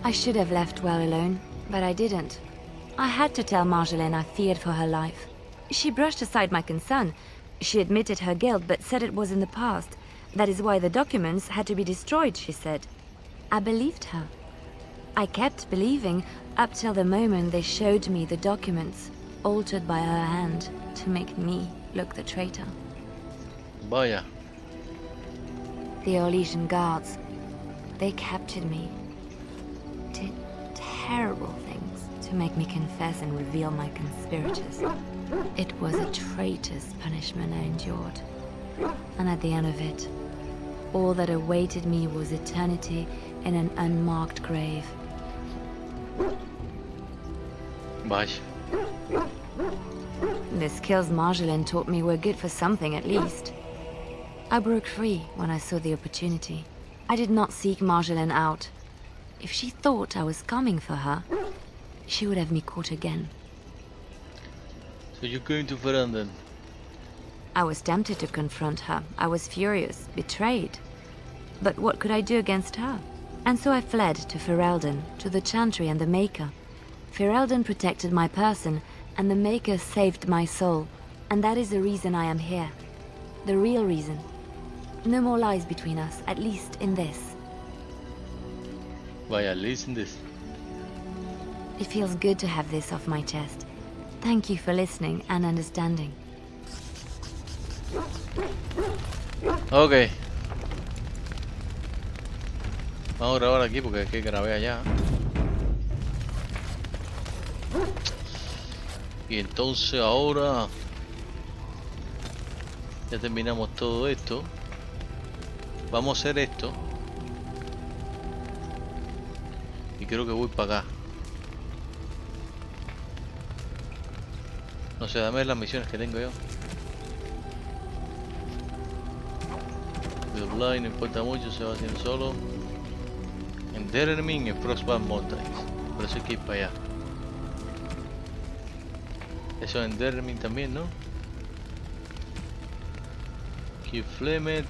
I should have left well alone, but I didn't. I had to tell Marjolaine I feared for her life. She brushed aside my concern. She admitted her guilt, but said it was in the past. That is why the documents had to be destroyed, she said. I believed her. I kept believing up till the moment they showed me the documents, altered by her hand, to make me look the traitor. Vaya. The Orlesian guards, they captured me. Did terrible things to make me confess and reveal my conspirators. It was a traitor's punishment I endured. And at the end of it, all that awaited me was eternity in an unmarked grave. Bye. The skills Marjolaine taught me were good for something at least. I broke free when I saw the opportunity. I did not seek Marjolaine out. If she thought I was coming for her, she would have me caught again. So you're going to Ferelden? I was tempted to confront her. I was furious, betrayed. But what could I do against her? And so I fled to Ferelden, to the Chantry and the Maker. Ferelden protected my person, and the Maker saved my soul. And that is the reason I am here. The real reason. No more lies between us, at least in this. Vaya, listen this. It feels good to have this off my chest. Thank you for listening and understanding. Ok. Vamos a grabar aquí porque es que grabé allá. Y entonces ahora ya terminamos todo esto. Vamos a hacer esto. Y creo que voy para acá. No sé, dame las misiones que tengo yo. The Blind no importa mucho, se va haciendo solo. Enderming en Frostback Mountains. Por eso hay que ir para allá. Eso es Enderming también, ¿no? Keep Flemet.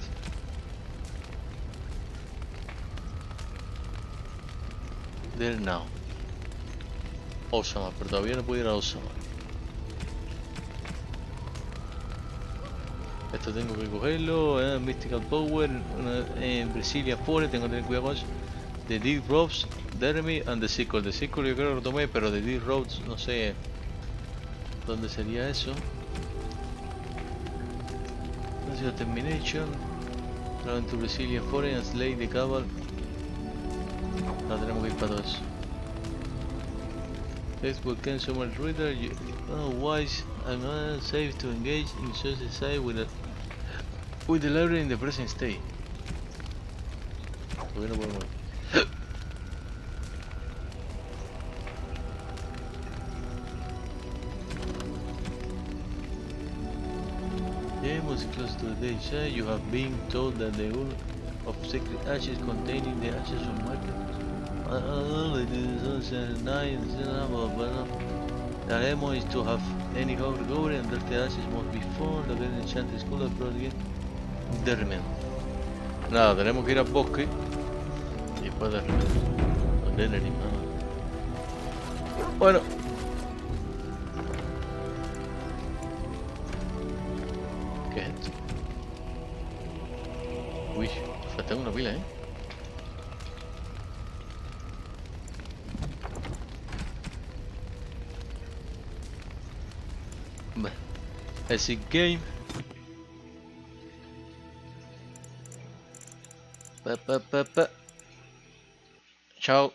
There now. Osama, pero todavía no puedo ir a Osama. Esto tengo que cogerlo. Mystical Power. En Brazilian Forest, tengo que tener cuidado con eso. The Deep Ropes, Dermy and the Sickle. The Sickle yo creo que lo tomé, pero The Deep Ropes no sé dónde sería eso. National Termination. Travel to Brazilian Forest and Slay the Cabal. No tenemos que ir para todo eso. Next Volcano Summer Reader. Otherwise, I'm not safe to engage in such a site with the library in the present state. Porque no podemos ir. Most close to the day, sir. You have been told that the urn of sacred ashes containing the ashes of Michael. The aim is to have any hope recovery, and that the ashes must be found located in Enchanted School of Broadgate, Dermen. Nada, tenemos que ir al bosque y después de Dermen. Bueno. ¿Qué es esto? Uy, tengo una pila, ¿eh? Bueno, exit game. Chao.